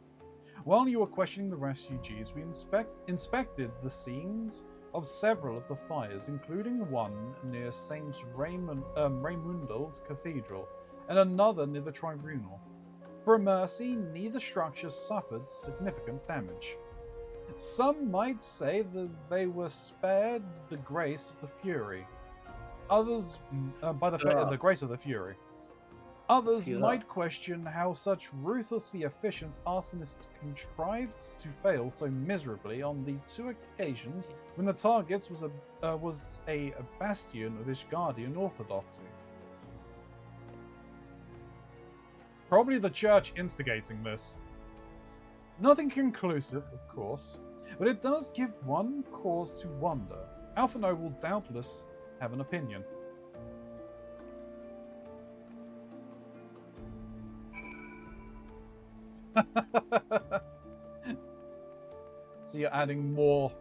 While you were questioning the refugees, we inspected the scenes of several of the fires, including one near St. Raymundal's Cathedral and another near the Tribunal. For a mercy, neither structure suffered significant damage. Some might say that they were spared the grace of the Fury. Others, by the grace of the Fury. Others might question how such ruthlessly efficient arsonists contrived to fail so miserably on the 2 occasions when the target was a bastion of Ishgardian orthodoxy. Probably the church instigating this. Nothing conclusive, of course, but it does give one cause to wonder. Alphino will doubtless have an opinion. So you're adding more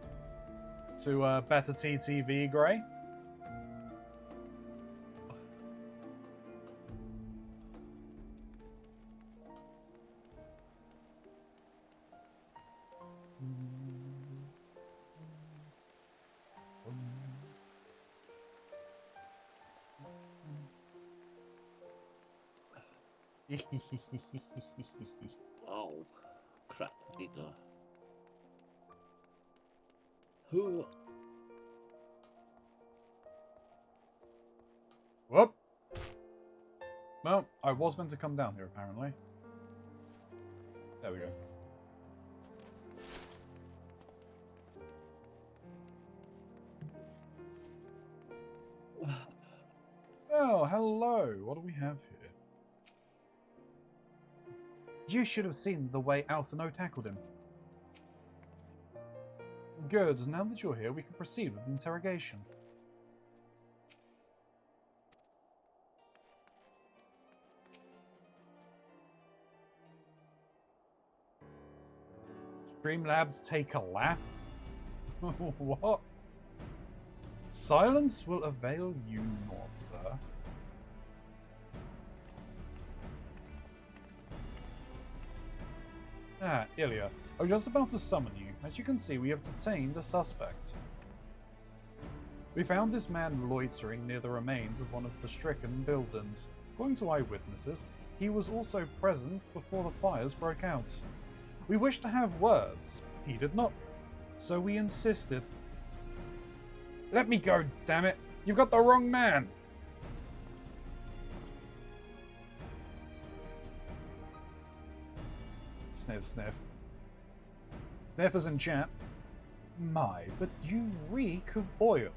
to better TTV, Grey? Oh, crap, need that. Who? Whoop! Well, I was meant to come down here, apparently. There we go. Oh, hello. What do we have here? You should have seen the way Alphino tackled him. Good. Now that you're here, we can proceed with the interrogation. Streamlabs take a lap? What? Silence will avail you naught, sir. Ah, Ilya. I was just about to summon you. As you can see, we have detained a suspect. We found this man loitering near the remains of one of the stricken buildings. According to eyewitnesses, he was also present before the fires broke out. We wished to have words. He did not. So we insisted. Let me go, damn it! You've got the wrong man! Sniff, sniff. Sniffers in chat. My, but you reek of oil.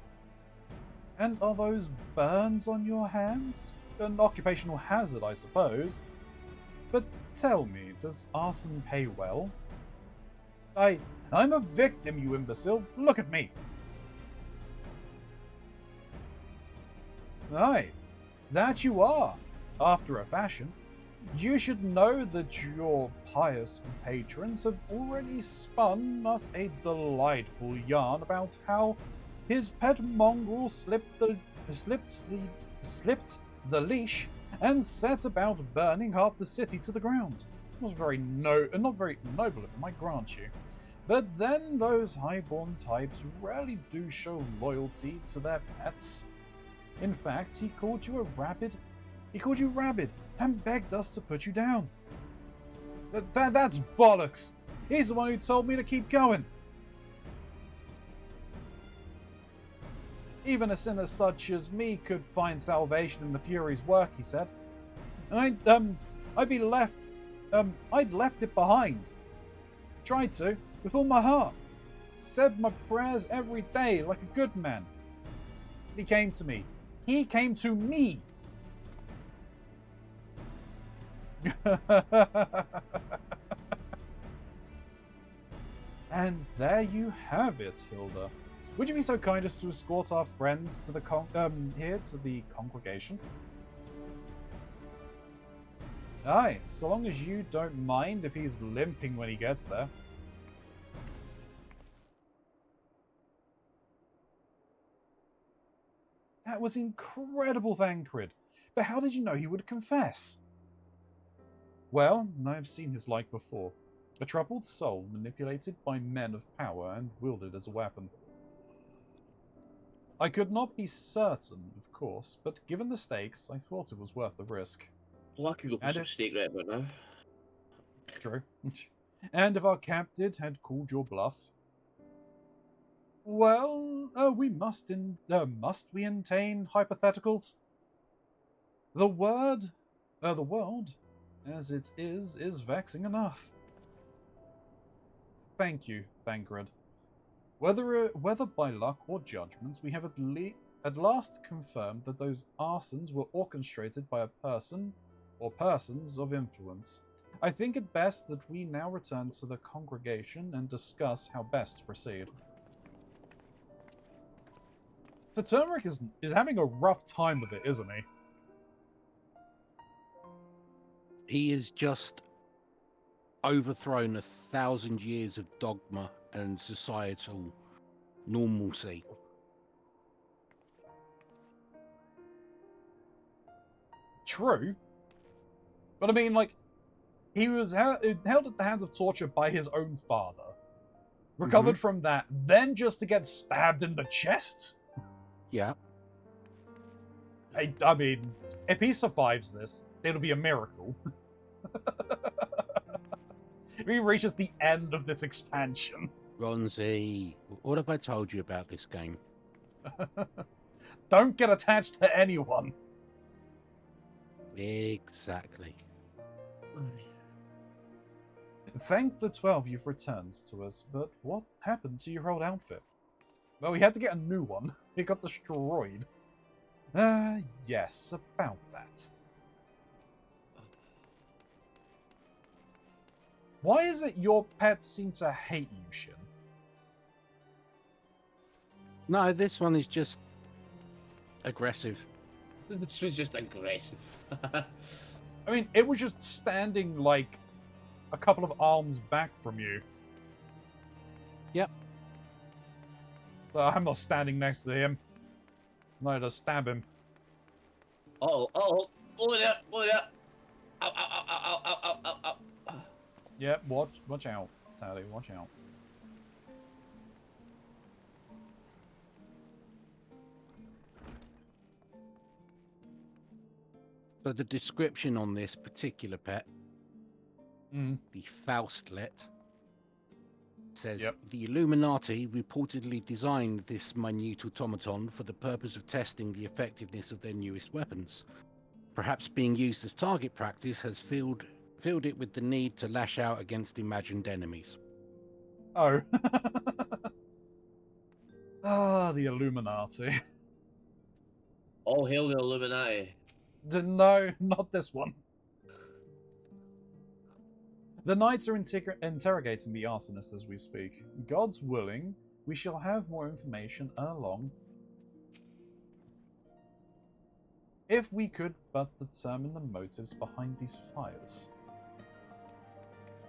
And are those burns on your hands? An occupational hazard, I suppose. But tell me, does arson pay well? I'm a victim, you imbecile. Look at me. Aye, that you are, after a fashion. You should know that your pious patrons have already spun us a delightful yarn about how his pet mongrel slipped the leash and set about burning half the city to the ground. It was not very noble of him, I grant you. But then those highborn types rarely do show loyalty to their pets. In fact, he called you rabid and begged us to put you down. That's bollocks. He's the one who told me to keep going. Even a sinner such as me could find salvation in the Fury's work, he said. I'd left it behind. Tried to, with all my heart. Said my prayers every day like a good man. He came to me. He came to me. And there you have it, Hilda. Would you be so kind as to escort our friends to the congregation? Aye, so long as you don't mind if he's limping when he gets there. That was incredible, Thancred. But how did you know he would confess? Well, I've seen his like before. A troubled soul manipulated by men of power and wielded as a weapon. I could not be certain, of course, but given the stakes, I thought it was worth the risk. Well, I could go for some steak right about now. True. And if our captain had called your bluff? Well, we must we maintain hypotheticals? The word The world, as it is vexing enough. Thank you, Thangred. Whether by luck or judgment, we have at last confirmed that those arsons were orchestrated by a person or persons of influence. I think it best that we now return to the congregation and discuss how best to proceed. So Turmeric is having a rough time with it, isn't he? He has just overthrown 1,000 years of dogma and societal normalcy. True. But I mean, like, he was held at the hands of torture by his own father. Recovered from that, then just to get stabbed in the chest? Yeah. I mean, if he survives this, it'll be a miracle. If he reaches the end of this expansion. Keronzi, what have I told you about this game? Don't get attached to anyone. Exactly. Thank the 12 you've returned to us, but what happened to your old outfit? Well, we had to get a new one. It got destroyed. Yes, about that. Why is it your pets seem to hate you, Shin? No, this one is just aggressive. This was just aggressive. I mean, it was just standing like a couple of arms back from you. Yep. So I'm not standing next to him. No, to stab him. Oh, look at that. Ow, ow, ow, ow, ow, ow, ow, ow. Yeah, watch out, Tally, watch out. So the description on this particular pet, the Faustlet, says, the Illuminati reportedly designed this minute automaton for the purpose of testing the effectiveness of their newest weapons. Perhaps being used as target practice has filled it with the need to lash out against imagined enemies. Oh. The Illuminati. Oh, hail the Illuminati. No, not this one. The knights are interrogating the arsonist as we speak. God's willing, we shall have more information along. If we could but determine the motives behind these fires.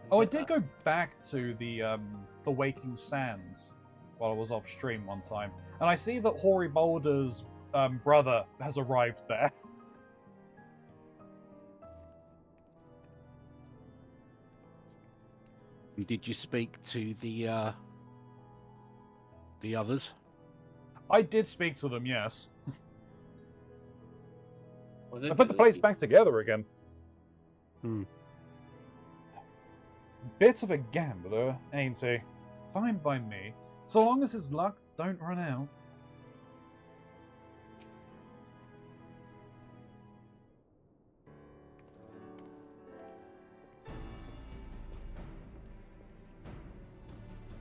Oh, I did go back to the Waking Sands while I was off stream one time, and I see that Hoary Boulder's brother has arrived there. Did you speak to the others? I did speak to them, yes. I put the place back together again. Bit of a gambler, ain't he? Fine by me, so long as his luck don't run out.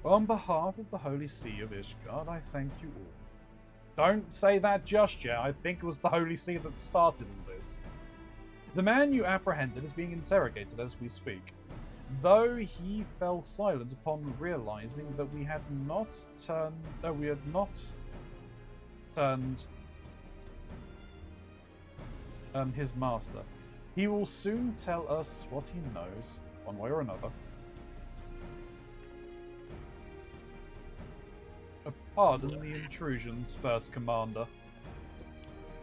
On behalf of the Holy See of Ishgard, I thank you all. Don't say that just yet. I think it was the Holy See that started all this. The man you apprehended is being interrogated as we speak, though he fell silent upon realizing that we had not turned his master. He will soon tell us what he knows, one way or another. Pardon the intrusions, First Commander.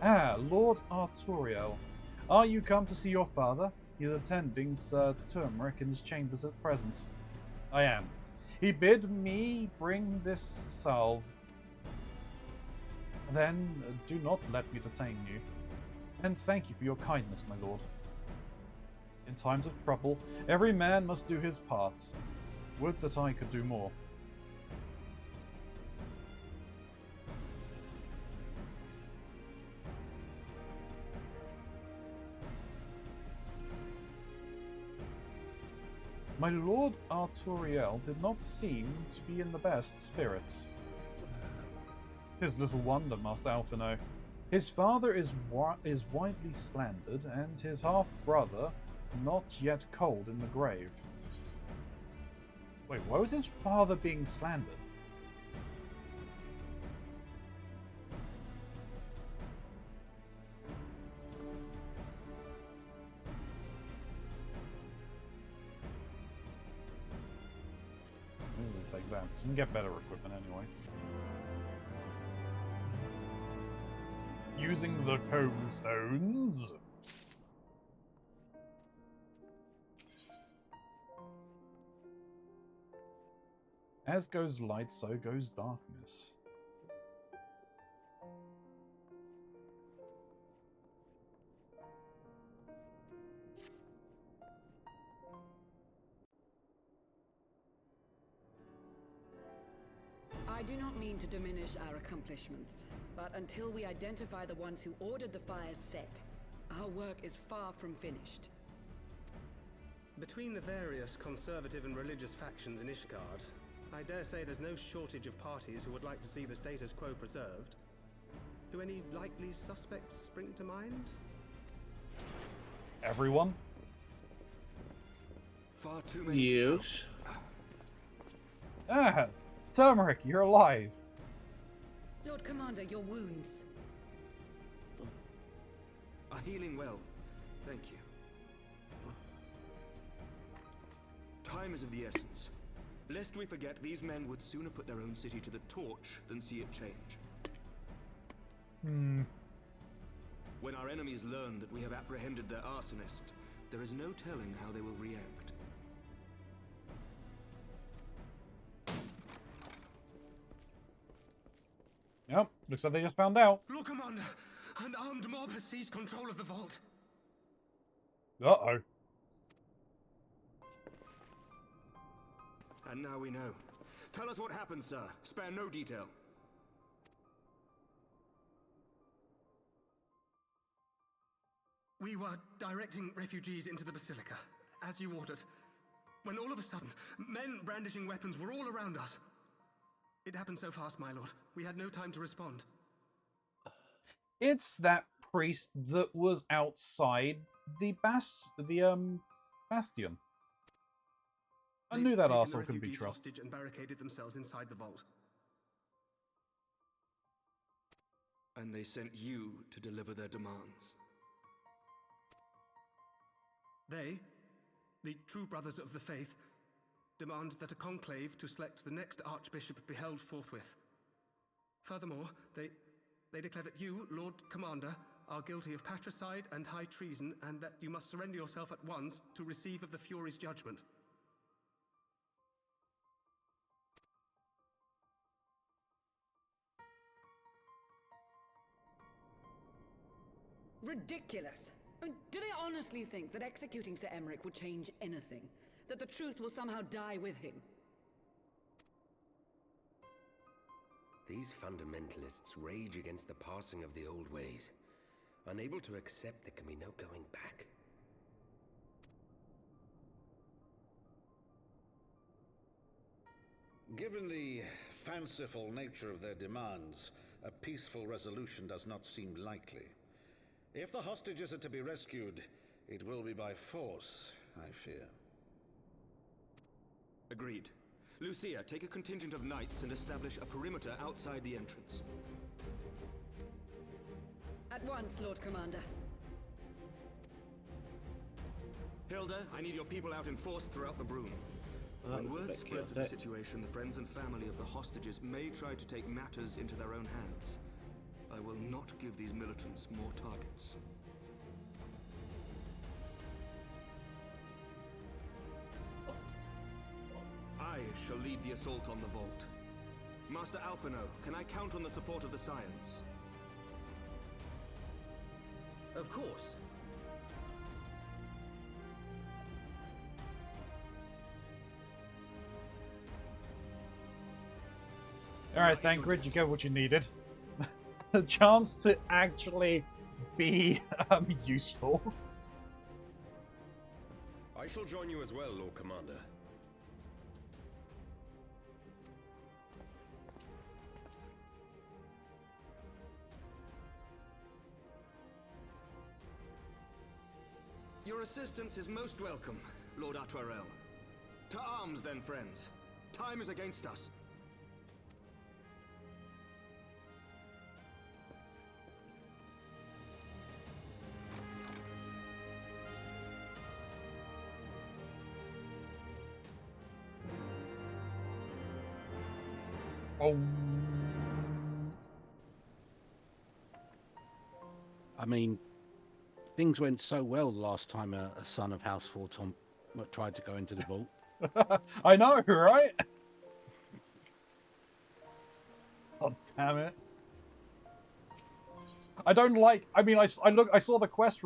Lord Arturiel. Are you come to see your father? He is attending Sir Turmeric in his chambers at present. I am. He bid me bring this salve. Then do not let me detain you. And thank you for your kindness, my lord. In times of trouble, every man must do his parts. Would that I could do more. My Lord Arturiel did not seem to be in the best spirits. 'Tis little wonder, Master Alphino. His father is widely slandered, and his half-brother not yet cold in the grave. Wait, why was his father being slandered? Take that. So you can get better equipment anyway. Using the comb stones. As goes light, so goes darkness. I do not mean to diminish our accomplishments, but until we identify the ones who ordered the fires set, our work is far from finished. Between the various conservative and religious factions in Ishgard, I dare say there's no shortage of parties who would like to see the status quo preserved. Do any likely suspects spring to mind? Everyone? Far too many. Yes. Ah! Turmeric, you're alive! Lord Commander, your wounds. Are healing well. Thank you. Time is of the essence. Lest we forget, these men would sooner put their own city to the torch than see it change. When our enemies learn that we have apprehended their arsonist, there is no telling how they will react. Yep, looks like they just found out. Lord Commander, an armed mob has seized control of the vault. Uh-oh. And now we know. Tell us what happened, sir. Spare no detail. We were directing refugees into the Basilica, as you ordered, when all of a sudden, men brandishing weapons were all around us. It happened so fast, my lord. We had no time to respond. It's that priest that was outside the bastion. I knew that arsehole couldn't be trusted. Hostage and barricaded themselves inside the vault. And they sent you to deliver their demands. They, the true brothers of the faith, demand that a conclave to select the next archbishop be held forthwith. Furthermore, they declare that you, Lord Commander, are guilty of patricide and high treason, and that you must surrender yourself at once to receive of the Fury's judgment. Ridiculous! I mean, do they honestly think that executing Sir Emmerich would change anything? That the truth will somehow die with him? These fundamentalists rage against the passing of the old ways, unable to accept there can be no going back. Given the fanciful nature of their demands, a peaceful resolution does not seem likely. If the hostages are to be rescued, it will be by force, I fear. Agreed. Lucia, take a contingent of knights and establish a perimeter outside the entrance. At once, Lord Commander. Hilda, I need your people out in force throughout the Broom. When word spreads of the situation, the friends and family of the hostages may try to take matters into their own hands. I will not give these militants more targets. I shall lead the assault on the vault. Master Alphino, can I count on the support of the Scions? Of course. Alright, thank Grid, you get what you needed. The chance to actually be useful. I shall join you as well, Lord Commander. Your assistance is most welcome, Lord Atwarel. To arms then, friends. Time is against us. Oh. I mean, things went so well last time a son of House Forton tried to go into the vault. I know, right? God damn it! I don't like. I mean, I saw the quest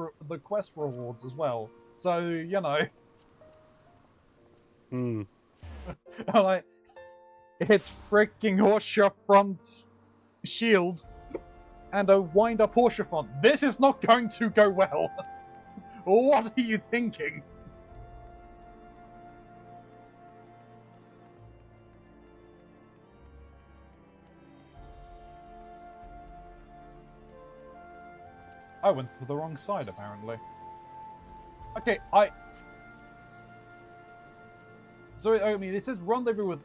rewards as well. So you know. Hmm. I'm like, it's freaking Horseshoe front shield and a wind-up Horseshoe font. This is not going to go well. What are you thinking? I went to the wrong side, apparently. Okay, So, I mean, it says rendezvous with,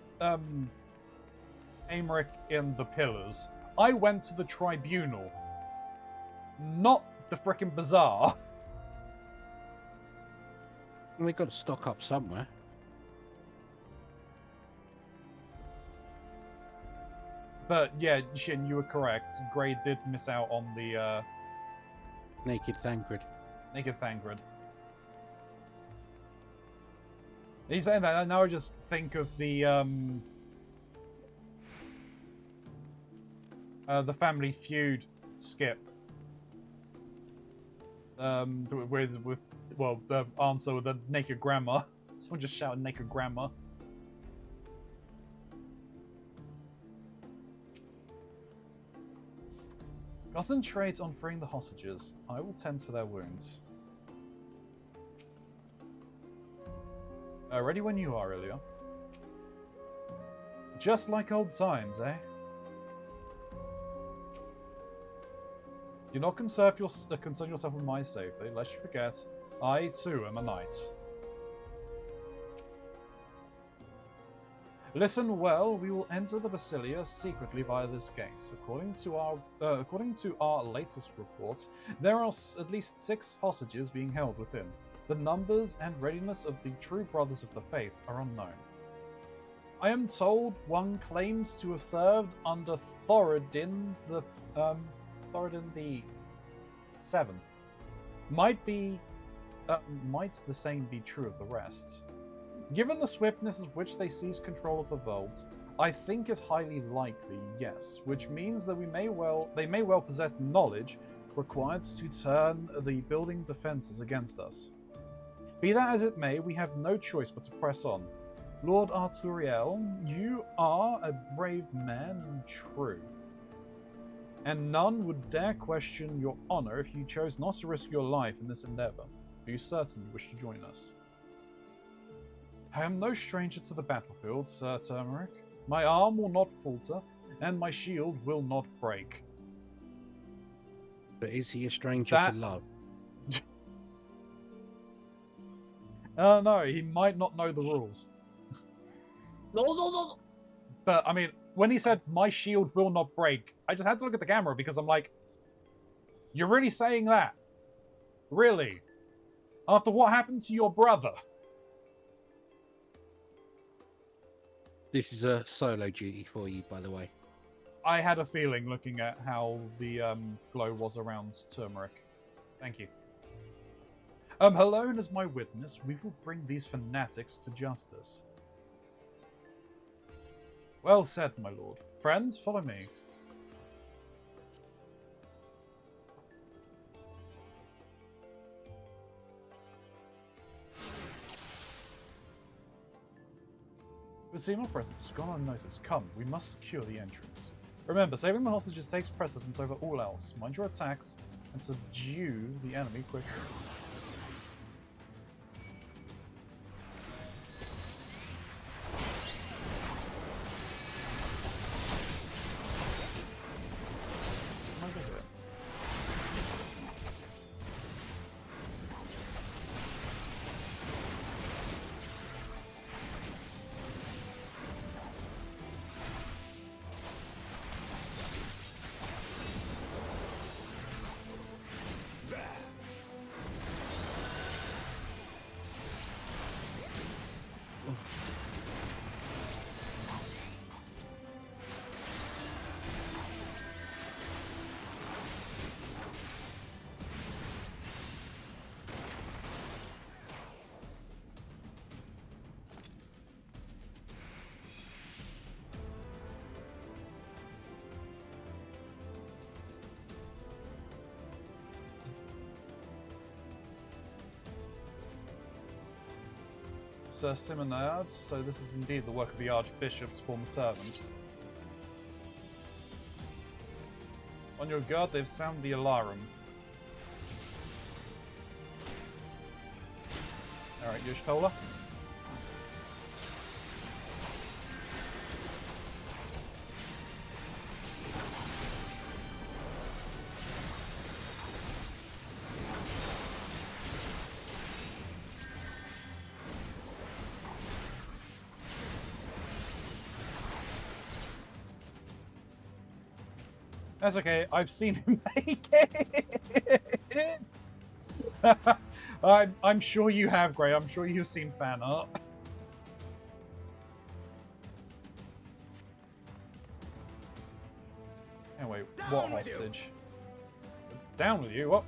Aymeric in the Pillars. I went to the Tribunal. Not the frickin' Bazaar. We've got to stock up somewhere. But, yeah, Shin, you were correct. Grey did miss out on the, Naked Thancred. Naked Thancred. He's saying that, now I just think of the Family Feud skip. With well, the answer with the naked grandma. Someone just shouted naked grandma. Concentrate on freeing the hostages. I will tend to their wounds. Ready when you are, Ilya. Just like old times, eh? Do not concern yourself with my safety, lest you forget, I too am a knight. Listen well, we will enter the Basilia secretly via this gate. According to our latest reports, there are at least 6 hostages being held within. The numbers and readiness of the true brothers of the faith are unknown. I am told one claims to have served under Thoradin the Seventh. Might the same be true of the rest? Given the swiftness with which they seized control of the vaults, I think it highly likely, yes, which means that they may well possess knowledge required to turn the building defenses against us. Be that as it may, we have no choice but to press on. Lord Arturiel, you are a brave man and true, and none would dare question your honor if you chose not to risk your life in this endeavor. Are you certain you wish to join us? I am no stranger to the battlefield, Sir Turmeric. My arm will not falter, and my shield will not break. But is he a stranger to love? No, he might not know the rules. No. But, I mean, when he said, my shield will not break, I just had to look at the camera because I'm like, you're really saying that? Really? After what happened to your brother? This is a solo duty for you, by the way. I had a feeling looking at how the glow was around Turmeric. Thank you. Alone as my witness, we will bring these fanatics to justice. Well said, my lord. Friends, follow me. But see, my presence has gone unnoticed. Come, we must secure the entrance. Remember, saving the hostages takes precedence over all else. Mind your attacks and subdue the enemy quickly. Sir Simonard, so this is indeed the work of the Archbishop's former servants. On your guard, they've sounded the alarm. Alright, Yushtola. That's okay, I've seen him make it! I'm sure you have, Gray. I'm sure you've seen fan art. Anyway, what hostage? Down with you, what?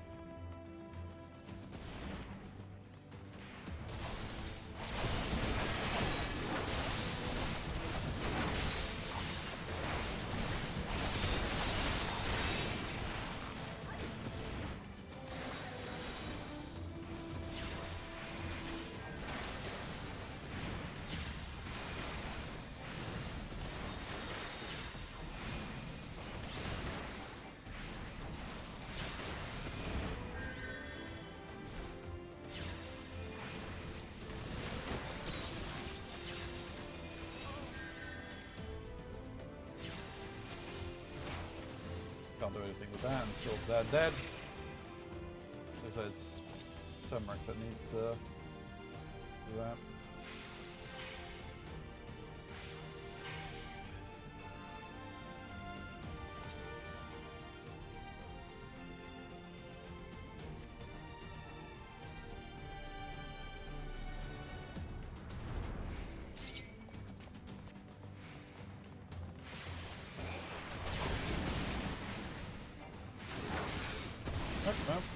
Can't do anything with that until they're dead. So it's Turmeric that needs to do that.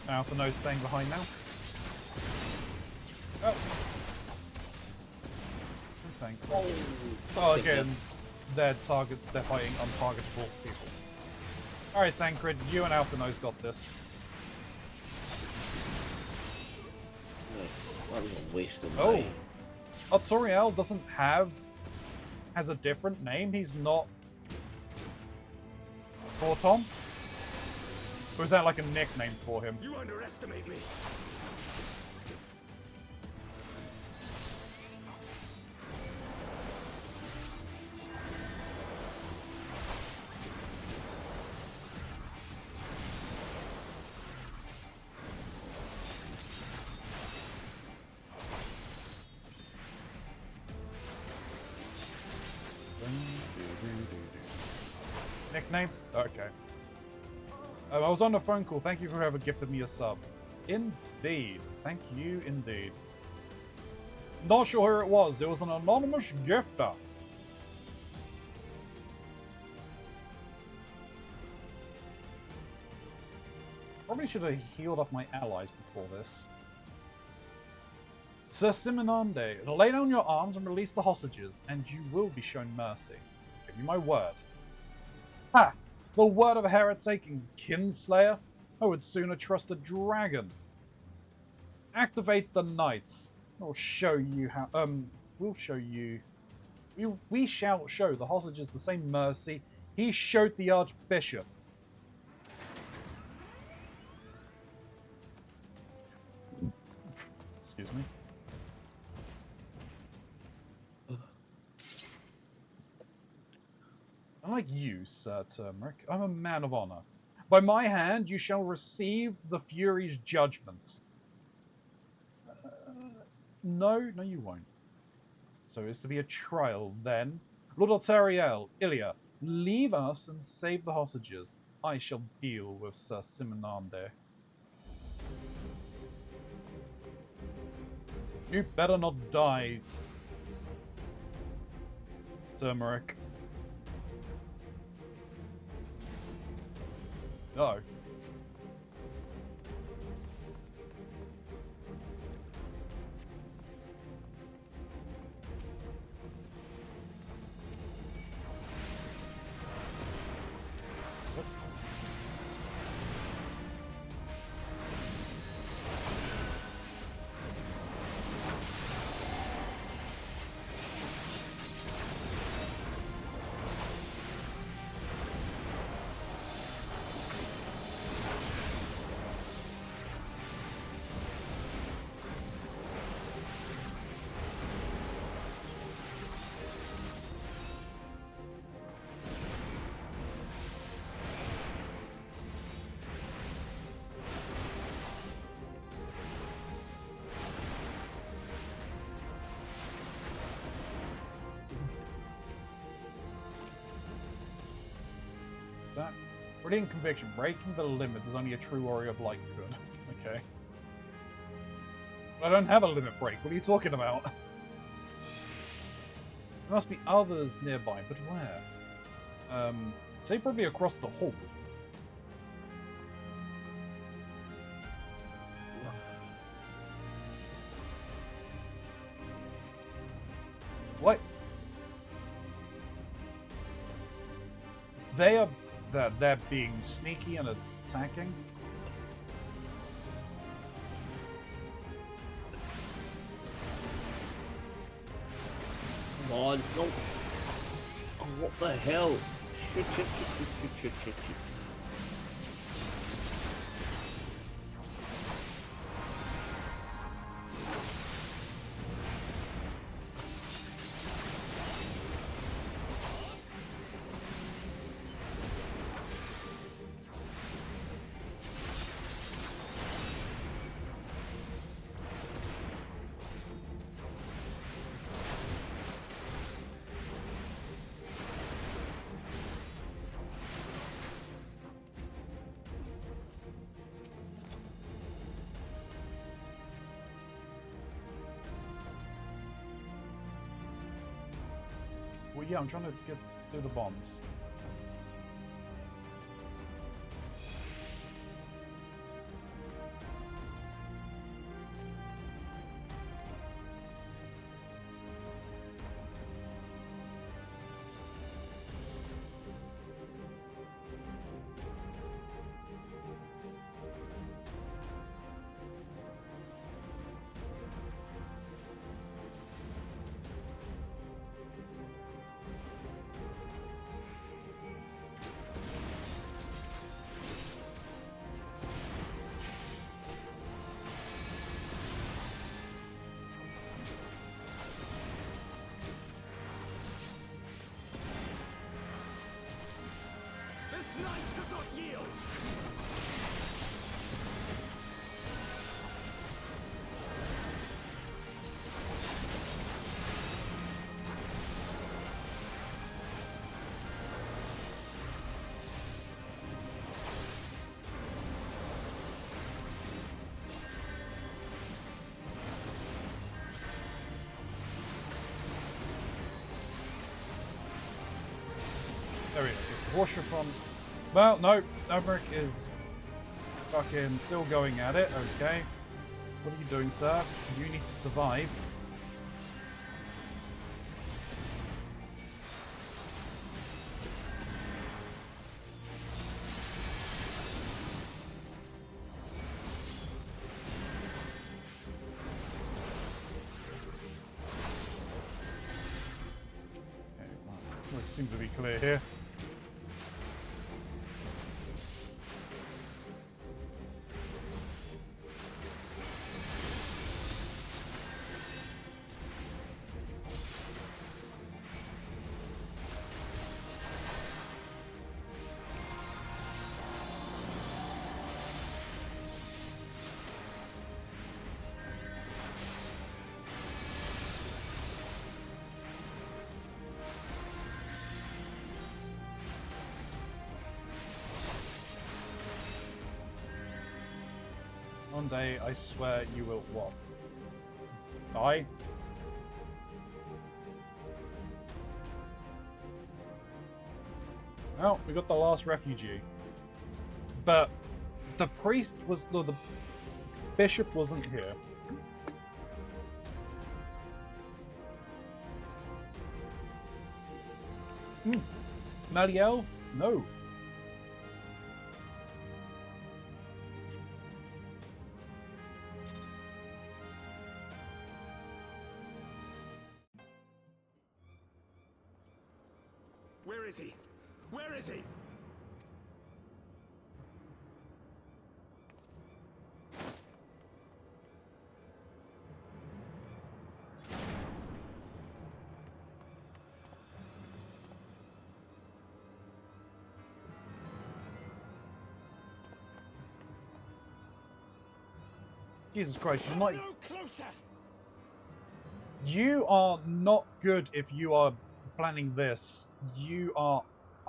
Alpha Nose staying behind now. Oh. Thank you. Oh, again, they're fighting untargetable people. Alright, Thancred, you and Alpha Nose got this. That was a waste of money. Oh, Toriel has a different name. He's not Fortom. Or is that like a nickname for him? You underestimate me. Nickname? Okay. I was on a phone call. Thank you for whoever gifted me a sub. Indeed. Thank you indeed. Not sure who it was. It was an anonymous gifter. Probably should have healed up my allies before this. Sir Simonande, lay down your arms and release the hostages, and you will be shown mercy. Give you my word. Ha! The word of a heretic and kinslayer? I would sooner trust a dragon. Activate the knights. We'll show you how. We'll show you. We shall show the hostages the same mercy he showed the Archbishop. Excuse me. Unlike you, Sir Turmeric, I'm a man of honor. By my hand, you shall receive the Fury's judgments. No, you won't. So it's to be a trial, then. Lord Altariel, Ilya, leave us and save the hostages. I shall deal with Sir Simonande. You better not die, Turmeric. No. What's that? Brilliant conviction. Breaking the limits is only a true warrior of light could. Okay. I don't have a limit break. What are you talking about? There must be others nearby, but where? Say probably across the hall. What? They're being sneaky and attacking. Come on, no. Oh, what the hell? Shit. Well, yeah, I'm trying to get through the bombs. Knight does not yield! There we go. It's Washer from... Well, no. Omeric is fucking still going at it. Okay. What are you doing, sir? You need to survive. Okay, well, it seems to be clear here. One day, I swear you will what? Die? Well, we got the last refugee. But the priest was... No, the bishop wasn't here. Maliel? No. Where is he? Where is he? Jesus Christ, you're not... No closer! You are not good if you are planning this. You are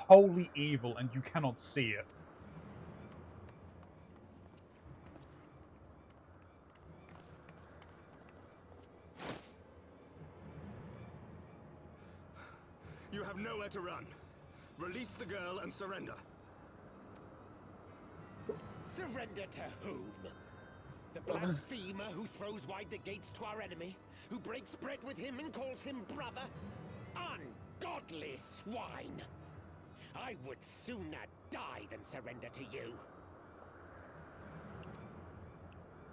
wholly evil and you cannot see it. You have nowhere to run. Release the girl and surrender. Surrender to whom? The blasphemer who throws wide the gates to our enemy? Who breaks bread with him and calls him brother? Ungodly swine! I would sooner die than surrender to you.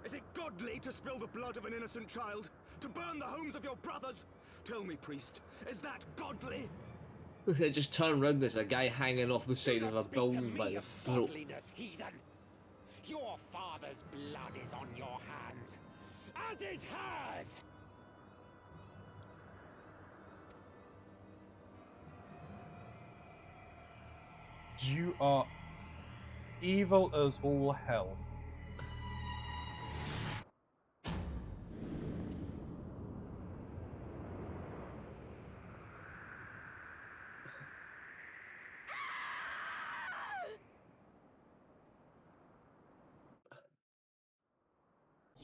Is it godly to spill the blood of an innocent child? To burn the homes of your brothers? Tell me, priest, is that godly? Okay, just turn around, there's a guy hanging off the side of a building by the throat. Heathen. Your father's blood is on your hands, as is hers! You are evil as all hell.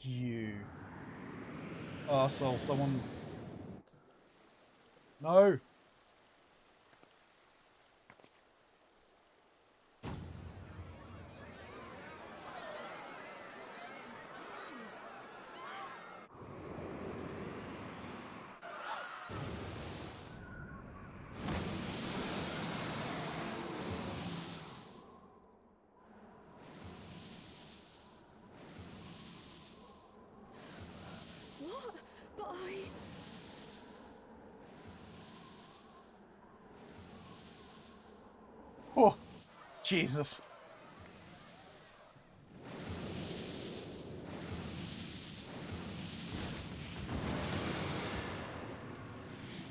You arsehole, someone. No! What? But I... Oh, Jesus.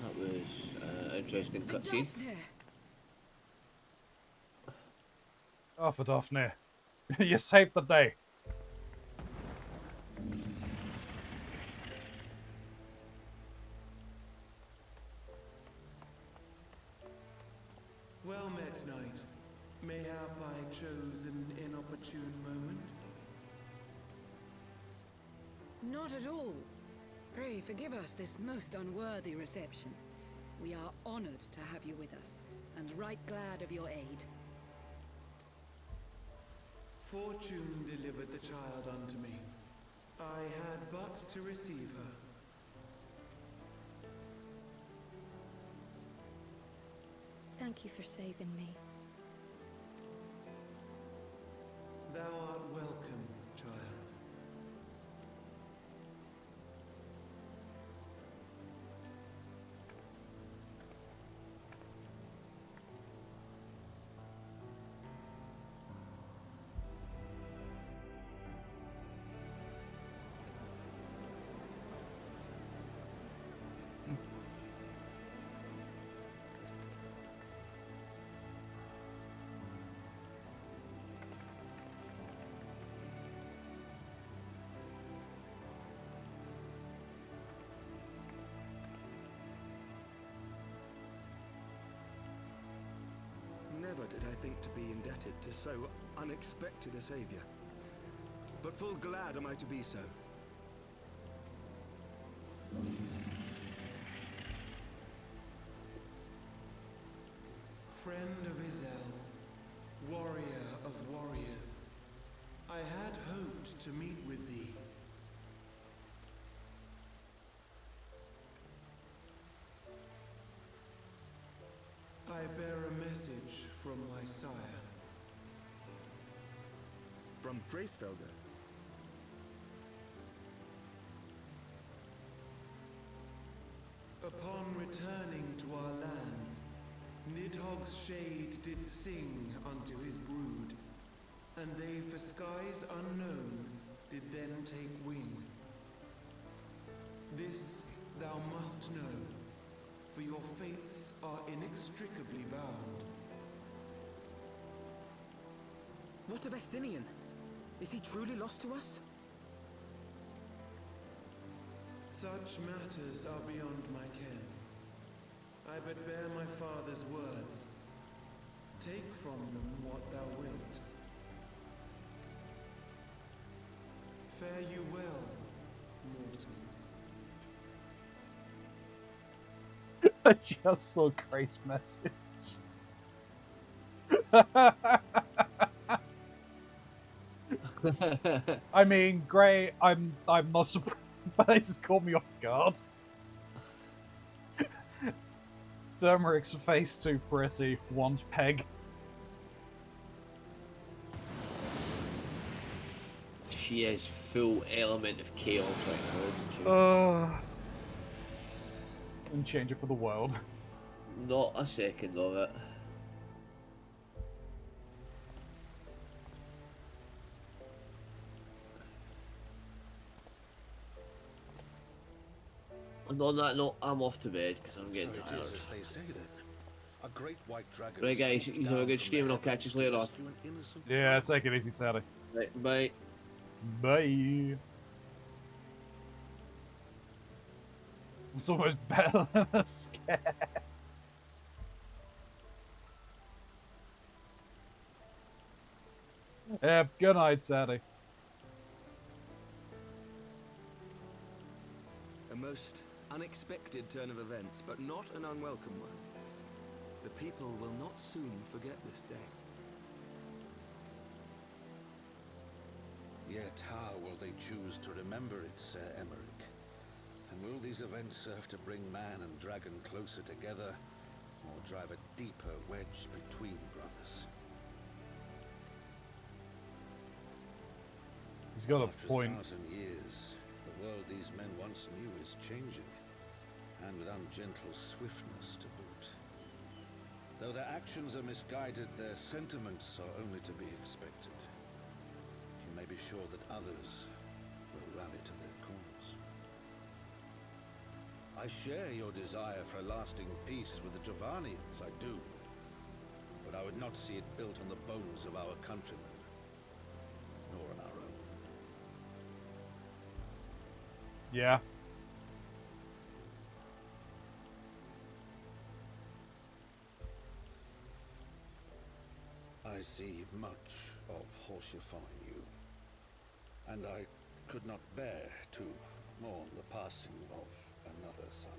That was interesting cutscene. Oh, for Daphne. You saved the day. Well met, knight. Mayhap I chose an inopportune moment? Not at all. Pray forgive us this most unworthy reception. We are honored to have you with us, and right glad of your aid. Fortune delivered the child unto me. I had but to receive her. Thank you for saving me. Thou art welcome, child. Never did I think to be indebted to so unexpected a savior. But full glad am I to be so. Friend of Izel, warrior of warriors, I had hoped to meet with thee. I bear a message from my sire. From Freysfelder? Upon returning to our lands, Nidhogg's shade did sing unto his brood, and they for skies unknown did then take wing. This thou must know, for your fates are inextricably bound. What of Estinian? Is he truly lost to us? Such matters are beyond my ken. I but bear my father's words. Take from them what thou wilt. Fare you well, mortals. I just saw Grace's message. I mean, Gray, I'm not surprised, but they just caught me off guard. Dermeric's face too pretty. Want peg. She is full element of chaos right now, isn't she? And change it for the world. Not a second of it. And on that note, I'm off to bed because I'm getting tired. As they say then. A great white dragon. Right, guys, you have a good stream and I'll catch you later on. Yeah, take it easy, Sadie. Right, bye. Bye. It's almost better than a scare. Yeah, good night, Sadie. A most unexpected turn of events, but not an unwelcome one. The people will not soon forget this day. Yet how will they choose to remember it, Sir Emmerich? And will these events serve to bring man and dragon closer together, or drive a deeper wedge between brothers? He's got a After point. 1,000 years, the world these men once knew is changing, and with ungentle swiftness to boot. Though their actions are misguided, their sentiments are only to be expected. You may be sure that others will rally to their cause. I share your desire for lasting peace with the Jovanians, I do. But I would not see it built on the bones of our countrymen, nor on our own. Yeah. I see much of Horsefire in you, and I could not bear to mourn the passing of another son.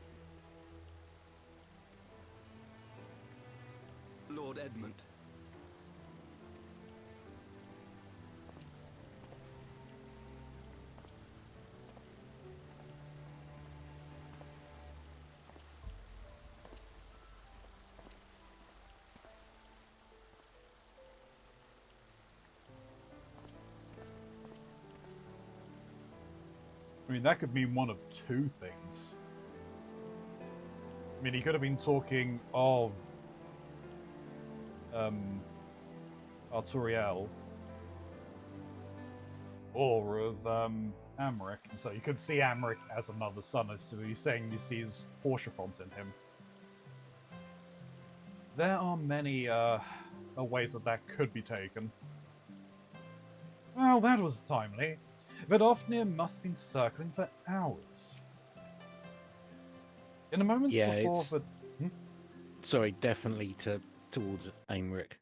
Lord Edmund. I mean, that could mean one of two things. I mean, he could have been talking of Arturiel or of Amric. So you could see Amric as another son, as he's saying he sees Portiafont in him. There are many ways that could be taken. Well, that was timely. Vidofnir must have been circling for hours. In the moments before the... Sorry, definitely towards Aymeric.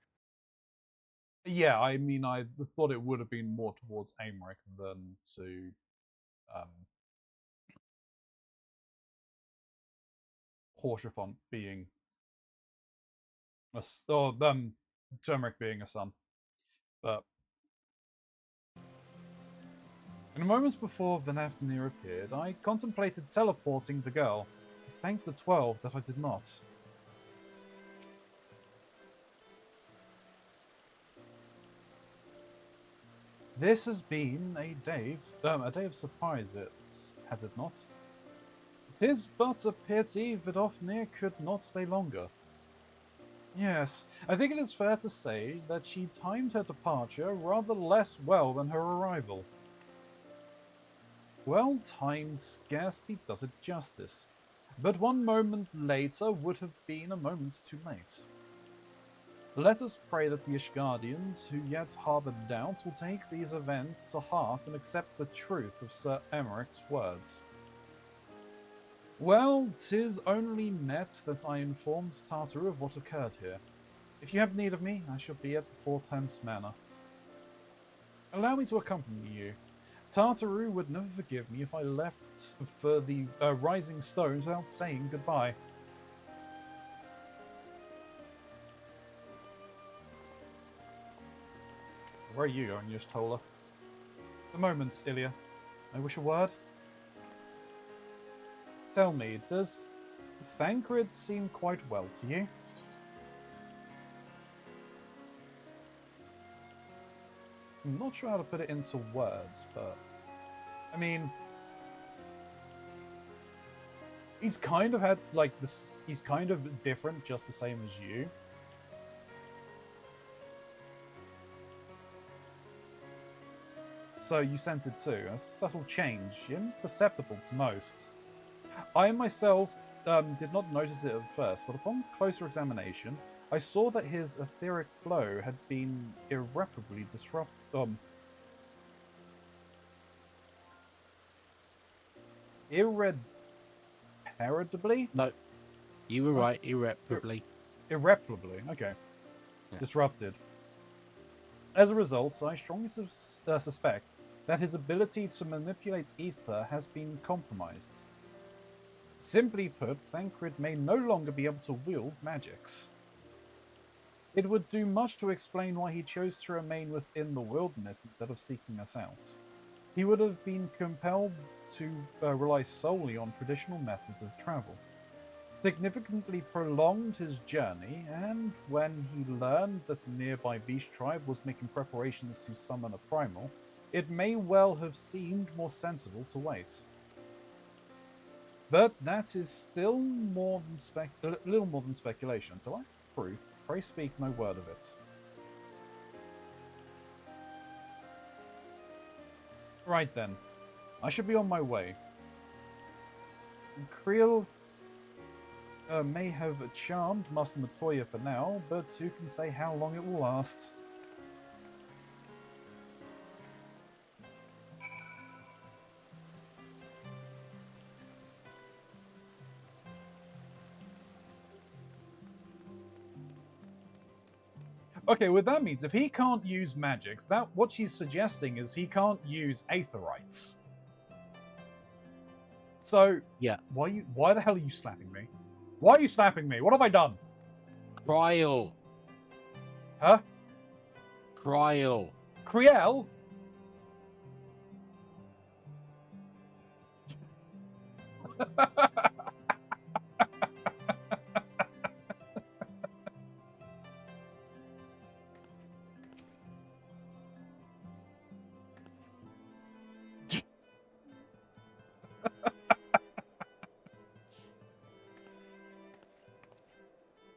Yeah, I mean, I thought it would have been more towards Aymeric than to... Portiafont being... Turmeric being a son. But... in the moments before Vanafnir appeared, I contemplated teleporting the girl. I thanked the 12 that I did not. This has been a day of surprises, has it not? It is but a pity Vidofnir could not stay longer. Yes, I think it is fair to say that she timed her departure rather less well than her arrival. Well timed scarcely does it justice, but 1 moment later would have been a moment too late. Let us pray that the Ishgardians, who yet harbour doubts, will take these events to heart and accept the truth of Sir Emeric's words. Well, 'tis only net that I informed Tartaru of what occurred here. If you have need of me, I shall be at the Four Temps Manor. Allow me to accompany you. Tartaru would never forgive me if I left for the Rising Stones without saying goodbye. Where are you going, Yustola? A moment, Ilya. I wish a word. Tell me, does Thancred seem quite well to you? I'm not sure how to put it into words, but I mean, he's kind of had like this. He's kind of different, just the same as you. So you sense it too, a subtle change, imperceptible to most. I myself did not notice it at first, but upon closer examination, I saw that his etheric flow had been irreparably disrupted. Irreparably? No, you were right. Irreparably. Irreparably. Okay. Yeah. Disrupted. As a result, I strongly suspect that his ability to manipulate ether has been compromised. Simply put, Thancred may no longer be able to wield magics. It would do much to explain why he chose to remain within the wilderness instead of seeking us out. He would have been compelled to rely solely on traditional methods of travel. Significantly prolonged his journey, and when he learned that a nearby beast tribe was making preparations to summon a primal, it may well have seemed more sensible to wait. But that is still more than a little more than speculation. Until I have proof, pray speak no word of it. Right then, I should be on my way. Creel may have charmed Master Matoya for now, but who can say how long it will last? Okay, what that means, if he can't use magics, what she's suggesting is he can't use aetherites. So, yeah, why the hell are you slapping me? Why are you slapping me? What have I done? Cryle. Huh? Cryle. Criel?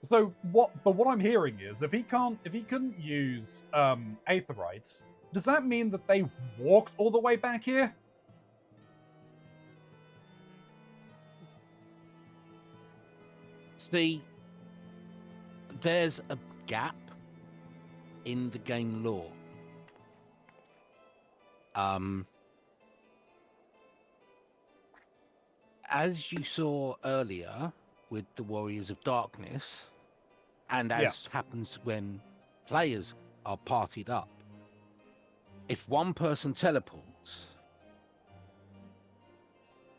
So what I'm hearing is if he couldn't use aetherites, does that mean that they walked all the way back here? See, there's a gap in the game lore. As you saw earlier with the Warriors of Darkness, and as happens when players are partied up, if one person teleports,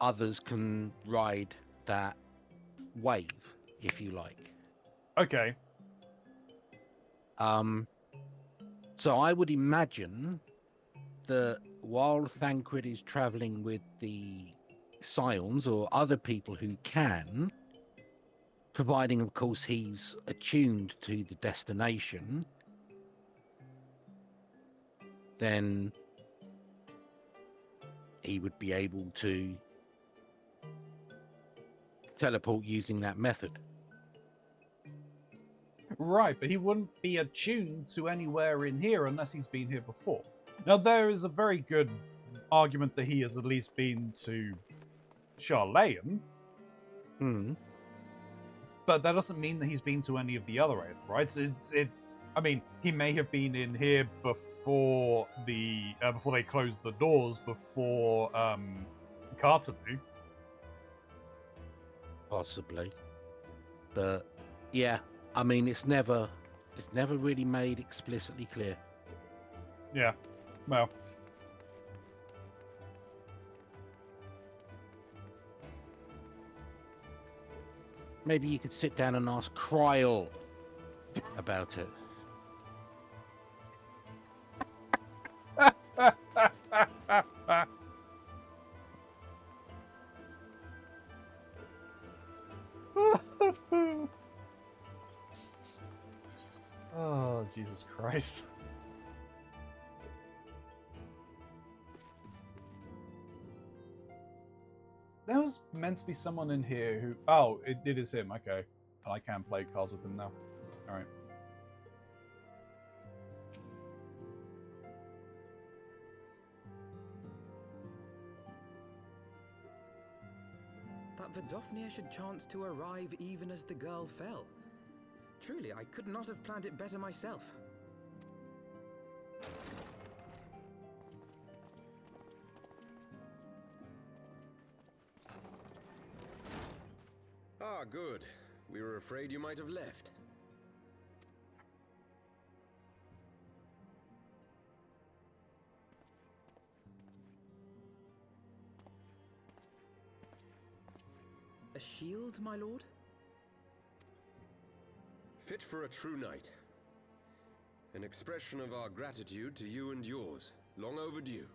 others can ride that wave, if you like. Okay. So I would imagine that while Thancred is traveling with the Scions or other people who can, providing of course he's attuned to the destination, then he would be able to teleport using that method. Right, but he wouldn't be attuned to anywhere in here unless he's been here before. Now, there is a very good argument that he has at least been to Charlayan. But that doesn't mean that he's been to any of the other aetherites. I mean, he may have been in here before before they closed the doors before Cartabu. Possibly. But yeah, I mean, it's never It's never really made explicitly clear. Yeah. Well. Maybe you could sit down and ask Kryl about it. Oh, Jesus Christ. There was meant to be someone in here who... Oh, it is him. Okay. I can play cards with him now. Alright. That Vidofnir should chance to arrive even as the girl fell. Truly, I could not have planned it better myself. Ah, good. We were afraid you might have left. A shield, my lord? Fit for a true knight. An expression of our gratitude to you and yours. Long overdue.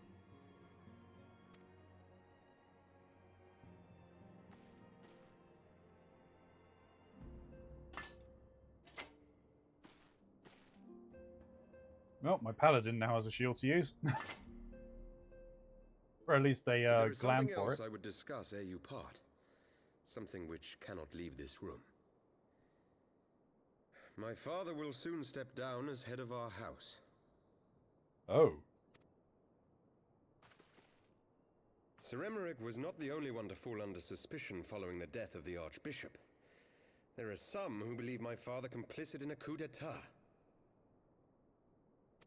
Well, my paladin now has a shield to use. Or at least a There is glam something for else it. I would discuss ere you part. Something which cannot leave this room. My father will soon step down as head of our house. Oh. Sir Emmerich was not the only one to fall under suspicion following the death of the Archbishop. There are some who believe my father complicit in a coup d'etat.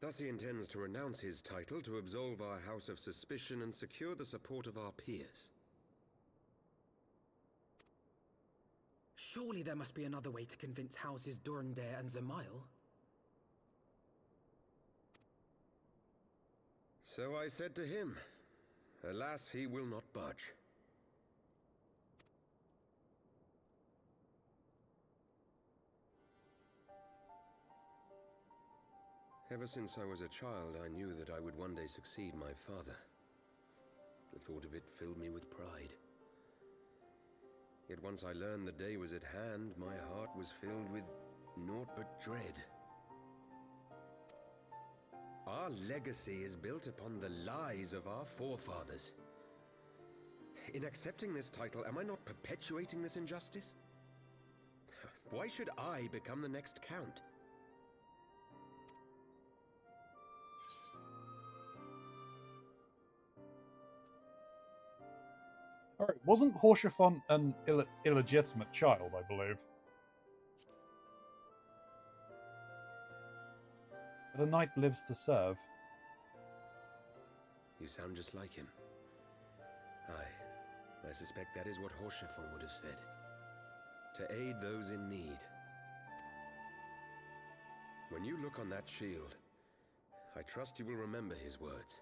Thus he intends to renounce his title to absolve our house of suspicion and secure the support of our peers. Surely there must be another way to convince houses Durandare and Zemail. So I said to him. Alas, he will not budge. Ever since I was a child, I knew that I would one day succeed my father. The thought of it filled me with pride. Yet once I learned the day was at hand, my heart was filled with naught but dread. Our legacy is built upon the lies of our forefathers. In accepting this title, am I not perpetuating this injustice? Why should I become the next count? Alright, wasn't Horschiffon an illegitimate child, I believe? But a knight lives to serve. You sound just like him. Aye, I suspect that is what Horschiffon would have said. To aid those in need. When you look on that shield, I trust you will remember his words.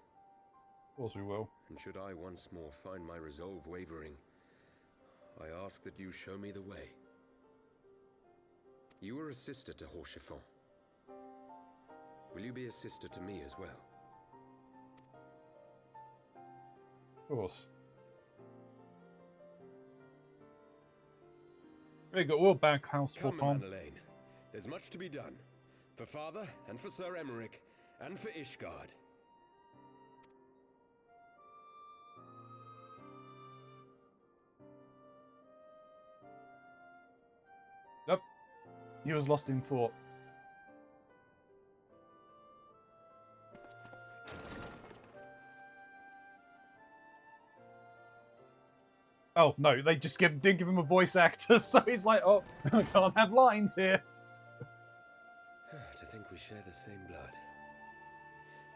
Of course we will. And should I once more find my resolve wavering, I ask that you show me the way. You are a sister to Horschiffon. Will you be a sister to me as well? Of course. There you go, we'll back house for Come, Tom. Madeleine. There's much to be done. For father, and for Sir Emmerich, and for Ishgard. Yep. He was lost in thought. Oh, no, they just didn't give him a voice actor, so he's like, oh, I can't have lines here. To think we share the same blood.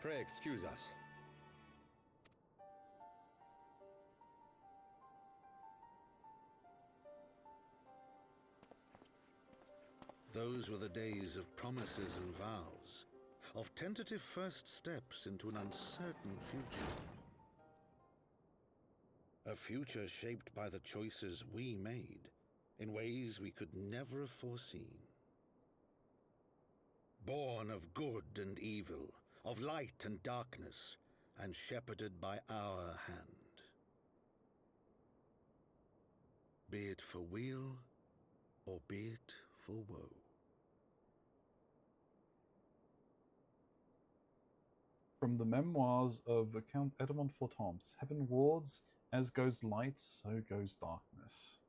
Pray excuse us. Those were the days of promises and vows, of tentative first steps into an uncertain future. A future shaped by the choices we made, in ways we could never have foreseen. Born of good and evil, of light and darkness, and shepherded by our hand. Be it for weal, or be it for woe. From the memoirs of Count Edmond Fortemps, heaven wards, as goes light, so goes darkness.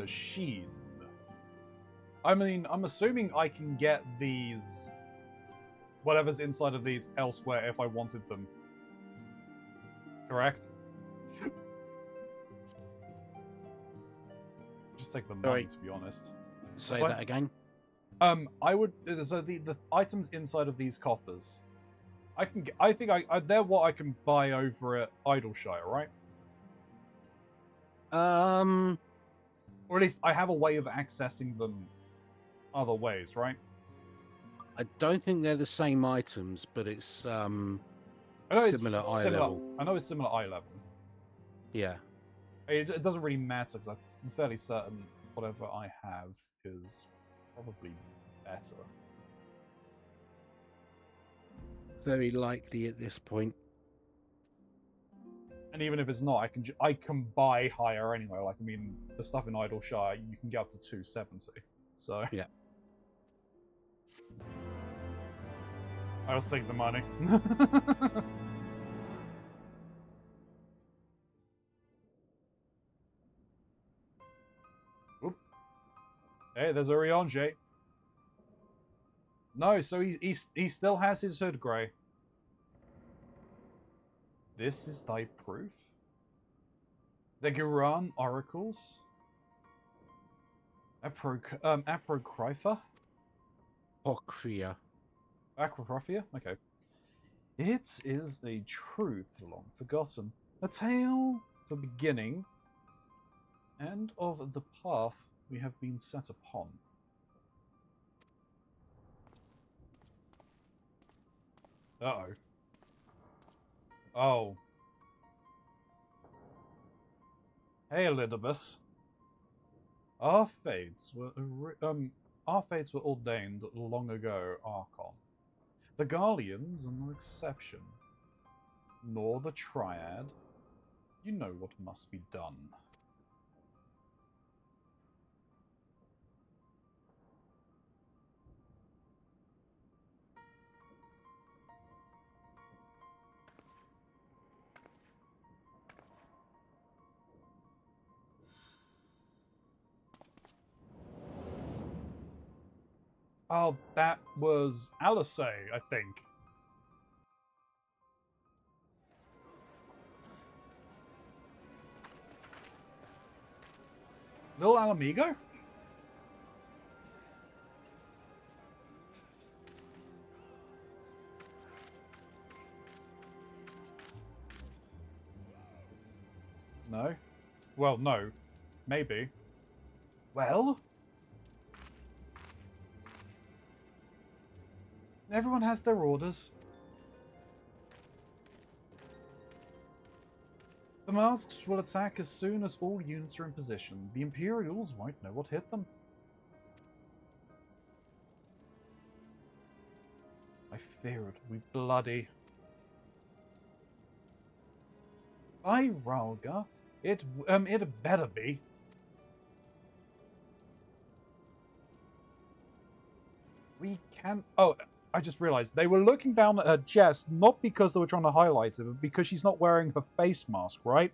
Sheen. I mean, I'm assuming I can get these, whatever's inside of these, elsewhere if I wanted them. Correct? Just take the money, to be honest. Say that again. I would. So the items inside of these coffers, I can. I think they're what I can buy over at Idleshire, right? Or at least I have a way of accessing them other ways, right? I don't think they're the same items, but it's I know similar it's eye similar. level. I know it's similar eye level. Yeah. It doesn't really matter because I'm fairly certain whatever I have is probably better. Very likely at this point. And even if it's not, I can buy higher anyway. Like, I mean, the stuff in Idleshire, you can get up to 270. So yeah, I'll take the money. Oop. Hey, there's Orionje. No, so he still has his hood grey. This is thy proof? The Guran oracles? Aprocrypha? Ocria. Acrophia? Okay. It is a truth long forgotten. A tale for beginning and of the path we have been set upon. Uh-oh. Oh. Hey, Elidibus. Our fates were ordained long ago, Archon. The Garleans are no exception, nor the Triad. You know what must be done. Oh, that was Alice, I think. Little Alamigo? No? Well, no. Maybe. Well? Everyone has their orders. The masks will attack as soon as all units are in position. The Imperials won't know what hit them. I fear it will be bloody. By Ralga, it better be. We can... Oh, I just realized. They were looking down at her chest, not because they were trying to highlight it, but because she's not wearing her face mask, right?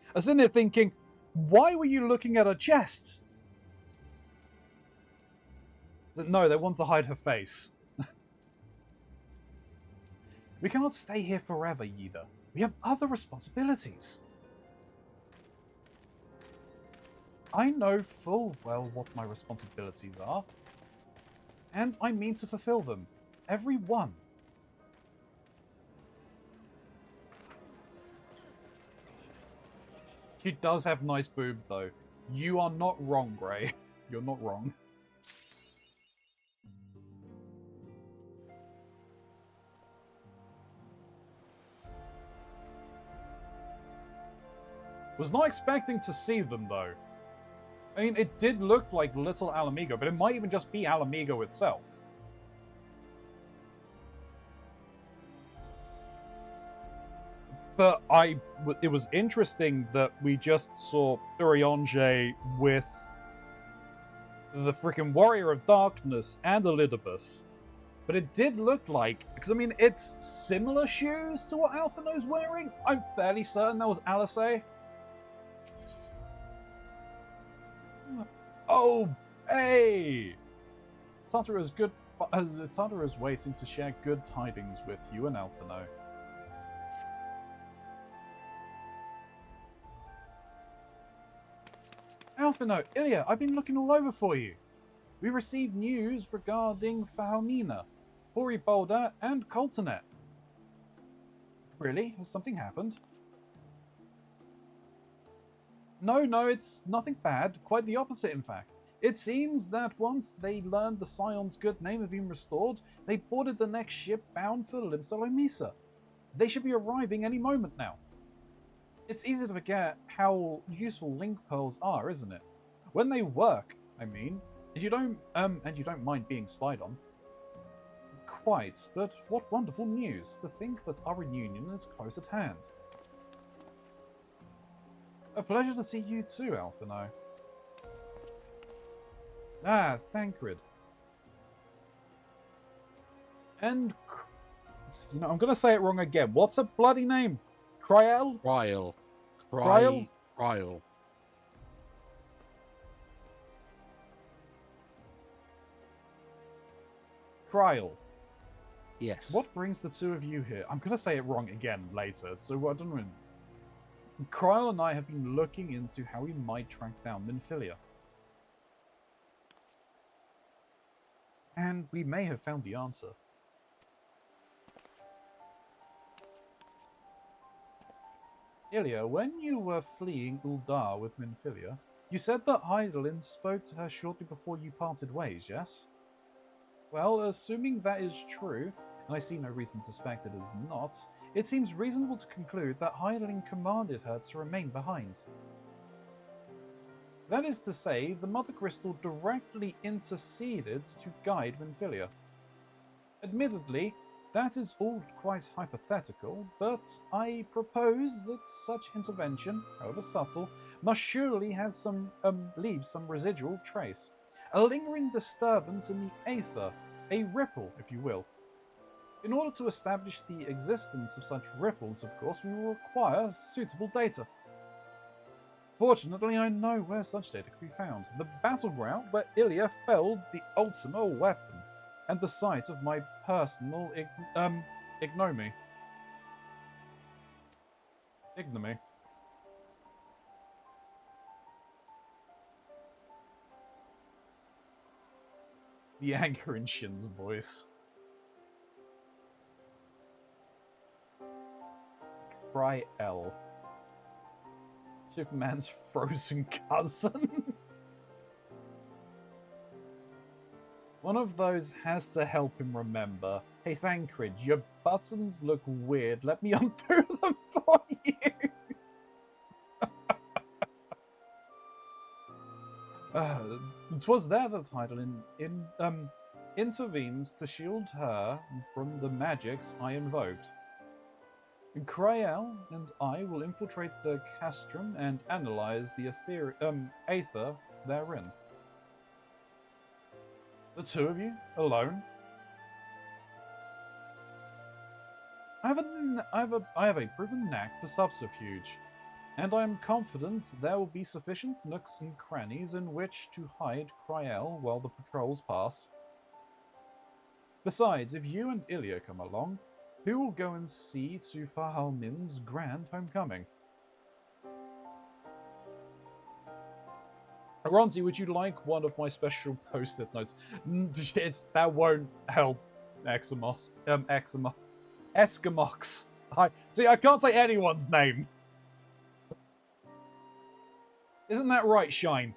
I was sitting there thinking, why were you looking at her chest? No, they want to hide her face. We cannot stay here forever, Yida. We have other responsibilities. I know full well what my responsibilities are, and I mean to fulfill them. Every one. She does have nice boobs, though. You are not wrong, Grey. You're not wrong. Was not expecting to see them, though. I mean, it did look like Little Alamigo, but it might even just be Alamigo itself. But it was interesting that we just saw Urianger with the freaking Warrior of Darkness and Elidibus. But it did look like, because I mean, it's similar shoes to what Alphino's wearing. I'm fairly certain that was Alice. Oh, hey! Tartar is waiting to share good tidings with you and Alphino. Alphino, Ilya, I've been looking all over for you. We received news regarding Fahamina, Hori Boulder, and Coltonet. Really? Has something happened? No, it's nothing bad. Quite the opposite, in fact. It seems that once they learned the Scion's good name had been restored, they boarded the next ship bound for Limsalomisa. They should be arriving any moment now. It's easy to forget how useful link pearls are, isn't it? When they work, I mean, and you don't mind being spied on. Quite, but what wonderful news to think that our reunion is close at hand. A pleasure to see you too, Alphino. Ah, Thancred. And, you know, I'm going to say it wrong again. What's a bloody name? Cryel? Cryel. Cryel? Cryel. Cryel. Yes. What brings the two of you here? I'm going to say it wrong again later, so I don't know. Cryel and I have been looking into how we might track down Minfilia. And we may have found the answer. Ilya, when you were fleeing Uldar with Minfilia, you said that Hydaelyn spoke to her shortly before you parted ways, yes? Well, assuming that is true, and I see no reason to suspect it is not, it seems reasonable to conclude that Hydaelyn commanded her to remain behind. That is to say, the Mother Crystal directly interceded to guide Minfilia. Admittedly, that is all quite hypothetical, but I propose that such intervention, however subtle, must surely have leave some residual trace. A lingering disturbance in the aether, a ripple, if you will. In order to establish the existence of such ripples, of course, we will require suitable data. Fortunately, I know where such data can be found. The battleground where Ilya felled the ultimate weapon, and the site of my personal ignominy. The anger in Shin's voice. Cry L. Superman's frozen cousin. One of those has to help him remember. Hey, Thancred, your buttons look weird. Let me undo them for you. It was there that Hydaelyn intervenes to shield her from the magics I invoked. Cryel and I will infiltrate the castrum and analyze the aether therein. The two of you? Alone? I have a proven knack for subterfuge, and I am confident there will be sufficient nooks and crannies in which to hide Cryel while the patrols pass. Besides, if you and Ilya come along, who will go and see to Fahalmin's grand homecoming? Keronzi, would you like one of my special post-it notes? That won't help Eximox. Eskimox. I can't say anyone's name. Isn't that right, Shine?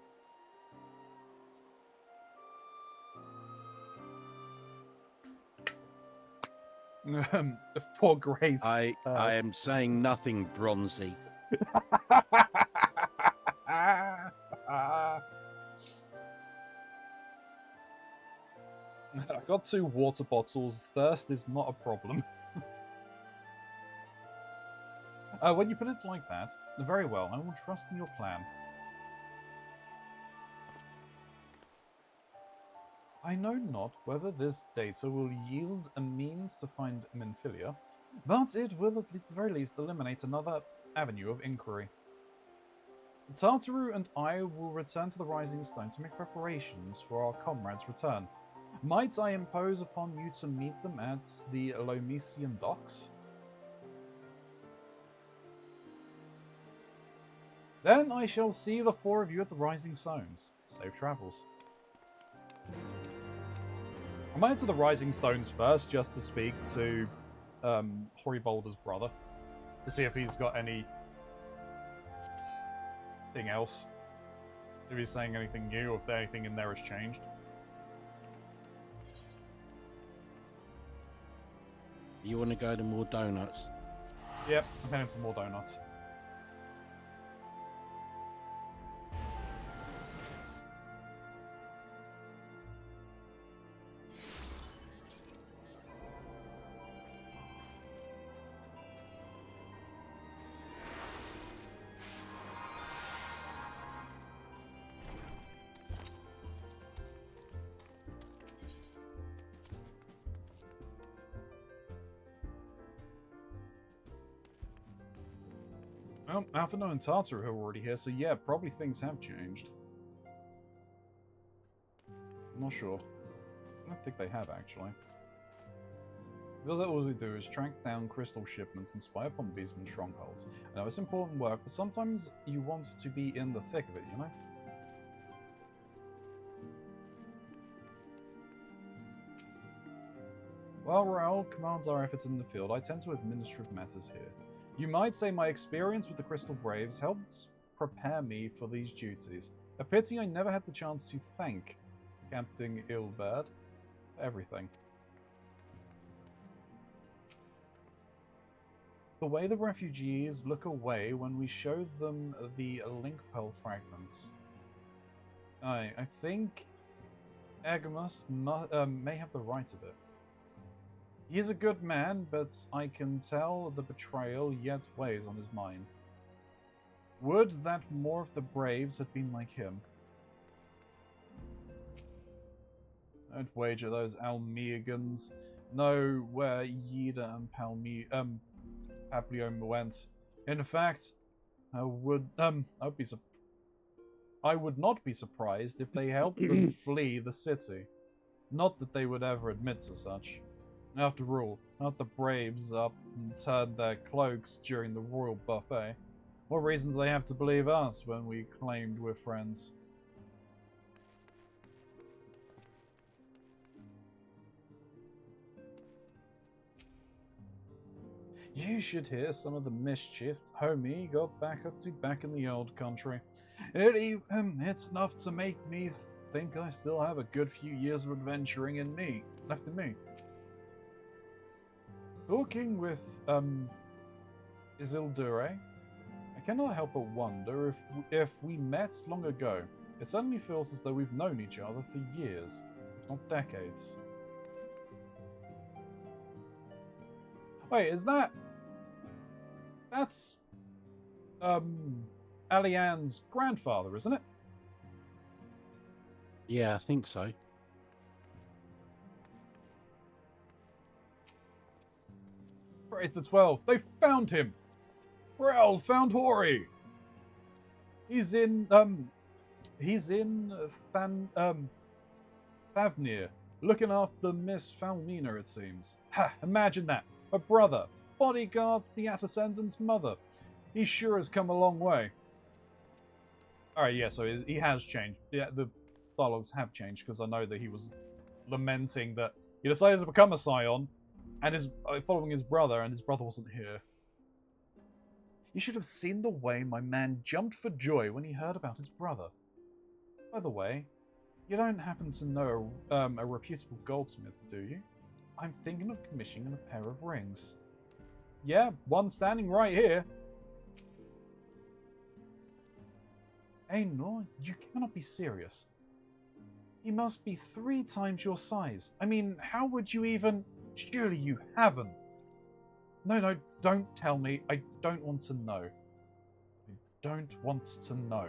For grace. I am saying nothing, Bronzy. I got 2 water bottles. Thirst is not a problem. When you put it like that, very well. I will trust in your plan. I know not whether this data will yield a means to find Minfilia, but it will at the very least eliminate another avenue of inquiry. Tartaru and I will return to the Rising Stone to make preparations for our comrades' return. Might I impose upon you to meet them at the Lomesian docks? Then I shall see the 4 of you at the Rising Stones. Safe travels. I might enter the Rising Stones first, just to speak to Horibolder's brother, to see if he's got anything else. If he's saying anything new, or if anything in there has changed. You want to go to more donuts? Yep, I'm heading to more donuts. Well, Alphino and Tartaru are already here, so yeah, probably things have changed. I'm not sure. I don't think they have, actually. Because all we do is track down crystal shipments and spy upon beastmen strongholds. I know it's important work, but sometimes you want to be in the thick of it, you know? While Raoul commands our efforts in the field, I tend to administrative matters here. You might say my experience with the Crystal Braves helped prepare me for these duties. A pity I never had the chance to thank Captain Ilberd for everything. The way the refugees look away when we show them the link pearl fragments. I think Agamus may have the right of it. He is a good man, but I can tell the betrayal yet weighs on his mind. Would that more of the Braves had been like him. Don't wager those Almeagans know where Yida and Paplium went. In fact, I would not be surprised if they helped them flee the city. Not that they would ever admit to such. After all, not the Braves up and turned their cloaks during the royal buffet. What reasons do they have to believe us when we claimed we're friends? You should hear some of the mischief Homie got back up to back in the old country. It's enough to make me think I still have a good few years of adventuring left in me. Talking with Isildure, I cannot help but wonder if we met long ago. It certainly feels as though we've known each other for years, if not decades. Wait, is that's Alian's grandfather, isn't it? Yeah, I think so. Praise the 12. They found him. Rel found Hori. He's in Thavnir, looking after Miss Falmina, it seems. Ha! Imagine that. A brother, bodyguard to the Ascendant's mother. He sure has come a long way. All right, yeah. So he has changed. Yeah, the dialogues have changed because I know that he was lamenting that he decided to become a scion, and is following his brother, and his brother wasn't here. You should have seen the way my man jumped for joy when he heard about his brother. By the way, you don't happen to know a reputable goldsmith, do you? I'm thinking of commissioning a pair of rings. Yeah, one standing right here. Ainor, you cannot be serious. He must be 3 times your size. I mean, how would you even... Surely you haven't. No, don't tell me. I don't want to know. I don't want to know.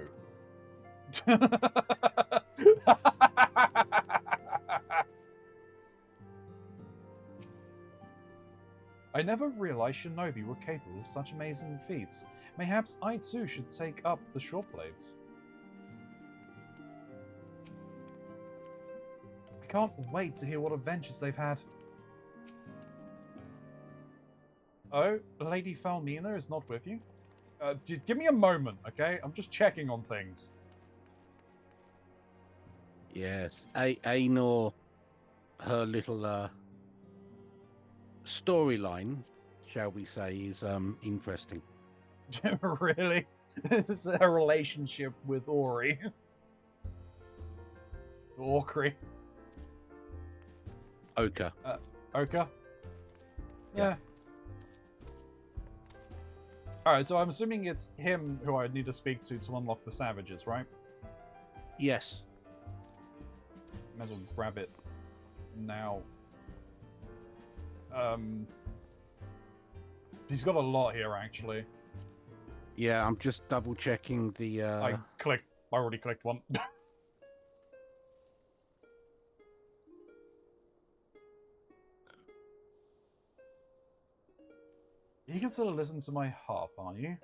I never realized shinobi were capable of such amazing feats. Mayhaps I too should take up the short blades. I can't wait to hear what adventures they've had. Oh, Lady Falmina is not with you? Give me a moment, okay? I'm just checking on things. Yes, Ainor, her little storyline, shall we say, is interesting. Really? It's a relationship with Ori. Orkri. Oka. Oka? Yeah. Alright, so I'm assuming it's him who I need to speak to unlock the savages, right? Yes. Might as well grab it now. He's got a lot here, actually. Yeah, I'm just double checking the. I already clicked one. You can still listen to my harp, aren't you?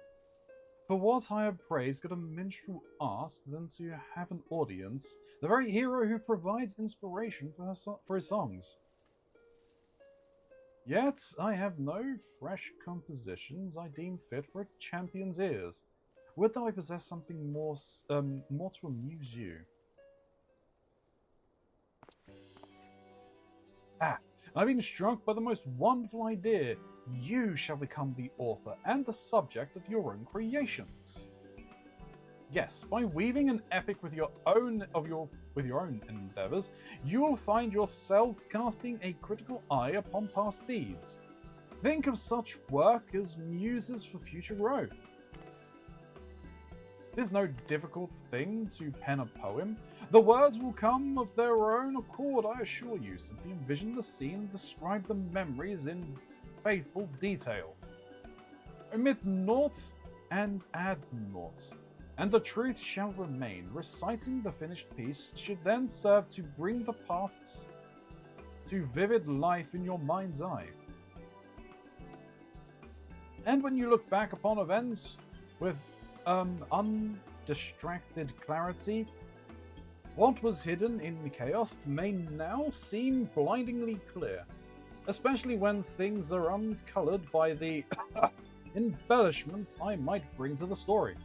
For what higher praise could a minstrel ask than to have an audience, the very hero who provides inspiration for his songs? Yet, I have no fresh compositions I deem fit for a champion's ears. Would that I possess something more to amuse you? I've been struck by the most wonderful idea. You shall become the author and the subject of your own creations. Yes, by weaving an epic with your own endeavors, you will find yourself casting a critical eye upon past deeds. Think of such work as muses for future growth. It is no difficult thing to pen a poem. The words will come of their own accord, I assure you. Simply envision the scene and describe the memories in faithful detail. Omit naught and add naught, and the truth shall remain. Reciting the finished piece should then serve to bring the past to vivid life in your mind's eye. And when you look back upon events with undistracted clarity, what was hidden in the chaos may now seem blindingly clear, especially when things are uncolored by the embellishments I might bring to the story.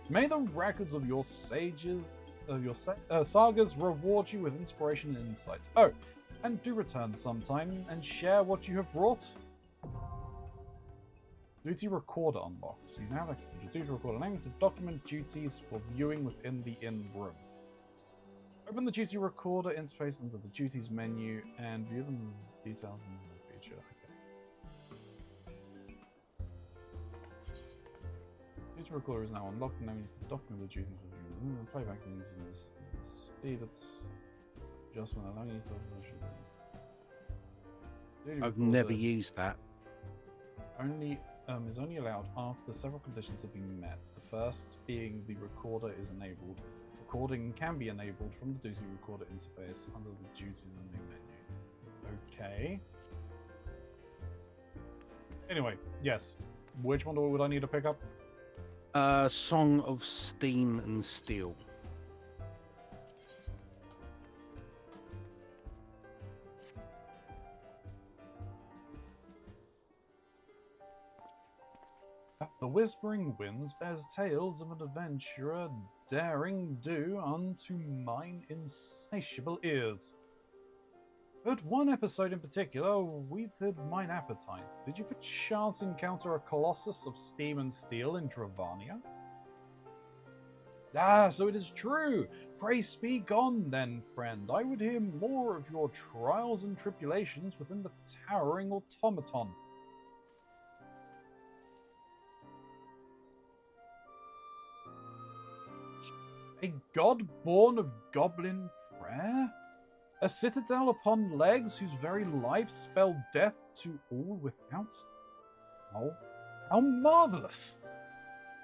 May the records of your sagas reward you with inspiration and insights. Oh, and do return sometime and share what you have wrought. Duty recorder unlocked. You now have access to the duty recorder, allowing you to document duties for viewing within the inn room. Open the duty recorder interface into the duties menu and view the details in the feature. Okay. Duty recorder is now unlocked, and now you need to document the duties for viewing. Playback means speed. It's adjustment allowing you to. I've never used that. Is only allowed after several conditions have been met. The first being the recorder is enabled. Recording can be enabled from the duty recorder interface under the duty menu. Okay. Anyway, yes. Which one would I need to pick up? Song of Steam and Steel. The Whispering Winds bears tales of an adventurer daring do unto mine insatiable ears. But one episode in particular withered mine appetite. Did you perchance encounter a colossus of steam and steel in Dravania? Ah, so it is true. Pray speak on then, friend. I would hear more of your trials and tribulations within the towering automaton. A god born of goblin prayer? A citadel upon legs whose very life spelled death to all without? Oh, how marvellous!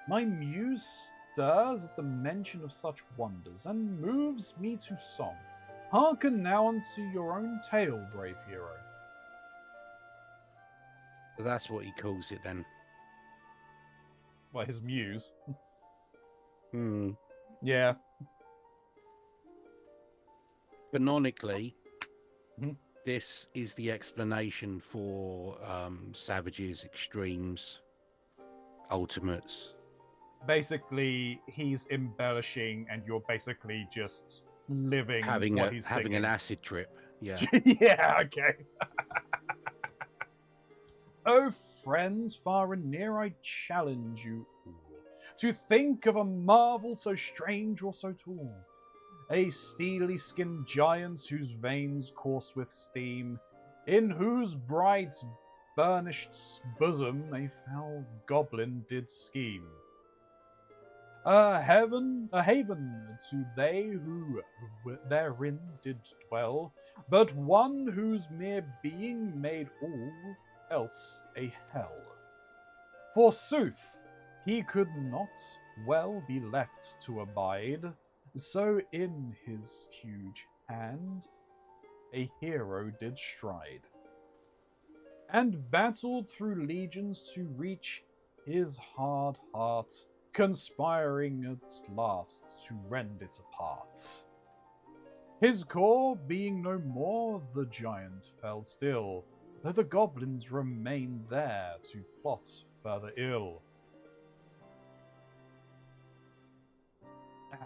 My muse stirs at the mention of such wonders, and moves me to song. Hearken now unto your own tale, brave hero. That's what he calls it then. Well, his muse. Hmm. Yeah. Canonically, this is the explanation for Savages, Extremes, Ultimates. Basically, he's embellishing, and you're basically just living what he's having singing. an acid trip. Yeah. Yeah, okay. Oh, friends, far and near, I challenge you all to think of a marvel so strange or so tall. A steely-skinned giant whose veins course with steam, in whose bright, burnished bosom a foul goblin did scheme. A haven to they who therein did dwell, but one whose mere being made all else a hell. Forsooth, he could not well be left to abide, so in his huge hand a hero did stride, and battled through legions to reach his hard heart, conspiring at last to rend it apart. His core being no more, the giant fell still, though the goblins remained there to plot further ill.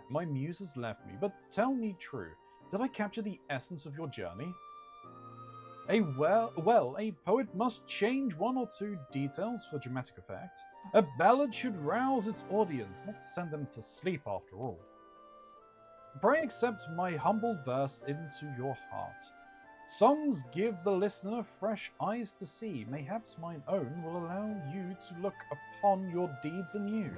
My muse has left me, but tell me true, did I capture the essence of your journey? A poet must change one or two details for dramatic effect. A ballad should rouse its audience, not send them to sleep after all. Pray accept my humble verse into your heart. Songs give the listener fresh eyes to see. Mayhaps mine own will allow you to look upon your deeds anew.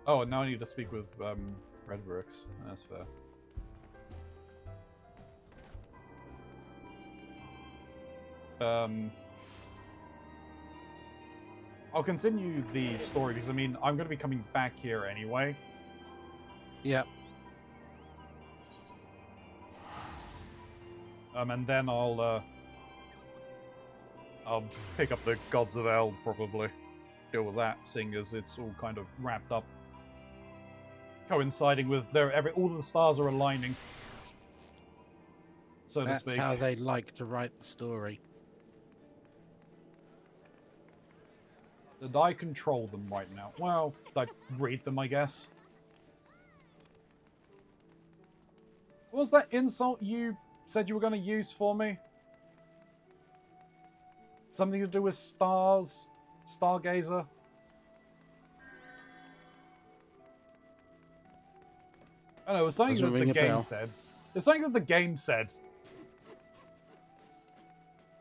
Oh, and now I need to speak with Red Brooks. That's fair. I'll continue the story because I mean I'm going to be coming back here anyway. Yep. And then I'll pick up the Gods of Hell, probably deal with that, seeing as it's all kind of wrapped up, coinciding with all the stars are aligning, so to speak. That's how they like to write the story. And I control them right now. Well, I read them, I guess. What was that insult you said you were going to use for me? Something to do with stars? Stargazer? I don't know, it was something that the game said. It's something that the game said.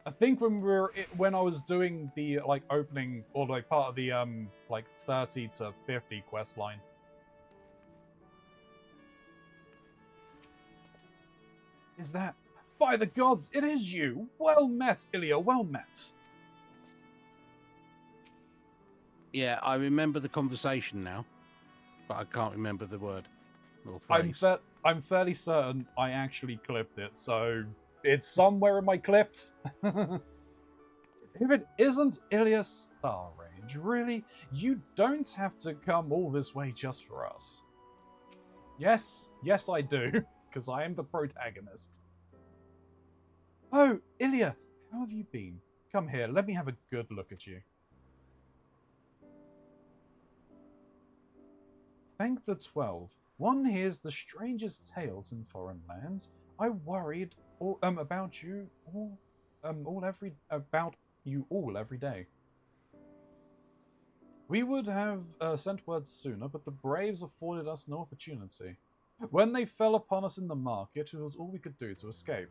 I think when I was doing the opening or part of the 30 to 50 quest line. Is that? By the gods, it is you! Well met, Ilya, well met! Yeah, I remember the conversation now, but I can't remember the word or phrase. I'm fairly certain I actually clipped it, so it's somewhere in my clips. If it isn't Ilya Starrange, really, you don't have to come all this way just for us. Yes, yes, I do, because I am the protagonist. Oh, Ilya, how have you been? Come here, let me have a good look at you. Thank the 12. One hears the strangest tales in foreign lands. I worried about you all every day. We would have sent word sooner, but the Braves afforded us no opportunity. When they fell upon us in the market, it was all we could do to escape.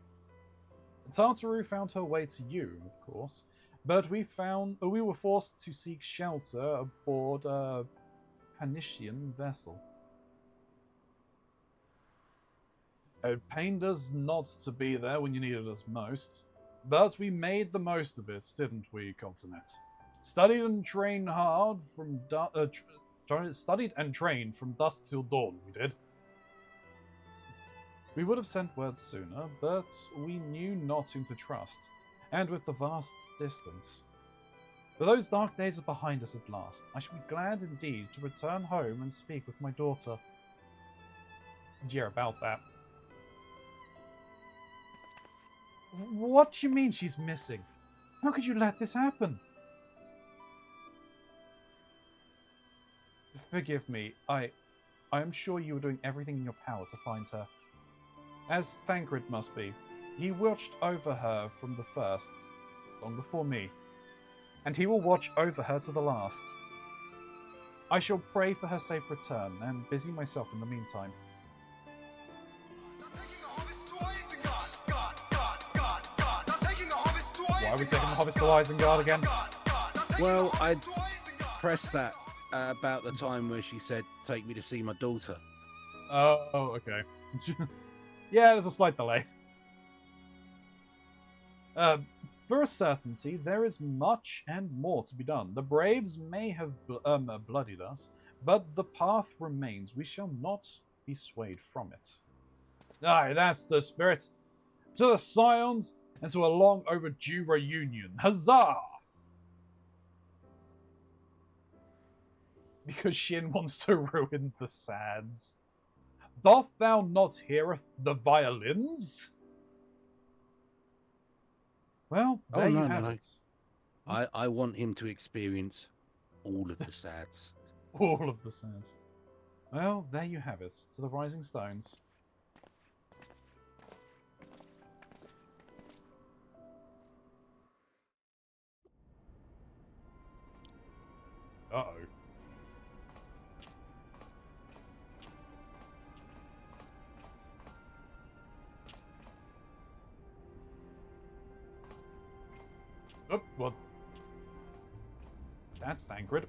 Tartaru found her way to you, of course, but we were forced to seek shelter aboard a Panician vessel. It pained us not to be there when you needed us most, but we made the most of it, didn't we, Continent? Studied and trained from dusk till dawn, we did. We would have sent word sooner, but we knew not whom to trust, and with the vast distance. But those dark days are behind us at last. I shall be glad indeed to return home and speak with my daughter. Yeah, about that. What do you mean she's missing? How could you let this happen? Forgive me, I am sure you were doing everything in your power to find her. As Thancred must be. He watched over her from the first, long before me. And he will watch over her to the last. I shall pray for her safe return, and busy myself in the meantime. Why are we taking the hobbits to Isengard again? Well, I pressed that about the time where she said, "Take me to see my daughter." Oh, okay. Yeah, there's a slight delay. For a certainty, there is much and more to be done. The Braves may have bloodied us, but the path remains. We shall not be swayed from it. Aye, that's the spirit. To the Scions, and to a long overdue reunion. Huzzah! Because Shin wants to ruin the sads. Doth thou not heareth the violins? Well, there you have it. I want him to experience all of the sads. All of the sads. Well, there you have it. To the Rising Stones. Uh-oh. Oh, well. That's Thancred.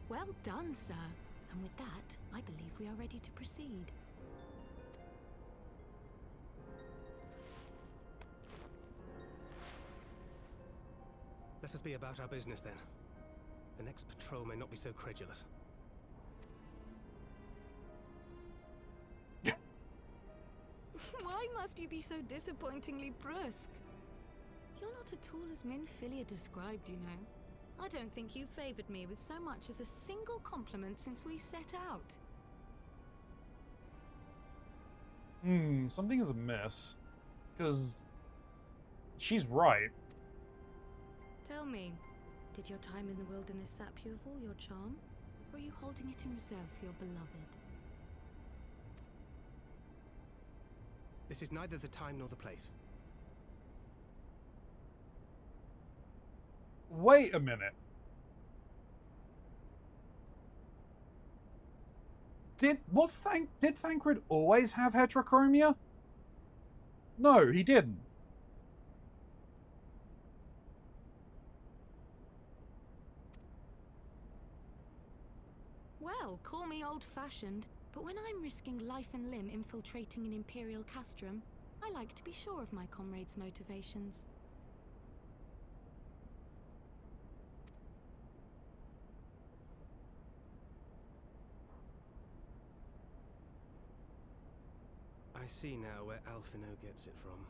Well done, sir. And with that, I believe we are ready to proceed. Let us be about our business then. The next patrol may not be so credulous. Why must you be so disappointingly brusque? You're not at all as Minfilia described, you know. I don't think you favoured me with so much as a single compliment since we set out. Something is amiss. Because she's right. Tell me, did your time in the wilderness sap you of all your charm? Or are you holding it in reserve for your beloved? This is neither the time nor the place. Wait a minute. Did Thancred always have heterochromia? No, he didn't. Well, call me old-fashioned, but when I'm risking life and limb infiltrating an Imperial castrum, I like to be sure of my comrades' motivations. I see now where Alphino gets it from.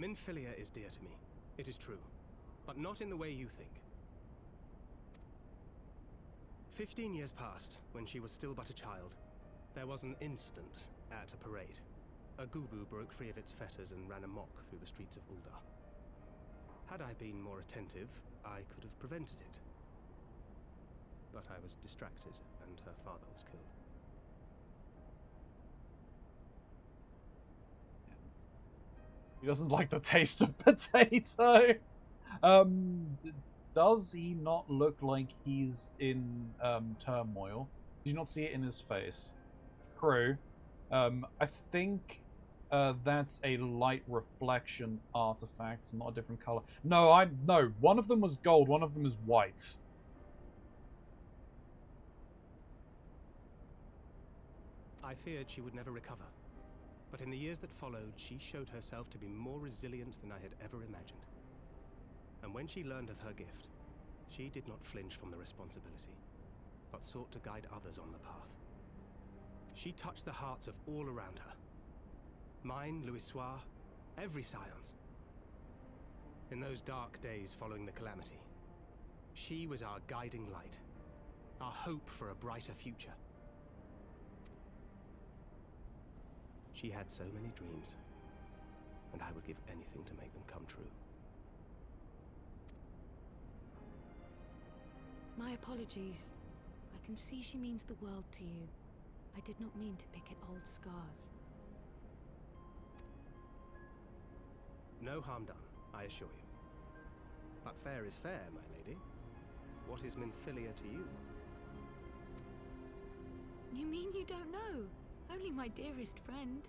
Minfilia is dear to me. It is true, but not in the way you think. 15 years passed, when she was still but a child. There was an incident at a parade. A Gubu broke free of its fetters and ran amok through the streets of Ul'dah. Had I been more attentive, I could have prevented it. But I was distracted, and her father was killed. He doesn't like the taste of potato. Does he not look like he's in turmoil? Do you not see it in his face? True. I think that's a light reflection artifact, not a different color. No, no. One of them was gold. One of them is white. I feared she would never recover. But in the years that followed, she showed herself to be more resilient than I had ever imagined. And when she learned of her gift, she did not flinch from the responsibility, but sought to guide others on the path. She touched the hearts of all around her. Mine, Louisoix, every science. In those dark days following the calamity, she was our guiding light, our hope for a brighter future. She had so many dreams, and I would give anything to make them come true. My apologies. I can see she means the world to you. I did not mean to pick at old scars. No harm done, I assure you. But fair is fair, my lady. What is Minfilia to you? You mean you don't know? Only my dearest friend.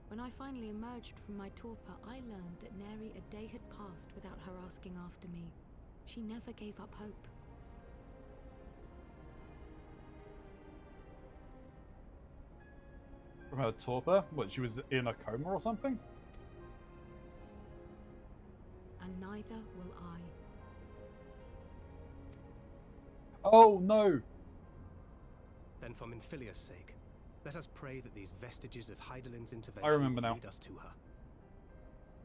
When I finally emerged from my torpor, I learned that nary a day had passed without her asking after me. She never gave up hope. From her torpor? What, she was in a coma or something? And neither will I. Oh, no! Then for Minfilia's sake, let us pray that these vestiges of Hydaelyn's intervention I remember will now. lead us to her.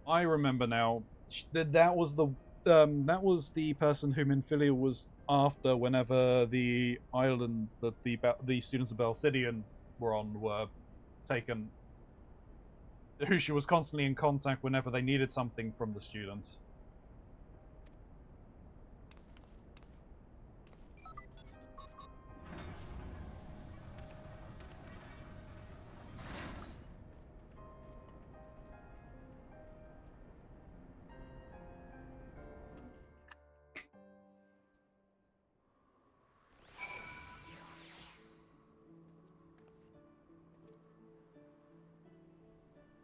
I remember now. That was the person whom Minfilia was after whenever the island that the students of Belsidian were on were taken. Who she was constantly in contact whenever they needed something from the students.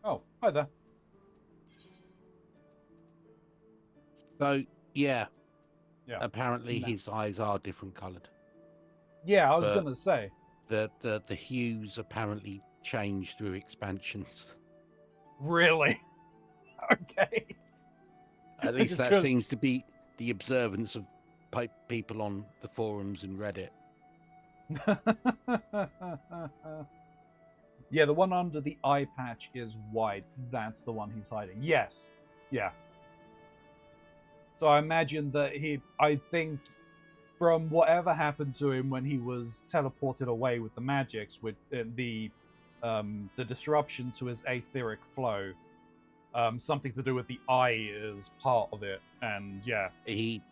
Oh, hi there. So, yeah. Yeah. Apparently his eyes are different coloured. Yeah, I was gonna say. The hues apparently change through expansions. Really? Okay. At least that seems to be the observance of people on the forums and Reddit. Yeah, the one under the eye patch is white. That's the one he's hiding. Yes. Yeah. So I imagine that I think from whatever happened to him when he was teleported away with the magics, with the disruption to his aetheric flow, something to do with the eye is part of it. And yeah. He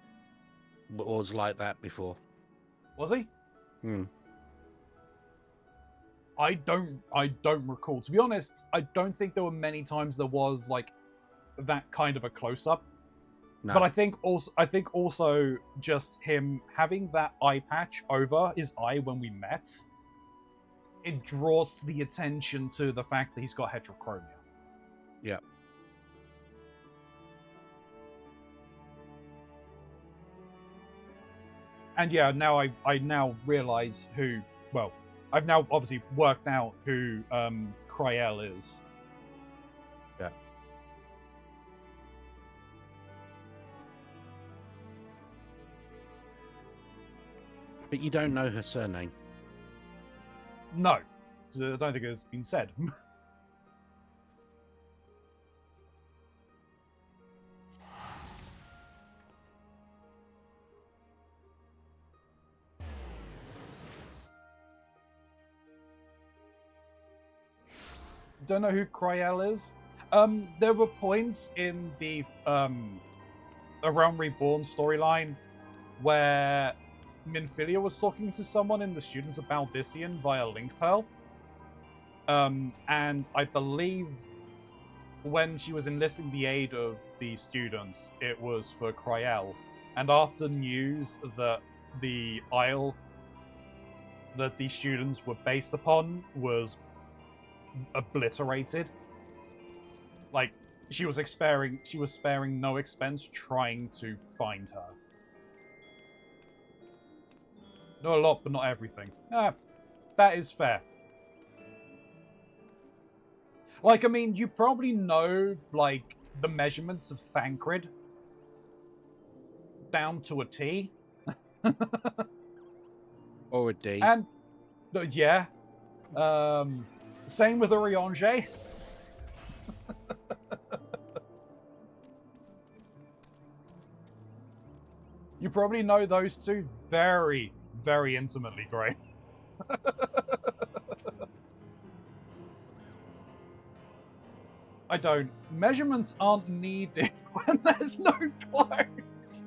was like that before. Was he? Hmm. I don't recall. To be honest, I don't think there were many times there was like that kind of a close up. No. But I think also just him having that eye patch over his eye when we met, it draws the attention to the fact that he's got heterochromia. Yeah. And yeah, now I now realize who. Well, I've now obviously worked out who Kryel is. Yeah. But you don't know her surname. No, I don't think it's been said. don't know who Cryel is. There were points in the A Realm Reborn storyline where Minfilia was talking to someone in the Students of Baldissian via Link Pearl. And I believe when she was enlisting the aid of the students, it was for Cryel. And after news that the Isle that the students were based upon was obliterated, like she was sparing no expense trying to find her. Not a lot, but not everything. That is fair. Like, I mean, you probably know, like, the measurements of Thancred down to a T. Or a D. And, yeah. Same with Urianger. You probably know those two very, very intimately, Gray. I don't. Measurements aren't needed when there's no clothes.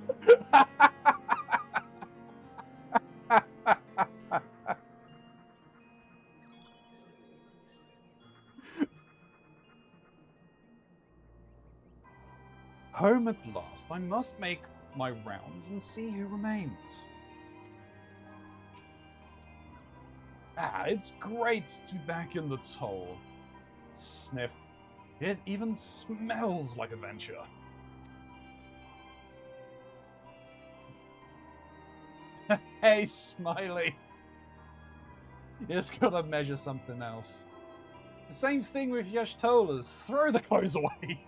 Home at last. I must make my rounds and see who remains. It's great to be back in the toll. Sniff. It even smells like adventure. Hey, Smiley. You just gotta measure something else. The same thing with Yashtolas. Throw the clothes away.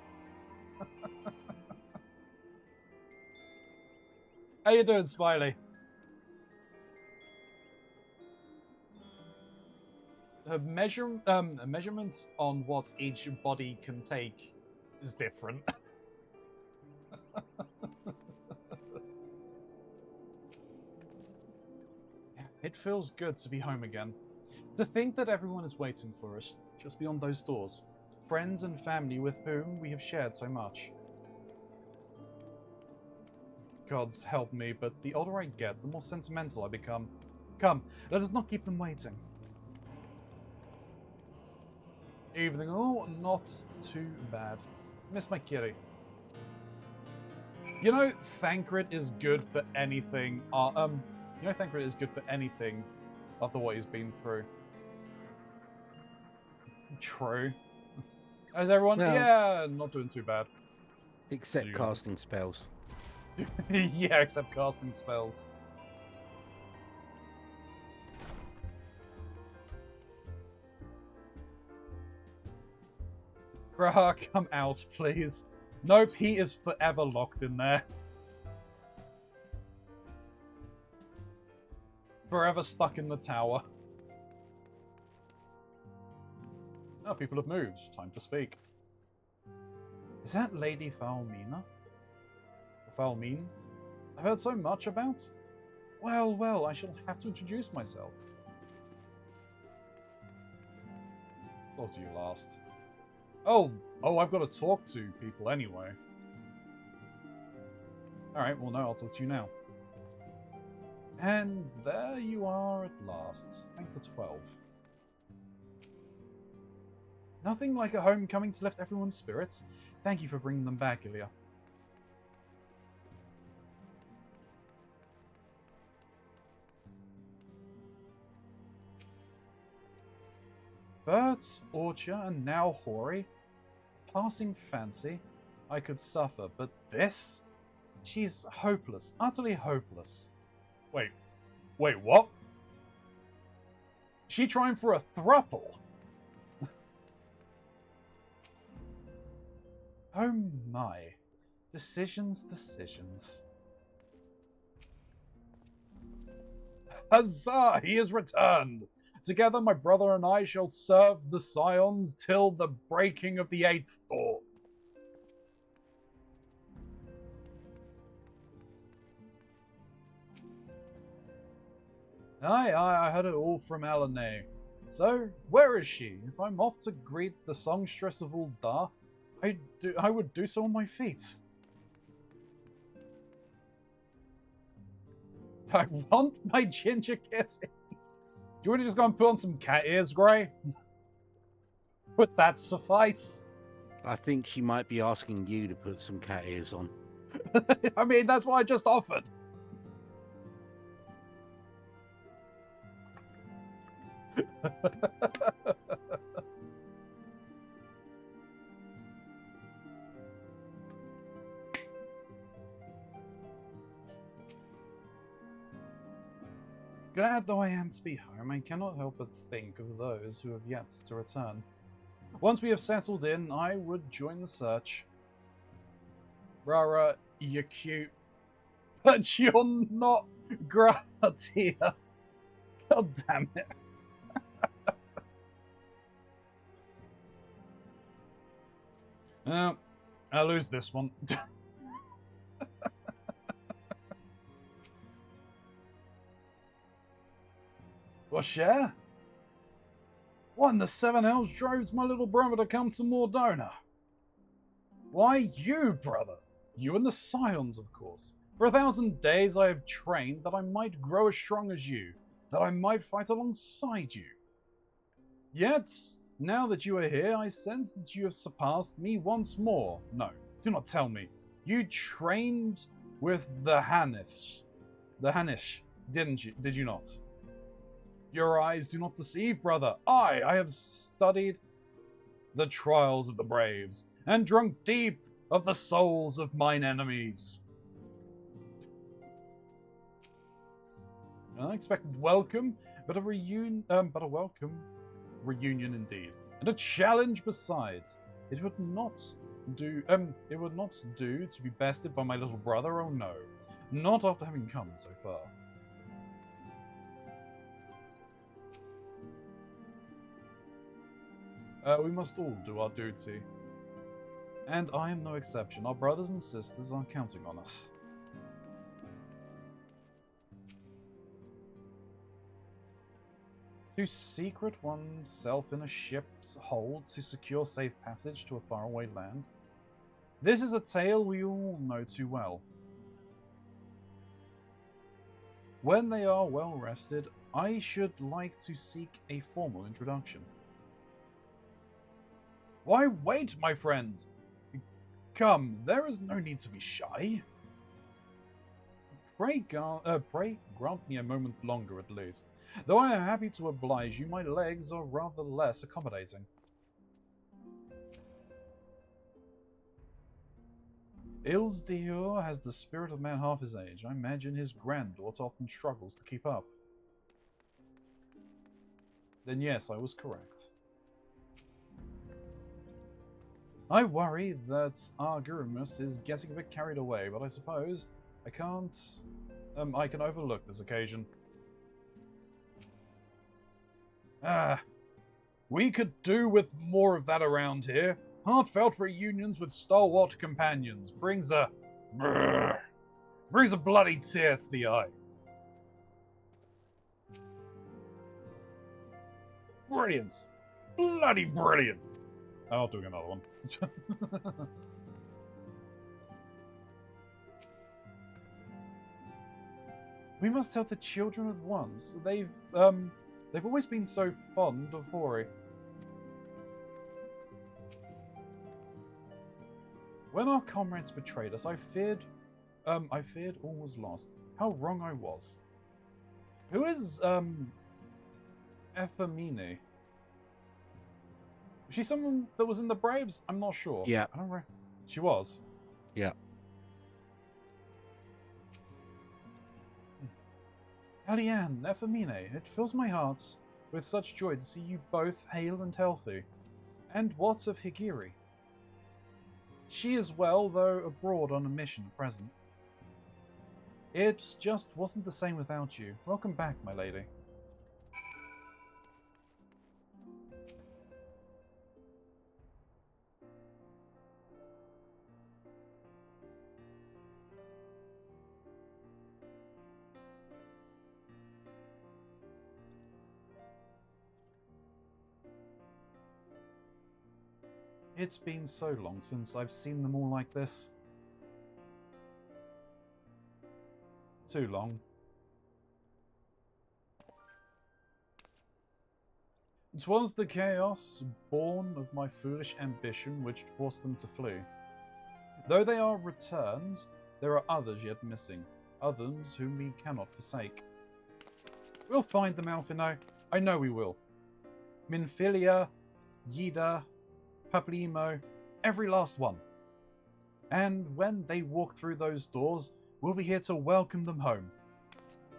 How you doing, Smiley? Measurements on what each body can take is different. It feels good to be home again. To think that everyone is waiting for us just beyond those doors. Friends and family with whom we have shared so much. Gods help me, but the older I get, the more sentimental I become. Come, let us not keep them waiting. Evening. Oh, not too bad. Miss my kitty. You know, Thancred is good for anything. Thancred is good for anything after what he's been through. True. Is everyone? No. Yeah, not doing too bad. Except casting spells. Yeah, except casting spells. Grah, come out, please. Nope, he is forever locked in there. Forever stuck in the tower. Oh, people have moved. Time to speak. Is that Lady Falmina? Falmine? I've heard so much about. Well, I shall have to introduce myself. Talk to you last. Oh, I've got to talk to people anyway. Alright, well no, I'll talk to you now. And there you are at last. Thank the 12. Nothing like a homecoming to lift everyone's spirits. Thank you for bringing them back, Ilya. Birds, Orcha, and now Hori. Passing fancy. I could suffer, but this? She's hopeless. Utterly hopeless. Wait, what? She trying for a thruple? Oh my. Decisions. Huzzah! He has returned! Together my brother and I shall serve the Scions till the breaking of the 8th door. Aye, I heard it all from Elenay. So, where is she? If I'm off to greet the songstress of Uldar, I would do so on my feet. I want my ginger kitty. Do you want to just go and put on some cat ears, Grey? Would that suffice? I think she might be asking you to put some cat ears on. I mean, that's what I just offered. Glad though I am to be home, I cannot help but think of those who have yet to return. Once we have settled in, I would join the search. Rara, you're cute, but you're not Gratia. God damn it. I lose this one. Well, share? What in the seven hells drives my little brother to come to Mordona? Why, you, brother. You and the Scions, of course. For 1,000 days I have trained that I might grow as strong as you, that I might fight alongside you. Yet, now that you are here, I sense that you have surpassed me once more. No, do not tell me. You trained with the Hanish. The Hanish, didn't you? Did you not? Your eyes do not deceive, brother. I have studied the trials of the braves, and drunk deep of the souls of mine enemies. An unexpected welcome, but a welcome reunion indeed, and a challenge besides. It would not do. It would not do to be bested by my little brother. Oh no, not after having come so far. We must all do our duty. And I am no exception. Our brothers and sisters are counting on us. To secret oneself in a ship's hold to secure safe passage to a faraway land. This is a tale we all know too well. When they are well rested, I should like to seek a formal introduction. Why wait, my friend? Come, there is no need to be shy. Pray grant me a moment longer at least. Though I am happy to oblige you, my legs are rather less accommodating. Ilsdior has the spirit of a man half his age. I imagine his granddaughter often struggles to keep up. Then yes, I was correct. I worry that our Gurumus is getting a bit carried away, but I suppose I can't... I can overlook this occasion. We could do with more of that around here. Heartfelt reunions with stalwart companions brings a bloody tear to the eye. Brilliant. Bloody brilliant. I'll do another one. We must tell the children at once. They've always been so fond of Hori. When our comrades betrayed us, I feared all was lost. How wrong I was. Who is Ephemine? Was she someone that was in the Braves? I'm not sure. Yeah. I don't know. She was. Yeah. Eliane, Ephemine, it fills my heart with such joy to see you both hale and healthy. And what of Higiri? She is well, though abroad on a mission at present. It just wasn't the same without you. Welcome back, my lady. It's been so long since I've seen them all like this. Too long. It was the chaos born of my foolish ambition which forced them to flee. Though they are returned, there are others yet missing, others whom we cannot forsake. We'll find them, Alphino. I know we will. Minfilia, Yida, Paplimo, every last one. And when they walk through those doors, we'll be here to welcome them home.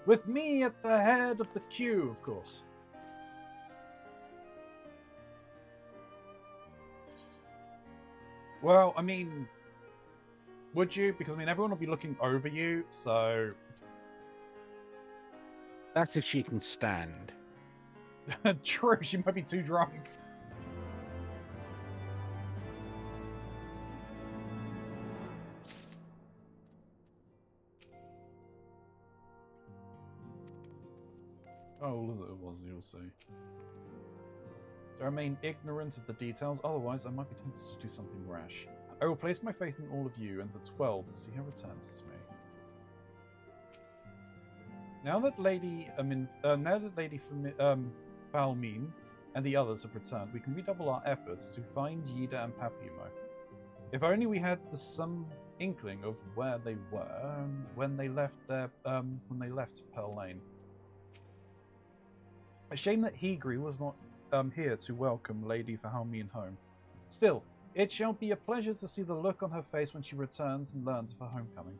With me at the head of the queue, of course. Well, I mean, would you? Because, I mean, everyone will be looking over you, so... That's if she can stand. True, she might be too drunk. Oh, it was, you'll see. I remain ignorant of the details, otherwise I might be tempted to do something rash. I will place my faith in all of you and the 12 to see how it returns to me. Now that Lady Balmine and the others have returned, we can redouble our efforts to find Yida and Papumo. If only we had some inkling of where they were when they left Pearl Lane. A shame that Hegri was not here to welcome Lady Valmine home. Still, it shall be a pleasure to see the look on her face when she returns and learns of her homecoming.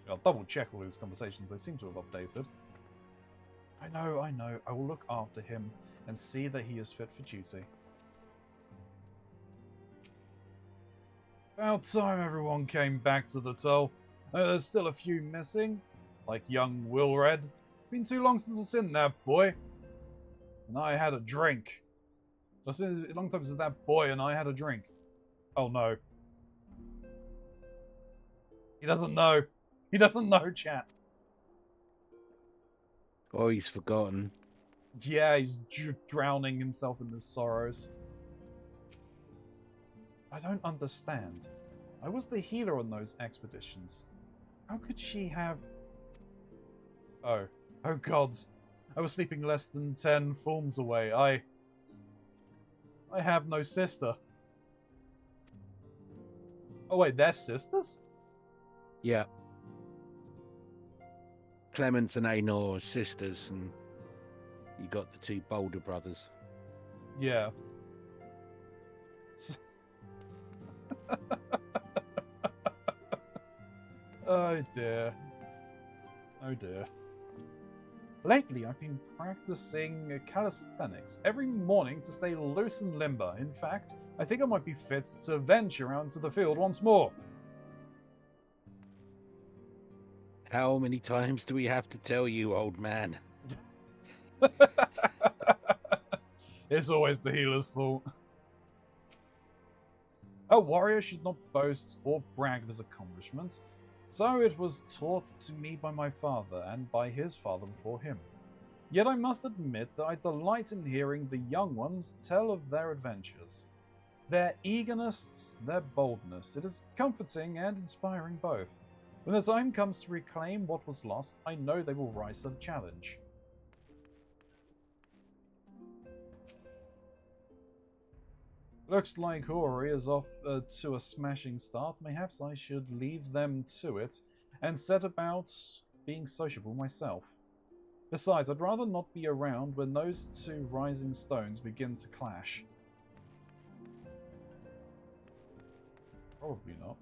I'll double check all these conversations, they seem to have updated. I know. I will look after him and see that he is fit for duty. About time everyone came back to the toll. There's still a few missing, like young Wilred. Been too long since I've seen that boy. And I had a drink. It's a long time since that boy and I had a drink. Oh no. He doesn't know. He doesn't know, chat. Oh, he's forgotten. Yeah, he's drowning himself in his sorrows. I don't understand. I was the healer on those expeditions. How could she have... Oh gods. I was sleeping less than 10 forms away. I have no sister. Oh wait, they're sisters? Yeah. Clement and Aenor are sisters, and you got the two Boulder brothers. Yeah. Oh dear. Oh dear. Lately, I've been practicing calisthenics every morning to stay loose and limber. In fact, I think I might be fit to venture out into the field once more. How many times do we have to tell you, old man? It's always the healer's thought. A warrior should not boast or brag of his accomplishments, so it was taught to me by my father and by his father before him. Yet I must admit that I delight in hearing the young ones tell of their adventures. Their eagerness, their boldness, it is comforting and inspiring both. When the time comes to reclaim what was lost, I know they will rise to the challenge. Looks like Hori is off to a smashing start. Perhaps I should leave them to it and set about being sociable myself. Besides, I'd rather not be around when those two rising stones begin to clash. Probably not.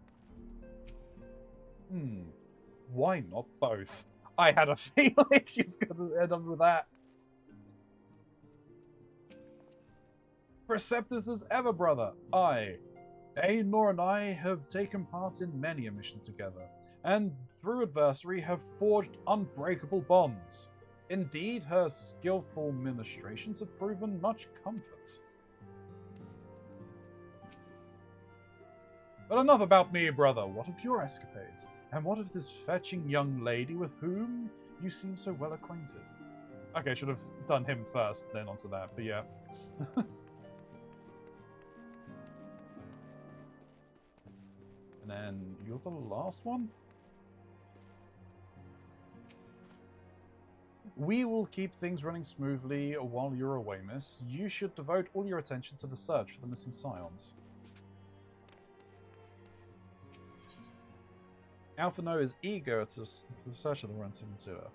Why not both? I had a feeling she's going to end up with that. Preceptus as ever, brother. Aenor and I have taken part in many a mission together, and through adversity have forged unbreakable bonds. Indeed, her skillful ministrations have proven much comfort. But enough about me, brother. What of your escapades? And what of this fetching young lady with whom you seem so well acquainted? Okay, I should have done him first, then onto that, but yeah. then you're the last one? We will keep things running smoothly while you're away, miss. You should devote all your attention to the search for the missing scions. Alphino is eager to search of the ransom consider.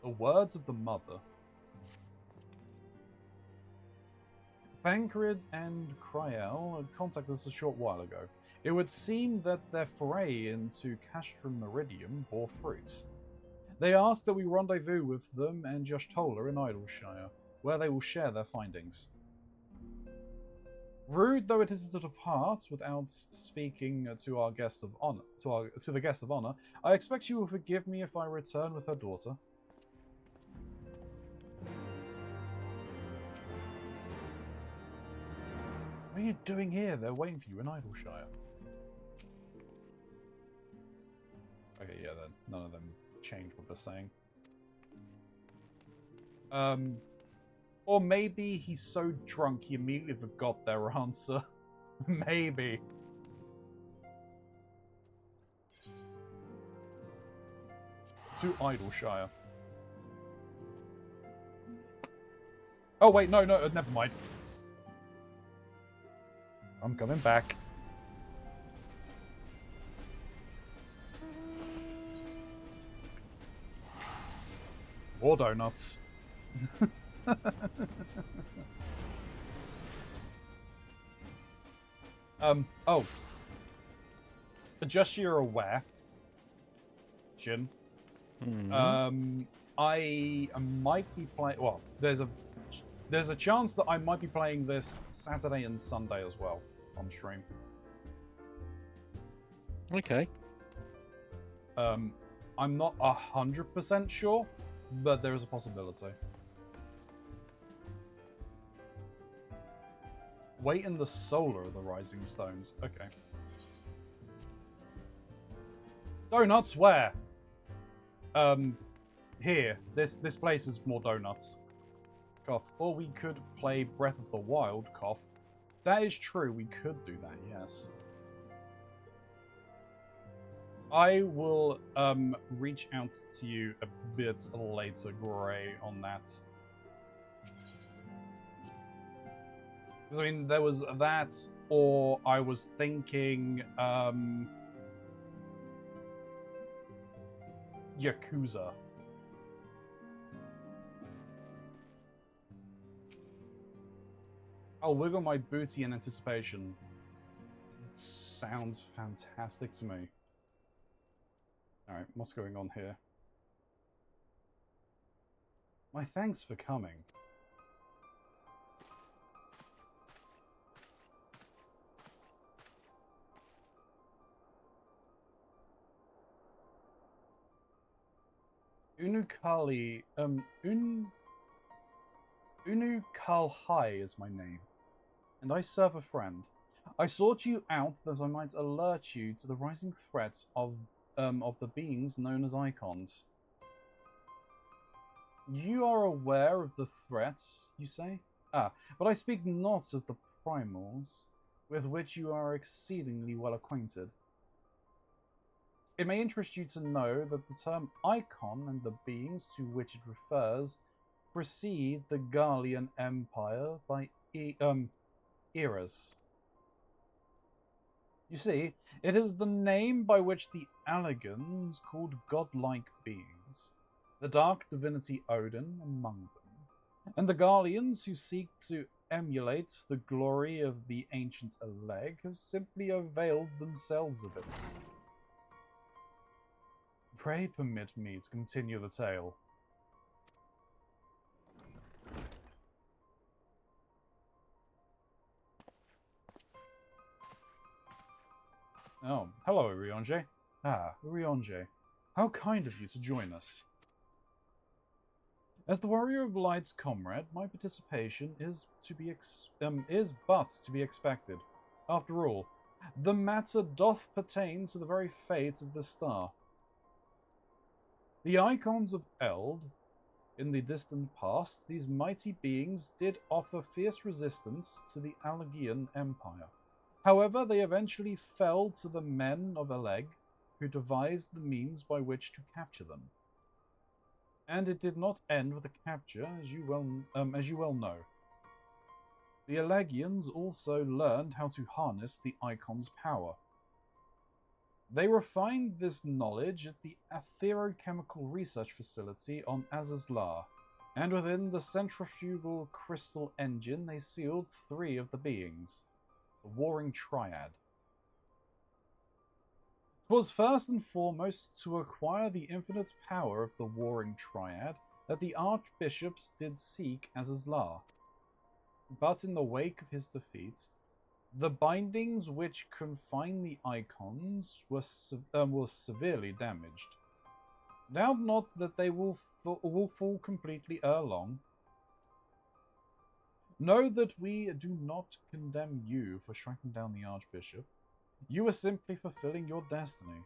The words of the mother. Thancred and Cryel contacted us a short while ago. It would seem that their foray into Castrum Meridium bore fruit. They asked that we rendezvous with them and Josh Toller in Idleshire, where they will share their findings. Rude though it is to depart without speaking to our guest of honor, to the guest of honor, I expect you will forgive me if I return with her daughter. What are you doing here? They're waiting for you in Idleshire. Okay, yeah, none of them change what they're saying. Or maybe he's so drunk he immediately forgot their answer. Maybe. To Idleshire. Oh wait, no, never mind. I'm coming back. More donuts. Oh. Just so you're aware, Jin, I might be playing... Well, there's a chance that I might be playing this Saturday and Sunday as well on stream. Okay. I'm not 100% sure, but there is a possibility. Wait in the solar of the Rising Stones. Okay. Donuts where? Here. This place is more donuts. Cough. Or we could play Breath of the Wild. Cough. That is true. We could do that. Yes. I will reach out to you a bit later, Gray, on that. Because, I mean, there was that, or I was thinking Yakuza. I'll wiggle my booty in anticipation. Sounds fantastic to me. Alright, what's going on here? My thanks for coming. Unukalhai is my name, and I serve a friend. I sought you out that I might alert you to the rising threat of the beings known as icons. You are aware of the threat, you say? Ah, but I speak not of the primals, with which you are exceedingly well acquainted. It may interest you to know that the term icon and the beings to which it refers precede the Garlean Empire by eras. You see, it is the name by which the Allegans called godlike beings, the dark divinity Odin among them, and the Garleans who seek to emulate the glory of the ancient Alleg have simply availed themselves of it. Pray permit me to continue the tale. Oh, hello, Urionge. Ah, Urionge. How kind of you to join us. As the Warrior of Light's comrade, my participation is but to be expected. After all, the matter doth pertain to the very fate of the star. The icons of Eld, in the distant past, these mighty beings did offer fierce resistance to the Allegian Empire. However, they eventually fell to the men of Eleg, who devised the means by which to capture them. And it did not end with a capture, as you well know. The Elegians also learned how to harness the Icon's power. They refined this knowledge at the Atherochemical Research Facility on Azazlar, and within the centrifugal crystal engine they sealed 3 of the beings, the Warring Triad. It was first and foremost to acquire the infinite power of the Warring Triad that the archbishops did seek Azazlar. But in the wake of his defeat, the bindings which confine the icons were severely damaged. Doubt not that they will fall completely ere long. Know that we do not condemn you for striking down the Archbishop. You are simply fulfilling your destiny.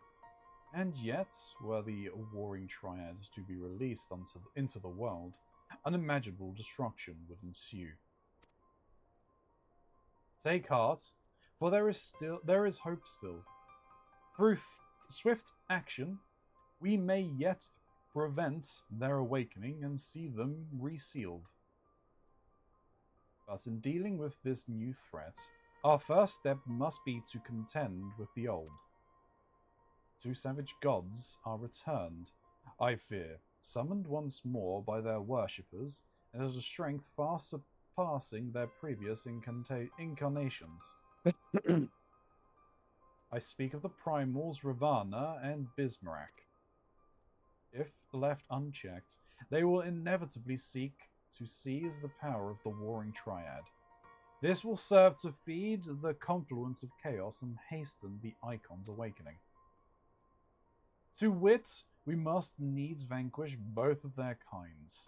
And yet, were the Warring Triad to be released into the world, unimaginable destruction would ensue. Take heart, for there is hope still. Through swift action, we may yet prevent their awakening and see them resealed. But in dealing with this new threat, our first step must be to contend with the old. 2 savage gods are returned, I fear, summoned once more by their worshippers, and at a strength far surpassing their previous incarnations. I speak of the primals Ravana and Bismarak. If left unchecked, they will inevitably seek to seize the power of the Warring Triad. This will serve to feed the confluence of chaos and hasten the Icon's awakening. To wit, we must needs vanquish both of their kinds.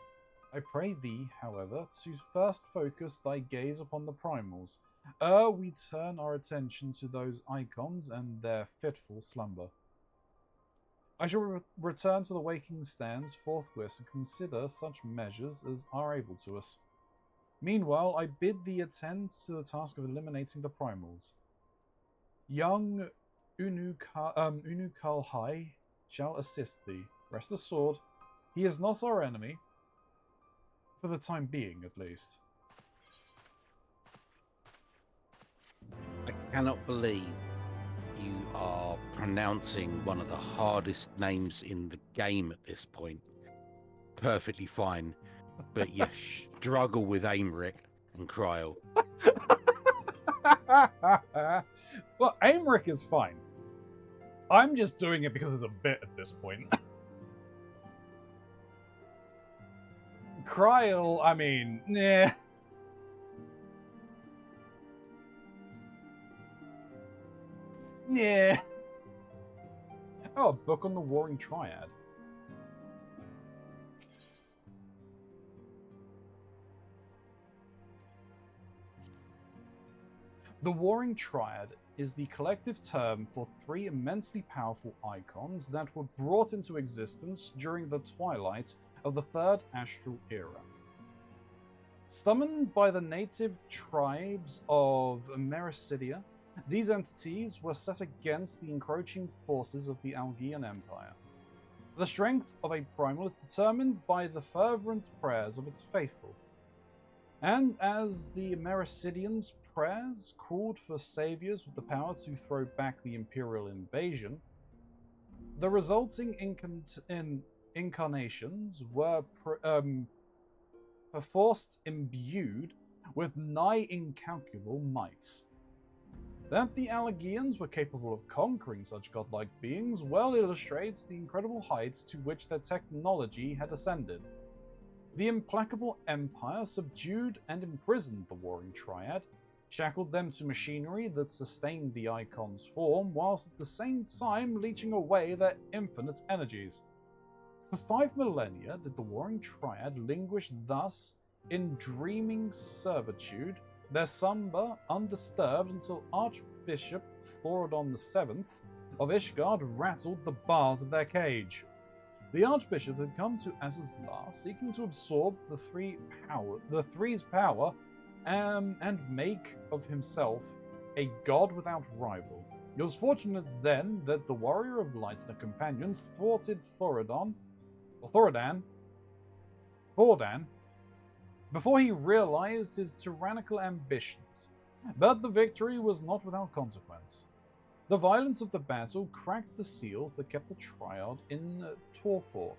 I pray thee, however, to first focus thy gaze upon the primals, ere we turn our attention to those Icons and their fitful slumber. I shall return to the waking stands forthwith and consider such measures as are able to us. Meanwhile, I bid thee attend to the task of eliminating the primals. Young Unukalhai shall assist thee. Rest assured, he is not our enemy, for the time being at least. I cannot believe you are pronouncing one of the hardest names in the game at this point. Perfectly fine, but you struggle with Aymeric and Kryl. Well, Aymeric is fine. I'm just doing it because it's a bit at this point. Kryl, I mean, nah. Yeah. Oh, a book on the Warring Triad. The Warring Triad is the collective term for 3 immensely powerful icons that were brought into existence during the twilight of the Third Astral Era. Summoned by the native tribes of Mericidia, these entities were set against the encroaching forces of the Algian Empire. The strength of a primal is determined by the fervent prayers of its faithful. And as the Mericidians' prayers called for saviors with the power to throw back the Imperial invasion, the resulting incarnations were perforce imbued with nigh incalculable might. That the Allegians were capable of conquering such godlike beings well illustrates the incredible heights to which their technology had ascended. The implacable Empire subdued and imprisoned the Warring Triad, shackled them to machinery that sustained the Icon's form, whilst at the same time leeching away their infinite energies. For 5 millennia did the Warring Triad languish thus in dreaming servitude, their slumber undisturbed until Archbishop Thorodon VII of Ishgard rattled the bars of their cage. The Archbishop had come to Azazlar seeking to absorb the Three's power and make of himself a god without rival. It was fortunate then that the Warrior of Light and her companions thwarted Thordan, before he realized his tyrannical ambitions. But the victory was not without consequence. The violence of the battle cracked the seals that kept the Triad in torpor,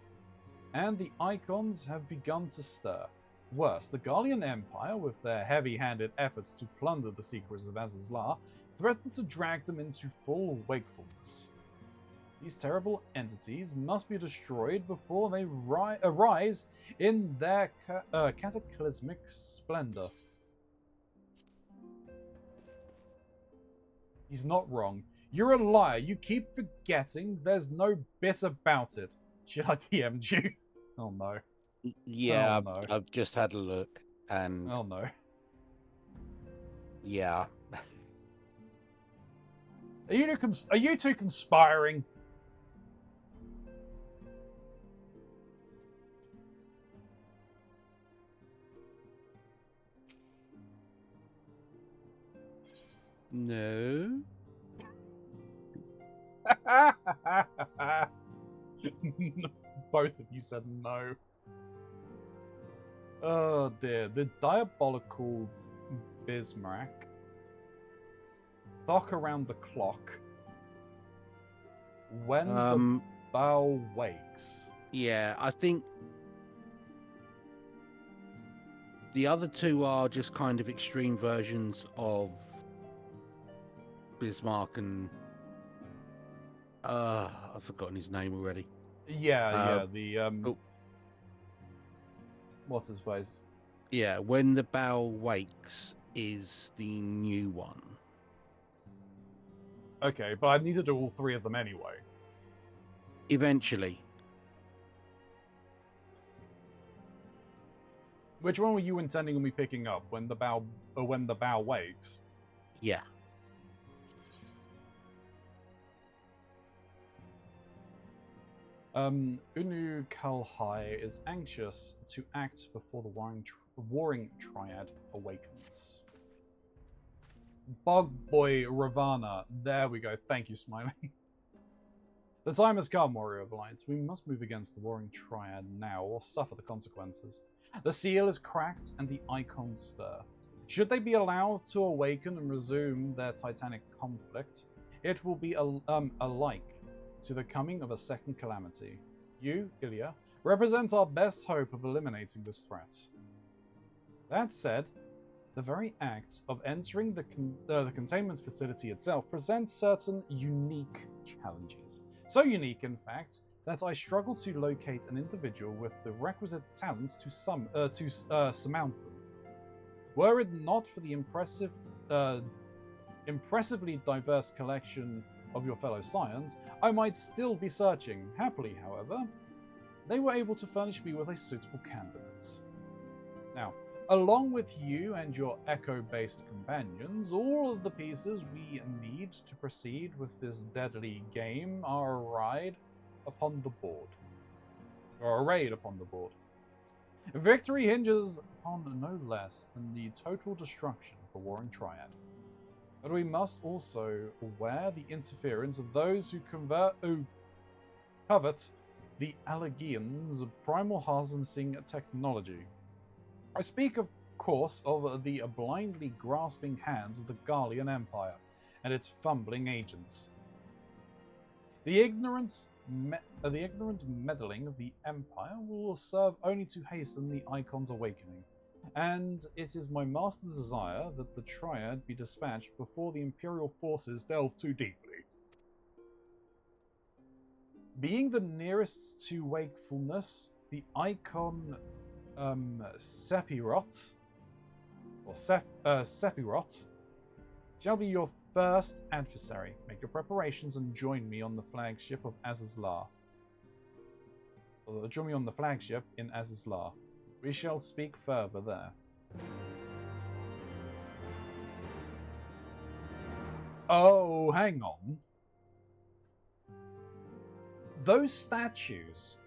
and the Icons have begun to stir. Worse, the Garlean Empire, with their heavy-handed efforts to plunder the secrets of Azazlar, threatened to drag them into full wakefulness. These terrible entities must be destroyed before they arise in their cataclysmic splendor. He's not wrong. You're a liar. You keep forgetting there's no bit about it. Should I DM'd you? Oh no. Yeah, oh, no. I've just had a look, and oh no. Yeah. Are you two conspiring? No. Both of you said no. Oh dear. The diabolical Bismarck. Thok around the clock. When the bow wakes. Yeah, I think the other two are just kind of extreme versions of Bismarck and I've forgotten his name already. Yeah, what's his face? Yeah, When the Bow Wakes is the new one. Okay, but I need to do all three of them anyway. Eventually. Which one were you intending on me picking up? When the bow wakes? Yeah. Unu Kalhai is anxious to act before the warring triad awakens. Bug Boy Ravana. There we go. Thank you, Smiley. The time has come, Warrior of Lights. We must move against the warring triad now, or suffer the consequences. The seal is cracked, and the icons stir. Should they be allowed to awaken and resume their titanic conflict, it will be alike to the coming of a second calamity. You, Ilya, represent our best hope of eliminating this threat. That said, the very act of entering the containment facility itself presents certain unique challenges. So unique, in fact, that I struggle to locate an individual with the requisite talents to surmount them. Were it not for the impressively diverse collection of your fellow scions, I might still be searching. Happily, however, they were able to furnish me with a suitable candidate. Now, along with you and your echo-based companions, all of the pieces we need to proceed with this deadly game are arrayed upon the board. Victory hinges upon no less than the total destruction of the Warring Triad. But we must also aware the interference of those who covet the Allegians' primal harnessing technology. I speak, of course, of the blindly grasping hands of the Garlean Empire and its fumbling agents. The ignorant meddling of the Empire will serve only to hasten the Icon's awakening, and it is my master's desire that the Triad be dispatched before the Imperial forces delve too deeply. Being the nearest to wakefulness, the Icon Sephiroth shall be your first adversary. Make your preparations and join me on the flagship of Azazlar. Or join me on the flagship in Azazlar. We shall speak further there. Oh, hang on. Those statues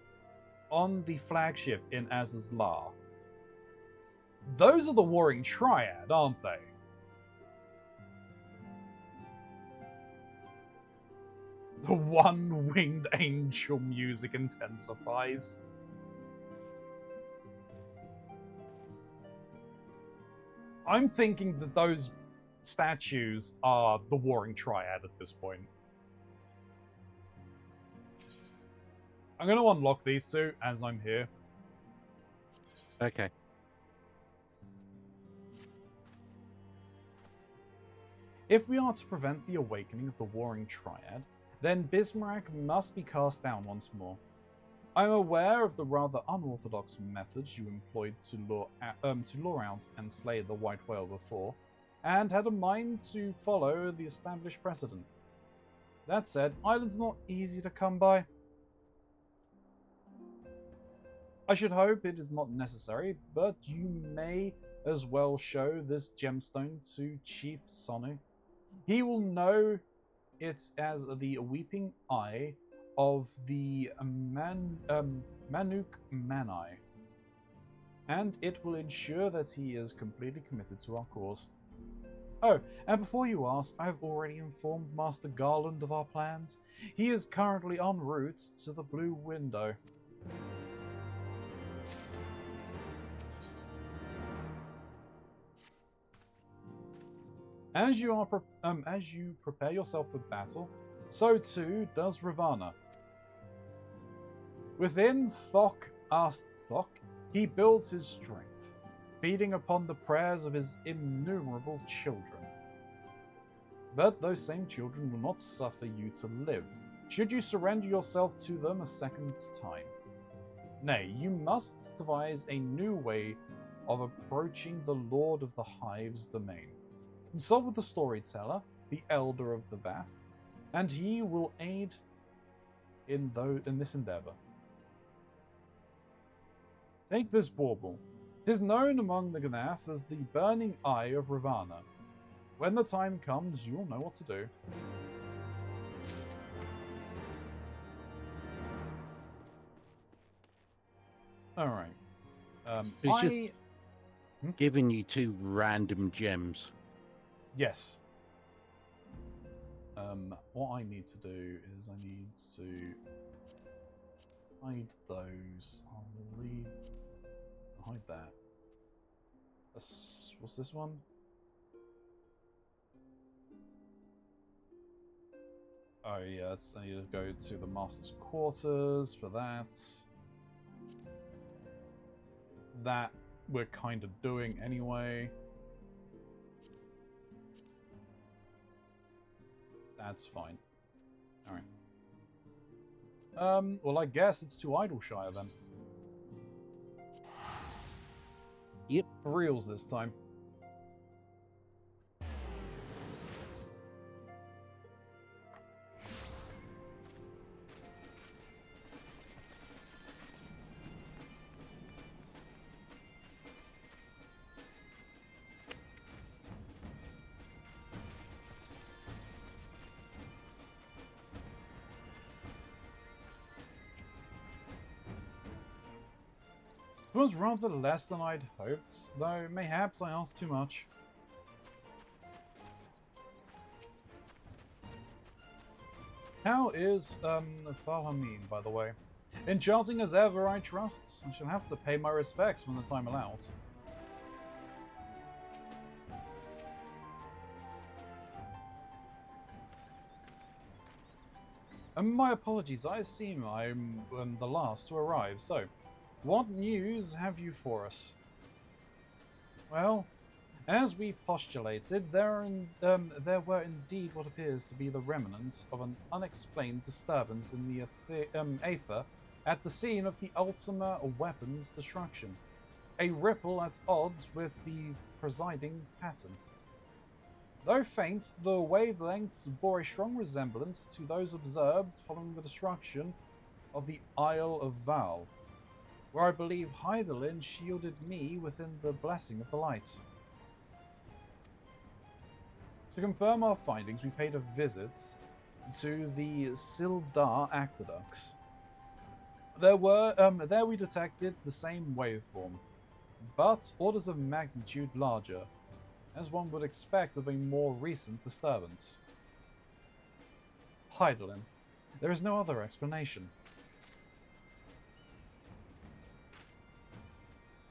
on the flagship in Azazlar, those are the Warring Triad, aren't they? The one-winged angel music intensifies. I'm thinking that those statues are the Warring Triad at this point. I'm going to unlock these two as I'm here. Okay. If we are to prevent the awakening of the Warring Triad, then Bismarck must be cast down once more. I'm aware of the rather unorthodox methods you employed to lure out and slay the White Whale before, and had a mind to follow the established precedent. That said, Ireland's not easy to come by. I should hope it is not necessary, but you may as well show this gemstone to Chief Sonu. He will know it as the weeping eye of the Manuk Manai, and it will ensure that he is completely committed to our cause. Oh, and before you ask, I have already informed Master Garland of our plans. He is currently en route to the Blue Window. As you prepare yourself for battle, so too does Ravana. Within Thok he builds his strength, feeding upon the prayers of his innumerable children. But those same children will not suffer you to live, should you surrender yourself to them a second time. Nay, you must devise a new way of approaching the Lord of the Hive's domain. Consult with the storyteller, the Elder of the Vath, and he will aid in this endeavor. Take this bauble. It is known among the Gnath as the Burning Eye of Ravana. When the time comes, you'll know what to do. Alright. It's just giving you two random gems. Yes. What I need to do is I need to hide those. I'll hide that. What's this one? Oh yes, I need to go to the Master's quarters for that. That we're kind of doing anyway. That's fine. Alright. Well, I guess it's to Idleshire then. Yep. For reals this time. It was rather less than I'd hoped, though mayhaps I asked too much. How is Farhameen, by the way? Enchanting as ever, I trust. I shall have to pay my respects when the time allows. My apologies, I assume I'm the last to arrive, so what news have you for us? Well, as we postulated, there were indeed what appears to be the remnants of an unexplained disturbance in the Aether at the scene of the Ultima weapon's destruction. A ripple at odds with the presiding pattern. Though faint, the wavelengths bore a strong resemblance to those observed following the destruction of the Isle of Val, where I believe Hydaelyn shielded me within the blessing of the lights. To confirm our findings, we paid a visit to the Sildar aqueducts. There we detected the same waveform, but orders of magnitude larger, as one would expect of a more recent disturbance. Hydaelyn, There is no other explanation.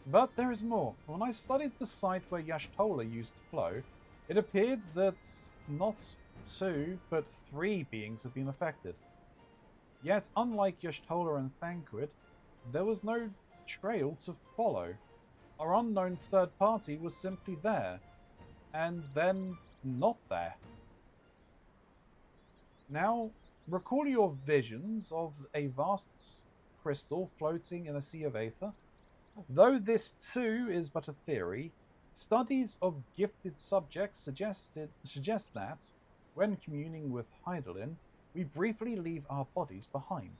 But there is more. When I studied the site where Y'shtola used to flow, it appeared that not 2, but 3 beings had been affected. Yet, unlike Y'shtola and Thancred, there was no trail to follow. Our unknown third party was simply there, and then not there. Now, recall your visions of a vast crystal floating in a sea of aether. Though this too is but a theory, studies of gifted subjects suggest that, when communing with Hydaelyn, we briefly leave our bodies behind.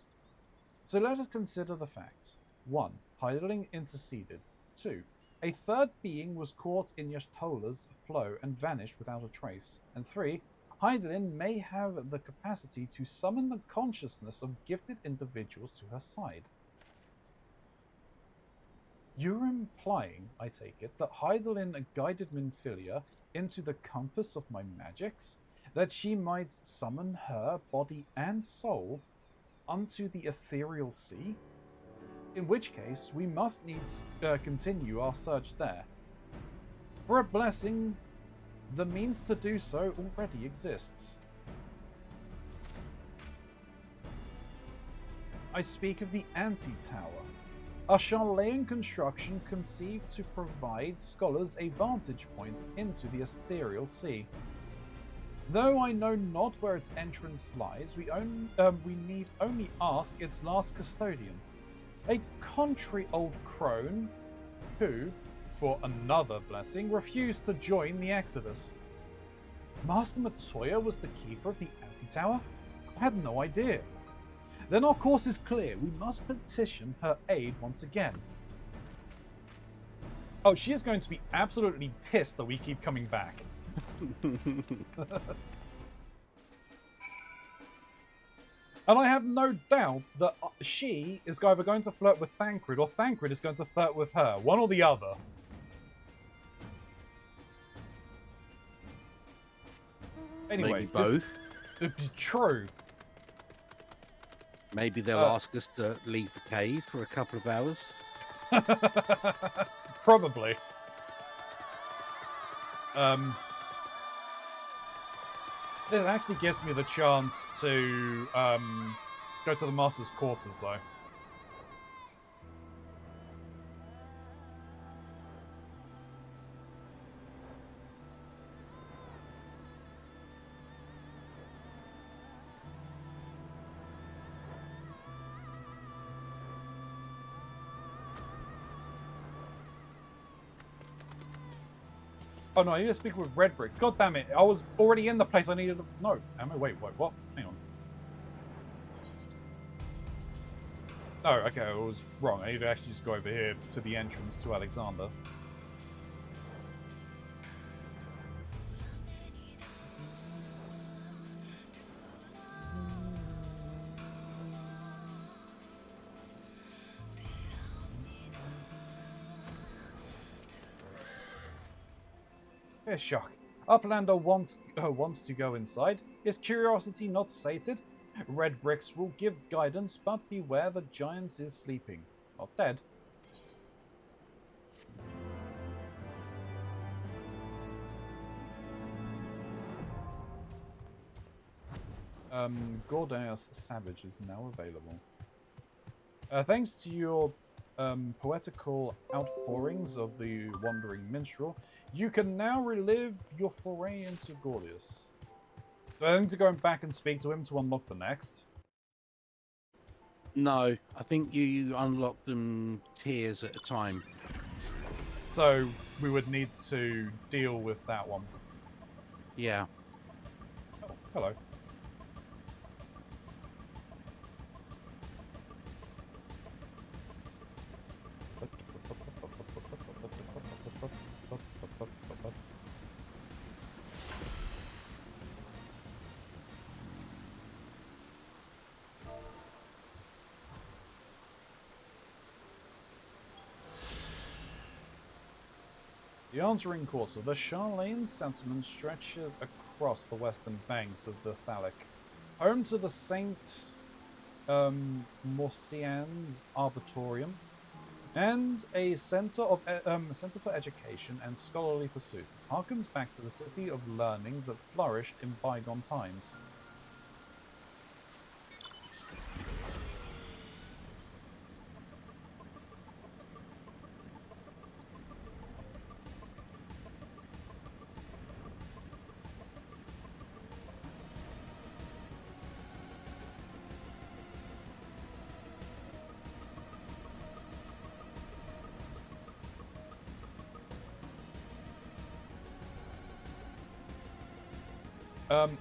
So let us consider the facts. 1. Hydaelyn interceded. 2. A third being was caught in Y'shtola's flow and vanished without a trace. And 3. Hydaelyn may have the capacity to summon the consciousness of gifted individuals to her side. You're implying, I take it, that Hydaelyn guided Minfilia into the compass of my magics, that she might summon her body and soul unto the ethereal sea? In which case, we must needs continue our search there. For a blessing, the means to do so already exists. I speak of the Anti-Tower, a Charlayan construction conceived to provide scholars a vantage point into the ethereal sea. Though I know not where its entrance lies, we need only ask its last custodian, a contrary old crone who, for another blessing, refused to join the Exodus. Master Matoya was the keeper of the Anti-Tower? I had no idea. Then our course is clear. We must petition her aid once again. Oh, she is going to be absolutely pissed that we keep coming back. And I have no doubt that she is either going to flirt with Thancred or Thancred is going to flirt with her. One or the other. Anyway, maybe both. It'd be true. Maybe they'll ask us to leave the cave for a couple of hours. Probably. This actually gives me the chance to go to the Master's quarters, though. Oh no, I need to speak with Red Brick. God damn it, I was already in the place I needed to... No, am I? Wait, what? Hang on. Oh, okay, I was wrong. I need to actually just go over here to the entrance to Alexander. Here's shock. Uplander wants to go inside. His curiosity not sated. Red Bricks will give guidance, but beware the giant is sleeping. Not dead. Gordias Savage is now available. Thanks to your poetical outpourings of the Wandering Minstrel, you can now relive your foray into Gordias. Do I need to go back and speak to him to unlock the next? No, I think you unlock them tiers at a time. So we would need to deal with that one. Yeah. Oh, hello. The answering quarter. The Charlayan settlement stretches across the western banks of the Thalic. home to the Saint Morsian's Arbitorium, and a center for education and scholarly pursuits. It harkens back to the city of learning that flourished in bygone times.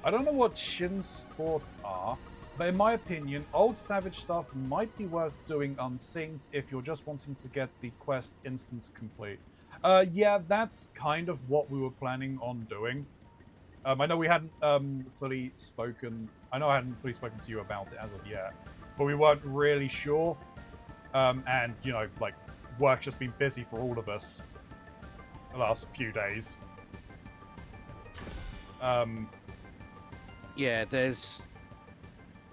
I don't know what Shin's thoughts are, but in my opinion, old Savage stuff might be worth doing unsynced if you're just wanting to get the quest instance complete. Yeah, that's kind of what we were planning on doing. I know we hadn't fully spoken. I know I hadn't fully spoken to you about it as of yet, but we weren't really sure. And you know, like, work's just been busy for all of us the last few days. Yeah, there's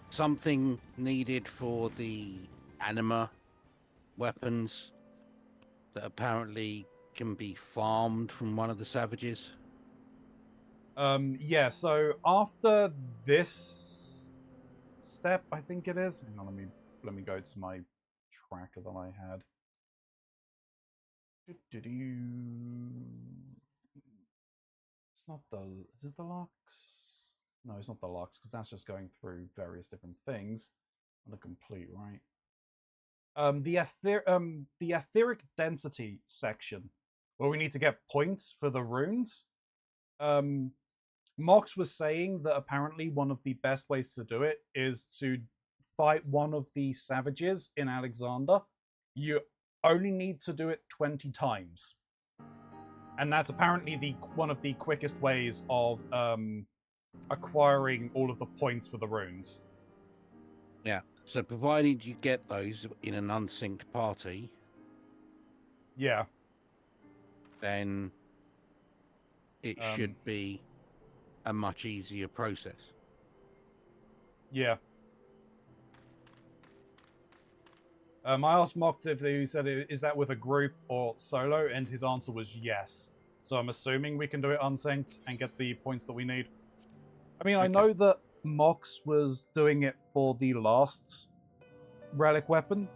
something needed for the anima weapons that apparently can be farmed from one of the savages. Yeah, so after this step, I think it is. Hang on, let me go to my tracker that I had. It's not the... Is it the Lux? No, it's not the Lux, because that's just going through various different things. On a complete, right? The etheric density section, where we need to get points for the runes. Mox was saying that apparently one of the best ways to do it is to fight one of the savages in Alexander. You only need to do it 20 times. And that's apparently one of the quickest ways of acquiring all of the points for the runes. Yeah, so provided you get those in an unsynced party, yeah, then it should be a much easier process. Yeah. I asked Mox if he said, is that with a group or solo? And his answer was yes. So I'm assuming we can do it unsynced and get the points that we need. I mean, I know that Mox was doing it for the last relic weapon.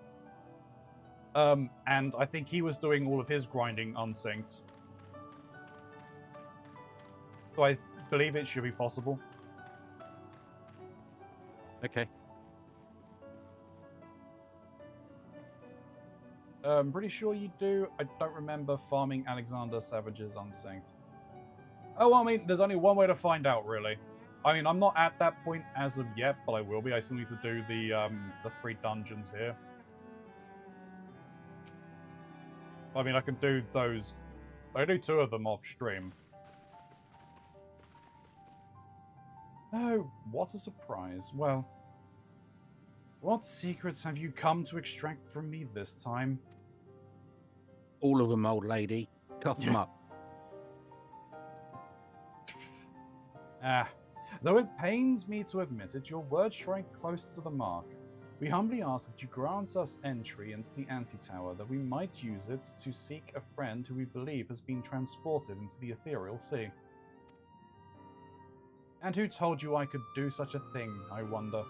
And I think he was doing all of his grinding unsynced. So I believe it should be possible. Okay. I'm pretty sure you do. I don't remember farming Alexander Savages unsynced. Oh, well, I mean, there's only one way to find out, really. I mean, I'm not at that point as of yet, but I will be. I still need to do the 3 dungeons here. I mean, I can do those. I do 2 of them off stream. Oh, what a surprise. Well, what secrets have you come to extract from me this time? All of them, old lady. Cough them up. Though it pains me to admit it, your words strike close to the mark. We humbly ask that you grant us entry into the Antitower, that we might use it to seek a friend who we believe has been transported into the ethereal sea. And who told you I could do such a thing, I wonder?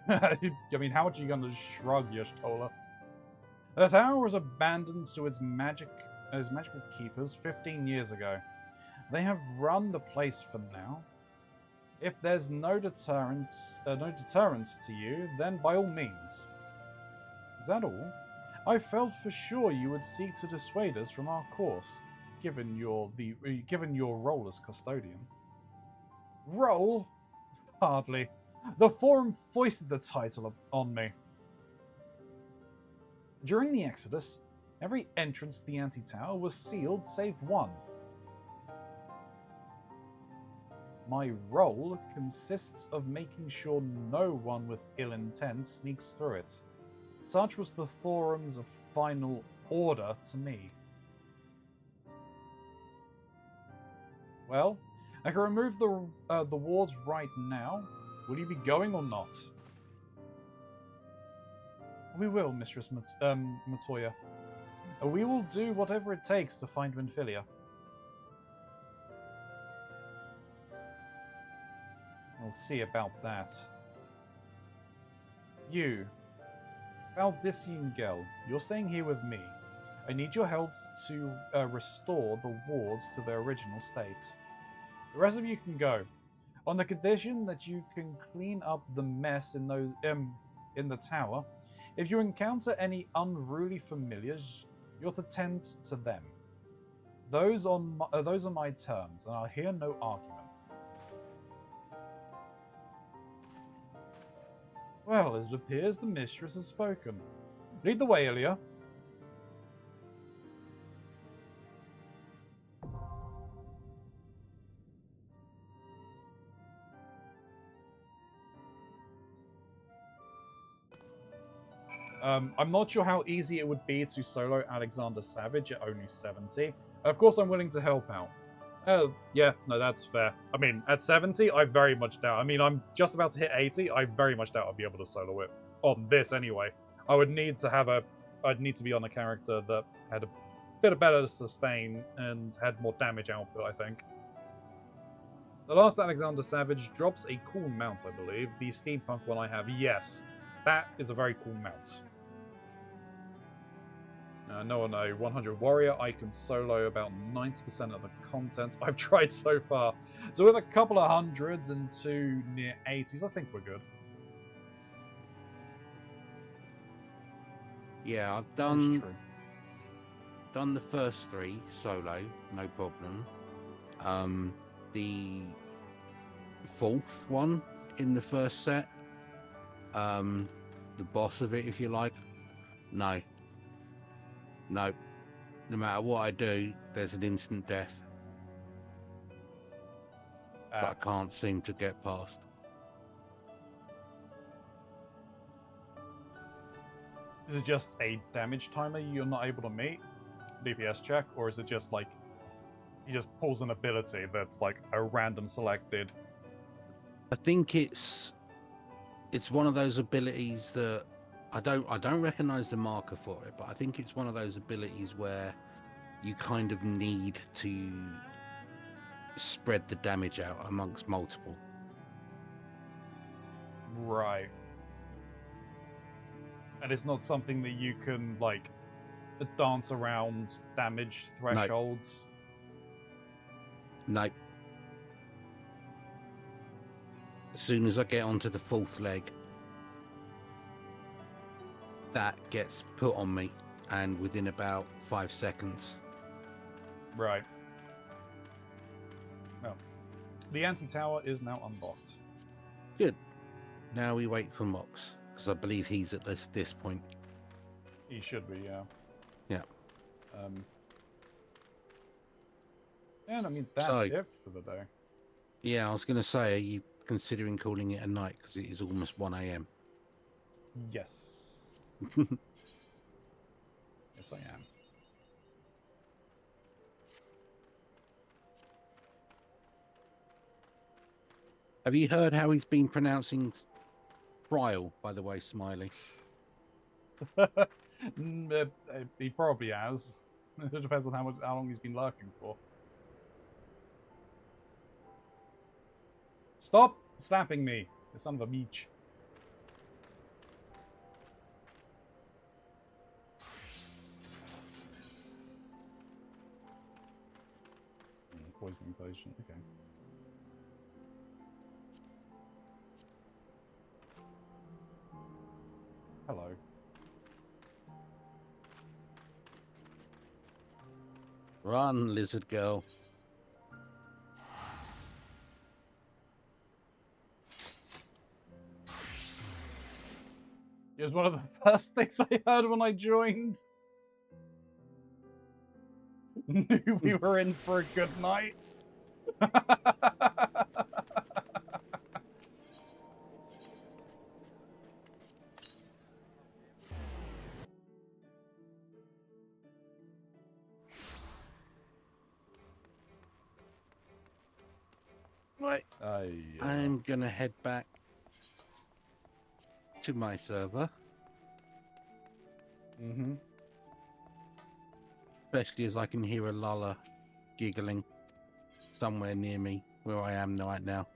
I mean, how much are you going to shrug, Yashtola? The tower was abandoned to its magical keepers 15 years ago. They have run the place for now. If there's no deterrence to you, then by all means. Is that all? I felt for sure you would seek to dissuade us from our course, given your role as custodian. Role? Hardly. The Forum foisted the title on me. During the Exodus, every entrance to the Antitower was sealed save one. My role consists of making sure no one with ill intent sneaks through it. Such was the Forum's final order to me. Well, I can remove the wards right now. Will you be going or not? We will, Mistress Matoya. We will do whatever it takes to find Winfilia. We'll see about that. You, Valdisian girl, you're staying here with me. I need your help to restore the wards to their original states. The rest of you can go, on the condition that you can clean up the mess in those in the tower. If you encounter any unruly familiars, you're to tend to them. Those are my terms, and I'll hear no argument. Well, it appears the mistress has spoken. Lead the way, Ilya. I'm not sure how easy it would be to solo Alexander Savage at only 70. Of course, I'm willing to help out. Yeah, no, that's fair. I mean, at 70, I very much doubt. I mean, I'm just about to hit 80. I very much doubt I'll be able to solo it. On this, anyway. I'd need to be on a character that had a bit of better sustain and had more damage output, I think. The last Alexander Savage drops a cool mount, I believe. The steampunk one I have, yes. That is a very cool mount. No, 100 warrior, I can solo about 90% of the content I've tried so far. So with a couple of hundreds and 2 near 80s, I think we're good. Yeah, I've done the first 3 solo, no problem. The 4th one in the first set, the boss of it, if you like, no. No matter what I do, there's an instant death that I can't seem to get past. Is it just a damage timer you're not able to meet? DPS check? Or is it just like he just pulls an ability that's like a random selected? I think it's one of those abilities that I don't recognize the marker for it, but I think it's one of those abilities where you kind of need to spread the damage out amongst multiple. Right. And it's not something that you can like dance around damage thresholds. No. As soon as I get onto the 4th leg, that gets put on me, and within about 5 seconds. Right. Well, the anti-tower is now unlocked. Good. Now we wait for Mox, because I believe he's at this point. He should be, yeah. Yeah. And I mean, that's it for the day. Yeah, I was going to say, are you considering calling it a night, because it is almost 1 a.m.? Yes. Yes, I am. Have you heard how he's been pronouncing trial, by the way, Smiley? He probably has. It depends on how long he's been lurking for. Stop slapping me, you son of a bitch. Poisoning potion, okay. Hello. Run, lizard girl. It was one of the first things I heard when I joined. Knew we were in for a good night. Right. I'm gonna head back to my server. Mm-hmm. Especially as I can hear a Lala giggling somewhere near me where I am right now.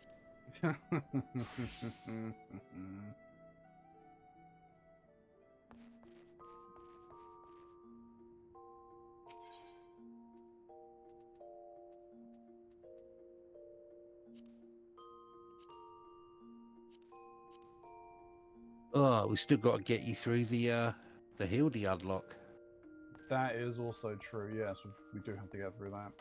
Oh, we still got to get you through the Hildy unlock. That is also true. Yes, we do have to get through that.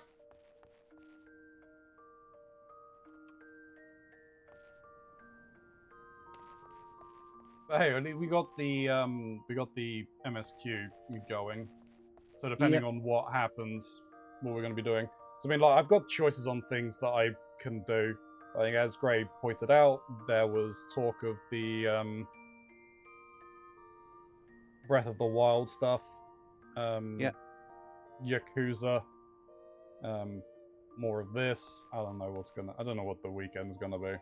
But hey, we got the MSQ going. So depending on what happens, what we're going to be doing. So I mean, like I've got choices on things that I can do. I think, as Gray pointed out, there was talk of the Breath of the Wild stuff. Yakuza. More of this. I don't know what the weekend's gonna be.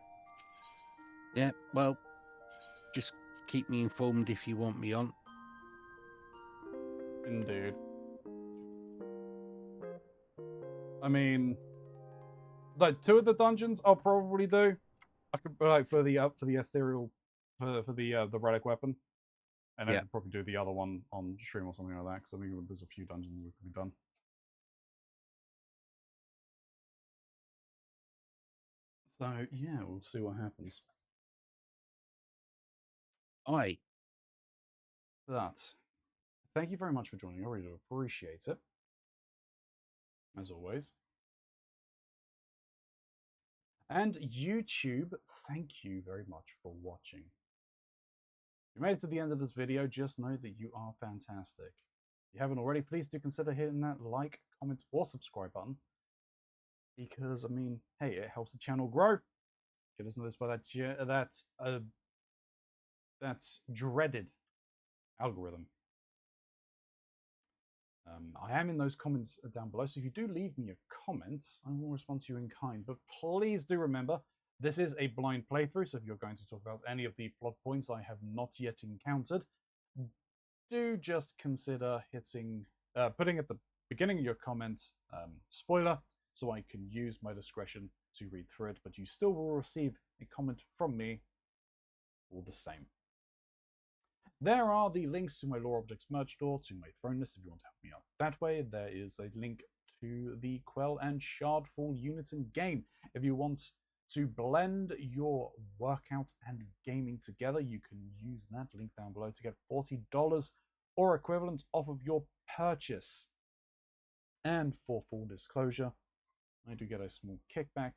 Yeah, well, just keep me informed if you want me on. Indeed. I mean, like 2 of the dungeons I'll probably do. I could like for the ethereal for the relic weapon, and I could probably do the other one on stream or something like that. Because I mean, there's a few dungeons that could be done. So yeah, we'll see what happens. Aye. But thank you very much for joining. I really do appreciate it. As always. And YouTube, thank you very much for watching. If you made it to the end of this video, just know that you are fantastic. If you haven't already, please do consider hitting that like, comment, or subscribe button. Because, I mean, hey, it helps the channel grow. Get us noticed by that dreaded algorithm. I am in those comments down below, so if you do leave me a comment, I will respond to you in kind. But please do remember, this is a blind playthrough, so if you're going to talk about any of the plot points I have not yet encountered, do just consider putting at the beginning of your comments, spoiler, so I can use my discretion to read through it, but you still will receive a comment from me all the same. There are the links to my Lore Objects merch store, to my throne list if you want to help me out that way. There is a link to the Quell and Shardfall units in game. If you want to blend your workout and gaming together, you can use that link down below to get $40 or equivalent off of your purchase. And for full disclosure, I do get a small kickback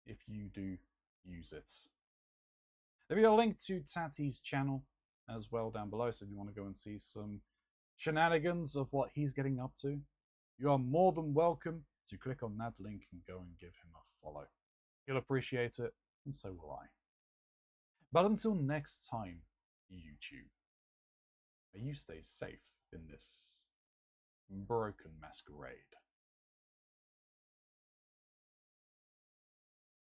if you do use it. There'll be a link to Tati's channel as well down below, so if you want to go and see some shenanigans of what he's getting up to, you are more than welcome to click on that link and go and give him a follow. He'll appreciate it, and so will I. But until next time, YouTube, may you stay safe in this broken masquerade.